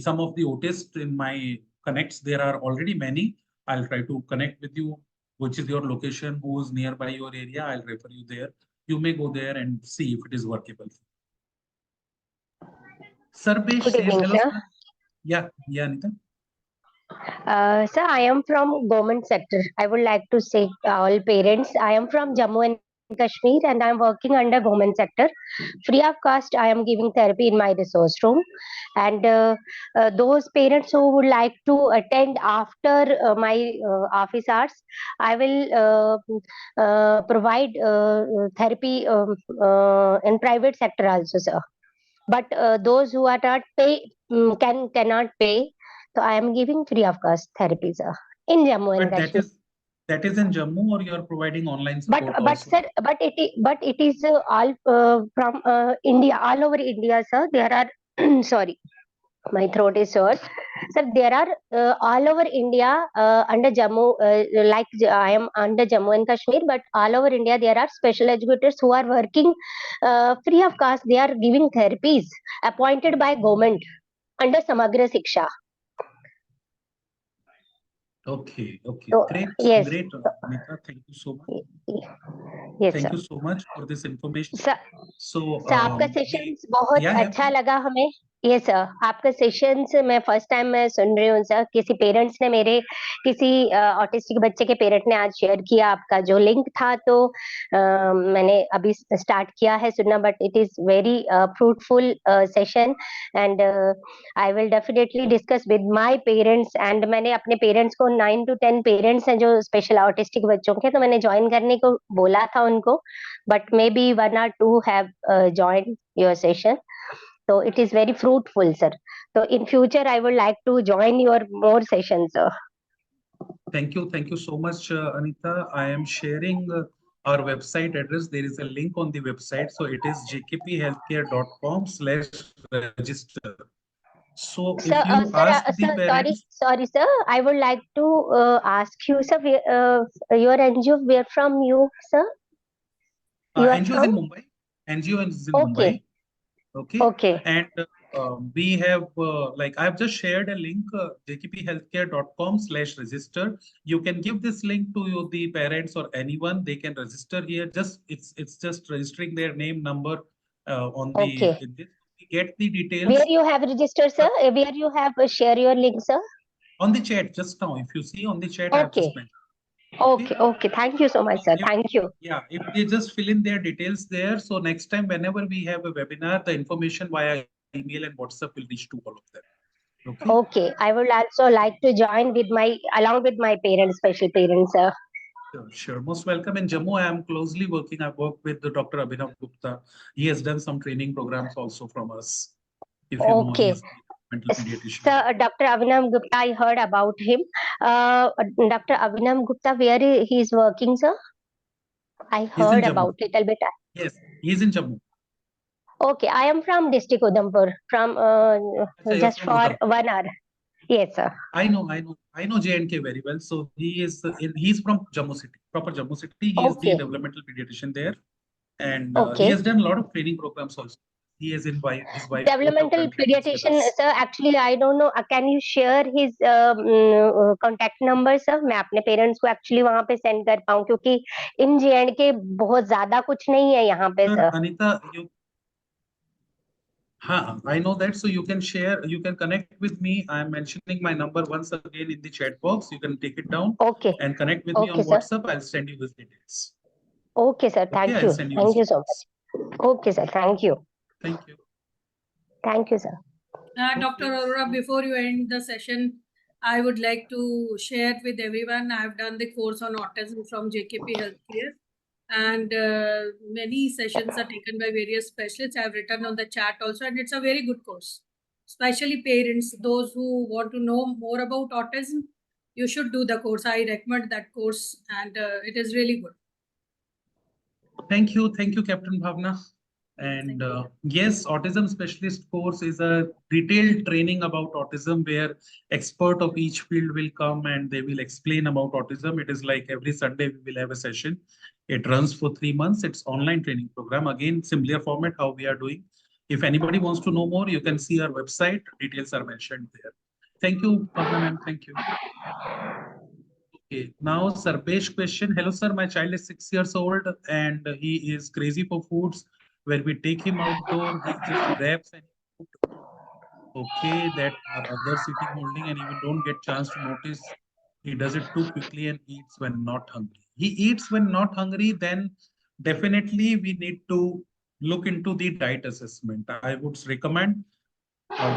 some of the autists in my connects. There are already many. I'll try to connect with you, which is your location, who is nearby your area. I'll refer you there. You may go there and see if it is workable. Sarvesh Good says evening, hello. sir. Sir. Yeah, Anita. Sir, I am from government sector. I would like to say all parents. I am from Jammu and Kashmir, and I'm working under government sector. Free of cost, I am giving therapy in my resource room, and those parents who would like to attend after my office hours, I will provide therapy in private sector also, sir. But those who are not cannot pay, so I am giving free of cost therapy, sir, in Jammu and But Kashmir. that is in Jammu, or you are providing online But support also? sir, but it is all from India, all over India, sir. There are sorry, my throat is sore. Sir, there are all over India under Jammu, I am under Jammu and Kashmir, but all over India there are special educators who are working free of cost. They are giving therapies appointed by government under Samagra Shiksha. Okay, So, great, yes, great, Anita. Thank you so much. yes, Thank sir. you so much for this information. Sir So, आपका sessions बहुत yeah, अच्छा लगा हमें. ये sir आपका sessions मैं first time मैं सुन रही हूँ सर. किसी पेरेंट्स ने मेरे किसी ऑटिस्टिक बच्चे के पेरेंट ने आज शेयर किया आपका जो लिंक था, तो मैंने अभी स्टार्ट किया है सुनना, but it is very fruitful session, and I will definitely discuss with my parents. And मैंने अपने पेरेंट्स को 9 to 10 पेरेंट्स हैं जो स्पेशल ऑटिस्टिक बच्चों के, तो मैंने ज्वाइन करने को बोला था उनको, but maybe 1 or 2 have joined your session, so it is very fruitful, sir. So in future I would like to join your more sessions, sir. thank you so much, Anita. I am sharing our website address. There is a link on the website, so it is jkphealthcare.com/register. So if you ask the parents, sorry sir, I would like to ask you, sir, your NGO, where from you, sir? You are NGO is from? in Mumbai. NGO is in Okay. Mumbai. Okay. Okay. And we have like I've just shared a link, jkphealthcare.com/register. You can give this link to the parents or anyone. They can register here. Just it's just registering their name, number on the Okay. in this. We get the details Where you have registered, sir? Where you have share your link, sir? on the chat just now. If you see on the chat, I have just Okay. mentioned. Okay. Thank you so much, sir. Thank you. Yeah, if they just fill in their details there, so next time whenever we have a webinar, the information via email and WhatsApp will reach to all of them. Okay. Okay, I would also like to join with along with my parents, special parents, sir. Sure. Most welcome. In Jammu, I am closely working. I work with the Dr. Abhinav Gupta. He has done some training programs also from us. If you know, Okay. he's the mental pediatrician. Sir, Dr. Abhinav Gupta, I heard about him. Dr. Abhinav Gupta, where he is working, sir? I He's in heard Jammu. about little bit. Yes, he's in Jammu. Okay, I am from district Udhampur, from You're just from for Udhampur. 1 hour. Yes, sir. I know J&K very well. So he's from Jammu City, proper Jammu City. He is the Okay. developmental pediatrician there, and he Okay. has done a lot of training programs also. He has invited his wife. Developmental pediatrician, sir. Actually, I don't know. Can you share his contact number, sir? मैं अपने parents को actually वहाँ पे send कर पाऊँ, क्योंकि इन J&K बहुत ज्यादा कुछ नहीं है यहाँ पे, Sir, sir. Anita, I know that. So you can share, you can connect with me. I am mentioning my number once again in the chat box. You can take it down. Okay. And connect with me on sir. WhatsApp. I'll send you his details. Okay, sir. Thank Okay, you. I'll send you Thank his you so details. much. Okay, sir. Thank you. Thank you. Thank you, sir. Dr. Arora, before you end the session, I would like to share with everyone, I've done the course on autism from JKP Healthcare, and many sessions are taken by various specialists. I've written on the chat also, and it's a very good course. Especially parents, those who want to know more about autism, you should do the course. I recommend that course, and it is really good. Thank you, Captain Bhavna. And yes, autism specialist course is a detailed training about autism where expert of each field will come and they will explain about autism. It is like every Sunday we will have a session. It runs for 3 months. It's online training program. Again, similar format how we are doing. If anybody wants to know more, you can see our website. Details are mentioned there. Thank you, Bhavna ma'am. Thank you. Okay, now Sarvesh question. Hello, sir. My child is 6 years old and he is crazy for foods. When we take him outdoor, he just grabs any food. Okay, that are others sitting holding, and even don't get chance to notice. He does it too quickly and eats when not hungry. He eats when not hungry, then definitely we need to look into the diet assessment. I would recommend,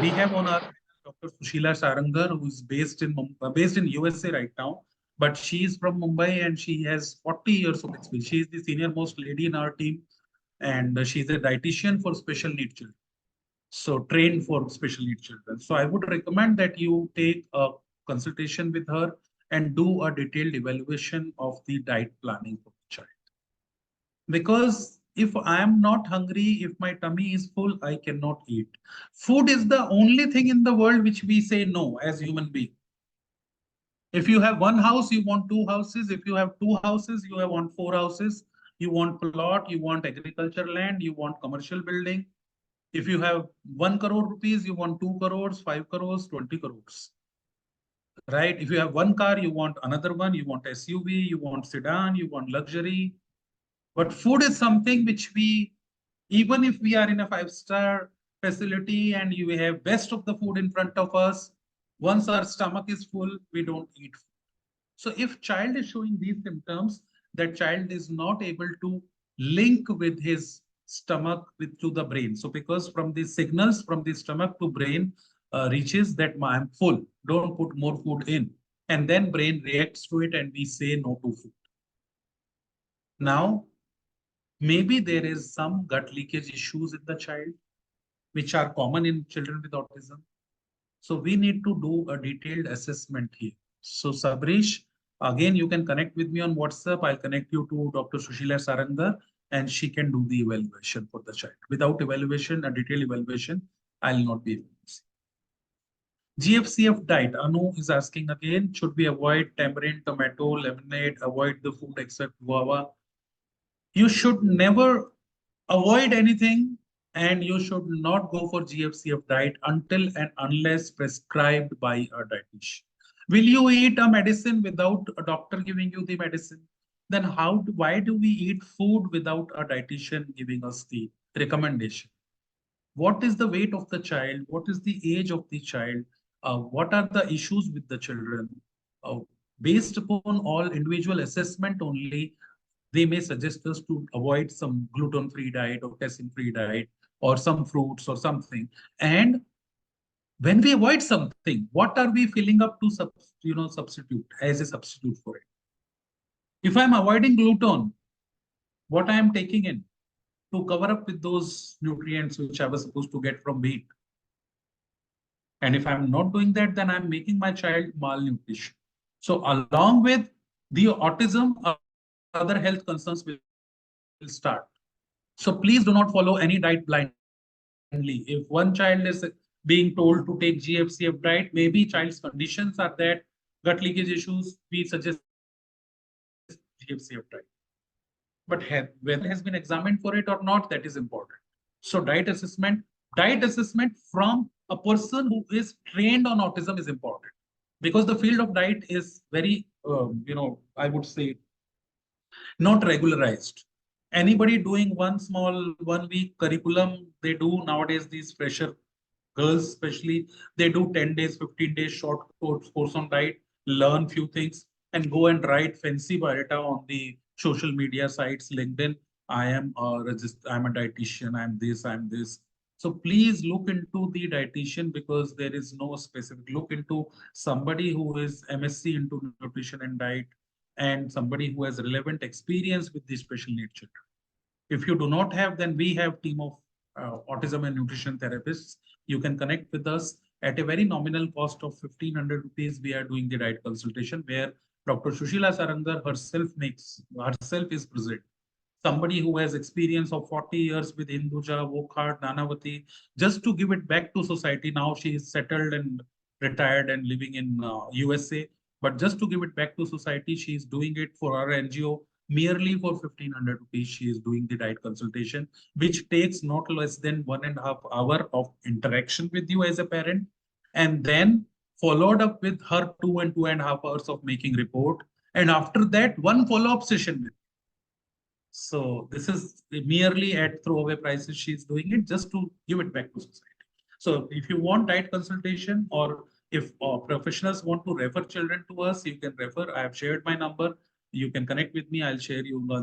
we have on our Dr. Sushila Sarangar, who is based in USA right now, but she is from Mumbai and she has 40 years of experience. She is the senior most lady in our team, and she's a dietitian for special needs children. So trained for special needs children. So I would recommend that you take a consultation with her and do a detailed evaluation of the diet planning for the child. Because if I am not hungry, if my tummy is full, I cannot eat. Food is the only thing in the world which we say no as human beings. If you have one house, you want two houses. If you have two houses, you want four houses. You want plot, you want agriculture land, you want commercial building. If you have 1 crore rupees, you want 2 crores, 5 crores, 20 crores. Right? If you have one car, you want another one, you want SUV, you want sedan, you want luxury. But food is something which we, even if we are in a five-star facility and you have best of the food in front of us, once our stomach is full, we don't eat food. So if child is showing these symptoms, that child is not able to link with his stomach to the brain. So because from the signals from the stomach to brain reaches that I'm full, don't put more food in. And then brain reacts to it and we say no to food. Now, maybe there is some gut leakage issues in the child, which are common in children with autism. So we need to do a detailed assessment here. So Sabrish, again, you can connect with me on WhatsApp. I'll connect you to Dr. Sushila Saranga and she can do the evaluation for the child. Without evaluation, a detailed evaluation, I'll not be able to see. GFCF diet, Anu is asking again, should we avoid tamarind, tomato, lemonade, avoid the food except guava? You should never avoid anything and you should not go for GFCF diet until and unless prescribed by a dietitian. Will you eat a medicine without a doctor giving you the medicine? Then why do we eat food without a dietitian giving us the recommendation? What is the weight of the child? What is the age of the child? What are the issues with the children? Based upon all individual assessment only, they may suggest us to avoid some gluten-free diet or casein-free diet or some fruits or something. And when we avoid something, what are we filling up to substitute as a substitute for it? If I'm avoiding gluten, what I am taking in to cover up with those nutrients which I was supposed to get from wheat. And if I'm not doing that, then I'm making my child malnutrition. So along with the autism, other health concerns will start. So please do not follow any diet blindly. If one child is being told to take GFCF diet, maybe child's conditions are that gut leakage issues, we suggest GFCF diet. But whether has been examined for it or not, that is important. So diet assessment from a person who is trained on autism is important, because the field of diet is very, I would say, not regularized. Anybody doing one small 1 week curriculum, they do nowadays, these fresher girls especially, they do 10 days, 15 days short course on diet, learn few things and go and write fancy biodata on the social media sites, LinkedIn. I'm a dietitian, I'm this. So please look into the dietitian, because there is no specific. Look into somebody who is MSc into nutrition and diet, and somebody who has relevant experience with the special needs children. If you do not have, then we have team of autism and nutrition therapists. You can connect with us at a very nominal cost of 1,500 rupees. We are doing the diet consultation where Dr. Sushila Sarangar herself is present. Somebody who has experience of 40 years with Hinduja, Wokhart, Nanavati, just to give it back to society. Now she is settled and retired and living in USA. But just to give it back to society, she is doing it for our NGO merely for 1,500 rupees. She is doing the diet consultation, which takes not less than 1.5 hours of interaction with you as a parent, and then followed up with her 2.5 hours of making report. And after that, one follow-up session with. So this is merely at throwaway prices. She's doing it just to give it back to society. So if you want diet consultation, or if professionals want to refer children to us, you can refer. I have shared my number. you can connect with me. I'll share you the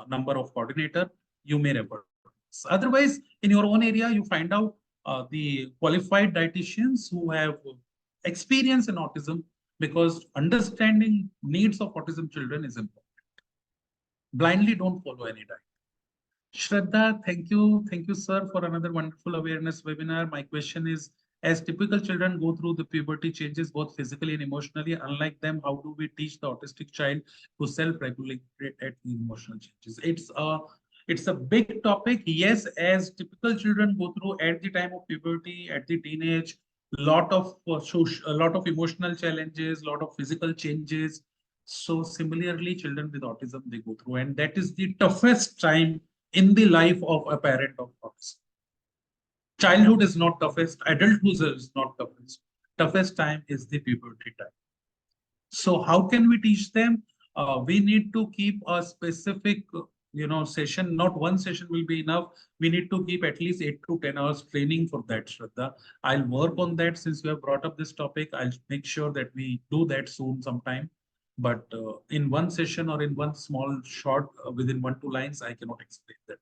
number of coordinator. You may refer. Otherwise, in your own area, you find out the qualified dietitians who have experience in autism, because understanding needs of autism children is important. Blindly don't follow any diet. Shraddha, thank you. Thank you, sir, for another wonderful awareness webinar. My question is, as typical children go through the puberty changes, both physically and emotionally, unlike them, how do we teach the autistic child to self-regulate at the emotional changes? It's a big topic. Yes, as typical children go through at the time of puberty, at the teenage, a lot of emotional challenges, lot of physical changes. So similarly, children with autism, they go through, and that is the toughest time in the life of a parent of autism. Childhood is not toughest, adulthood is not toughest. Toughest time is the puberty time. So how can we teach them? We need to keep a specific, session. Not one session will be enough. We need to keep at least 8 to 10 hours training for that, Shraddha. I'll work on that since you have brought up this topic. I'll make sure that we do that soon sometime. But in one session or in one small short, within 1-2 lines, I cannot explain that.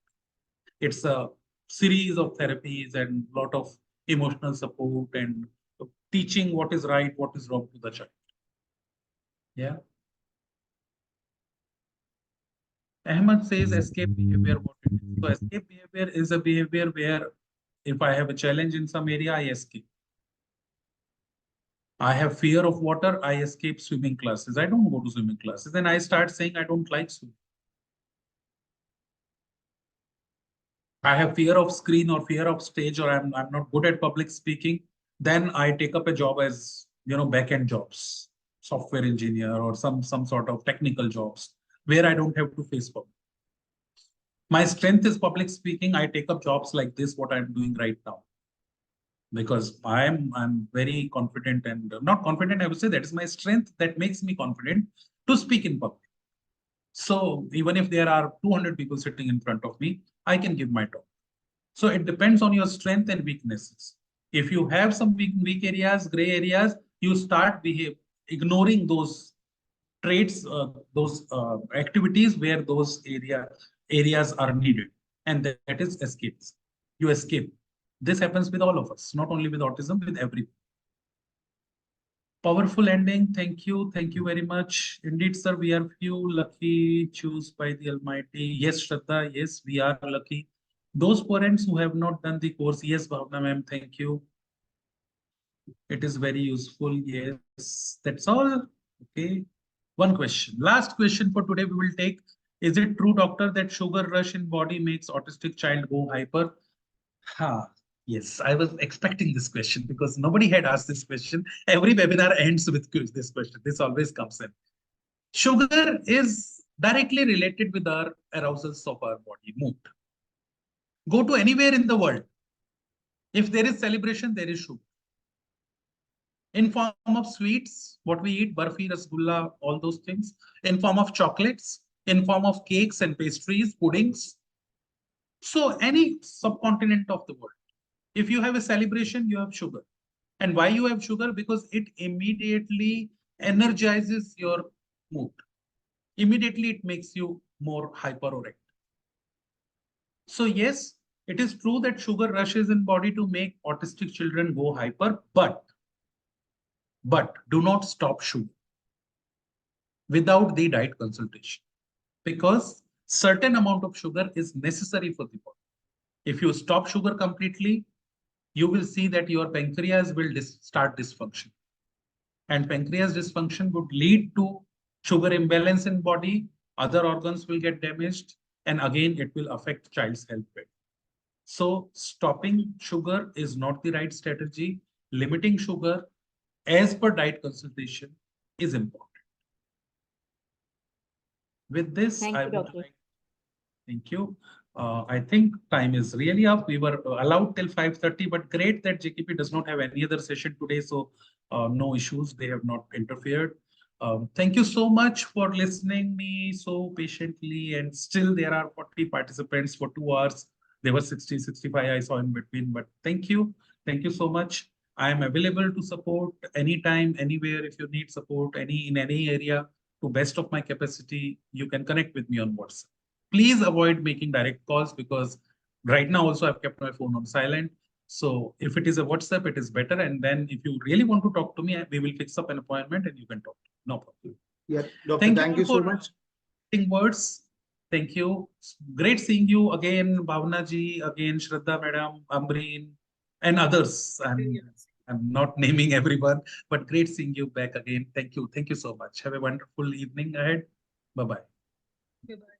It's a series of therapies and a lot of emotional support and teaching what is right, what is wrong to the child. Yeah. Ahmed says escape behavior. What it is. So escape behavior is a behavior where if I have a challenge in some area, I escape. I have fear of water, I escape swimming classes. I don't go to swimming classes. Then I start saying I don't like swimming. I have fear of screen or fear of stage, or I'm not good at public speaking. Then I take up a job as, back-end jobs, software engineer or some sort of technical jobs where I don't have to face public. My strength is public speaking. I take up jobs like this, what I'm doing right now, because I'm very confident and not confident. I would say that is my strength that makes me confident to speak in public. So even if there are 200 people sitting in front of me, I can give my talk. So it depends on your strength and weaknesses. If you have some weak areas, gray areas, you start ignoring those traits, those activities where those areas are needed. And that is escapes. You escape. This happens with all of us, not only with autism, with every. Powerful ending. Thank you. Thank you very much. Indeed, sir, we are few lucky, choose by the Almighty. Yes, Shraddha, yes, we are lucky. Those parents who have not done the course, yes, Bhavna ma'am, thank you. It is very useful. Yes, that's all. Okay. One question. Last question for today we will take. Is it true, doctor, that sugar rush in body makes autistic child go hyper? Yes, I was expecting this question because nobody had asked this question. Every webinar ends with this question. This always comes in. Sugar is directly related with our arousals of our body, mood. Go to anywhere in the world. If there is celebration, there is sugar. In form of sweets, what we eat, barfi, rasgulla, all those things. In form of chocolates, in form of cakes and pastries, puddings. So any subcontinent of the world. If you have a celebration, you have sugar. And why you have sugar? Because it immediately energizes your mood. Immediately it makes you more hyper or active. So yes, it is true that sugar rushes in body to make autistic children go hyper, but do not stop sugar without the diet consultation, because certain amount of sugar is necessary for the body. If you stop sugar completely, you will see that your pancreas will start dysfunction. And pancreas dysfunction would lead to sugar imbalance in body, other organs will get damaged, and again, it will affect child's health. So stopping sugar is not the right strategy. Limiting sugar as per diet consultation is important. With this, Thank I you, would doctor. like, thank you. I think time is really up. We were allowed till 5:30, but great that JKP does not have any other session today. So no issues. They have not interfered. Thank you so much for listening me so patiently. And still there are 40 participants for 2 hours. There were 60, 65 I saw in between, but thank you. Thank you so much. I am available to support anytime, anywhere. If you need support in any area, to best of my capacity, you can connect with me on WhatsApp. Please avoid making direct calls because right now also I've kept my phone on silent. So if it is a WhatsApp, it is better. And then if you really want to talk to me, we will fix up an appointment and you can talk. No problem. Yeah, Doctor, thank you so for much. words. Thank you. Great seeing you again, Bhavna ji, again, Shraddha madam, Amreen, and others. I'm not naming everyone, but great seeing you back again. Thank you. Thank you so much. Have a wonderful evening ahead. Bye-bye. Goodbye.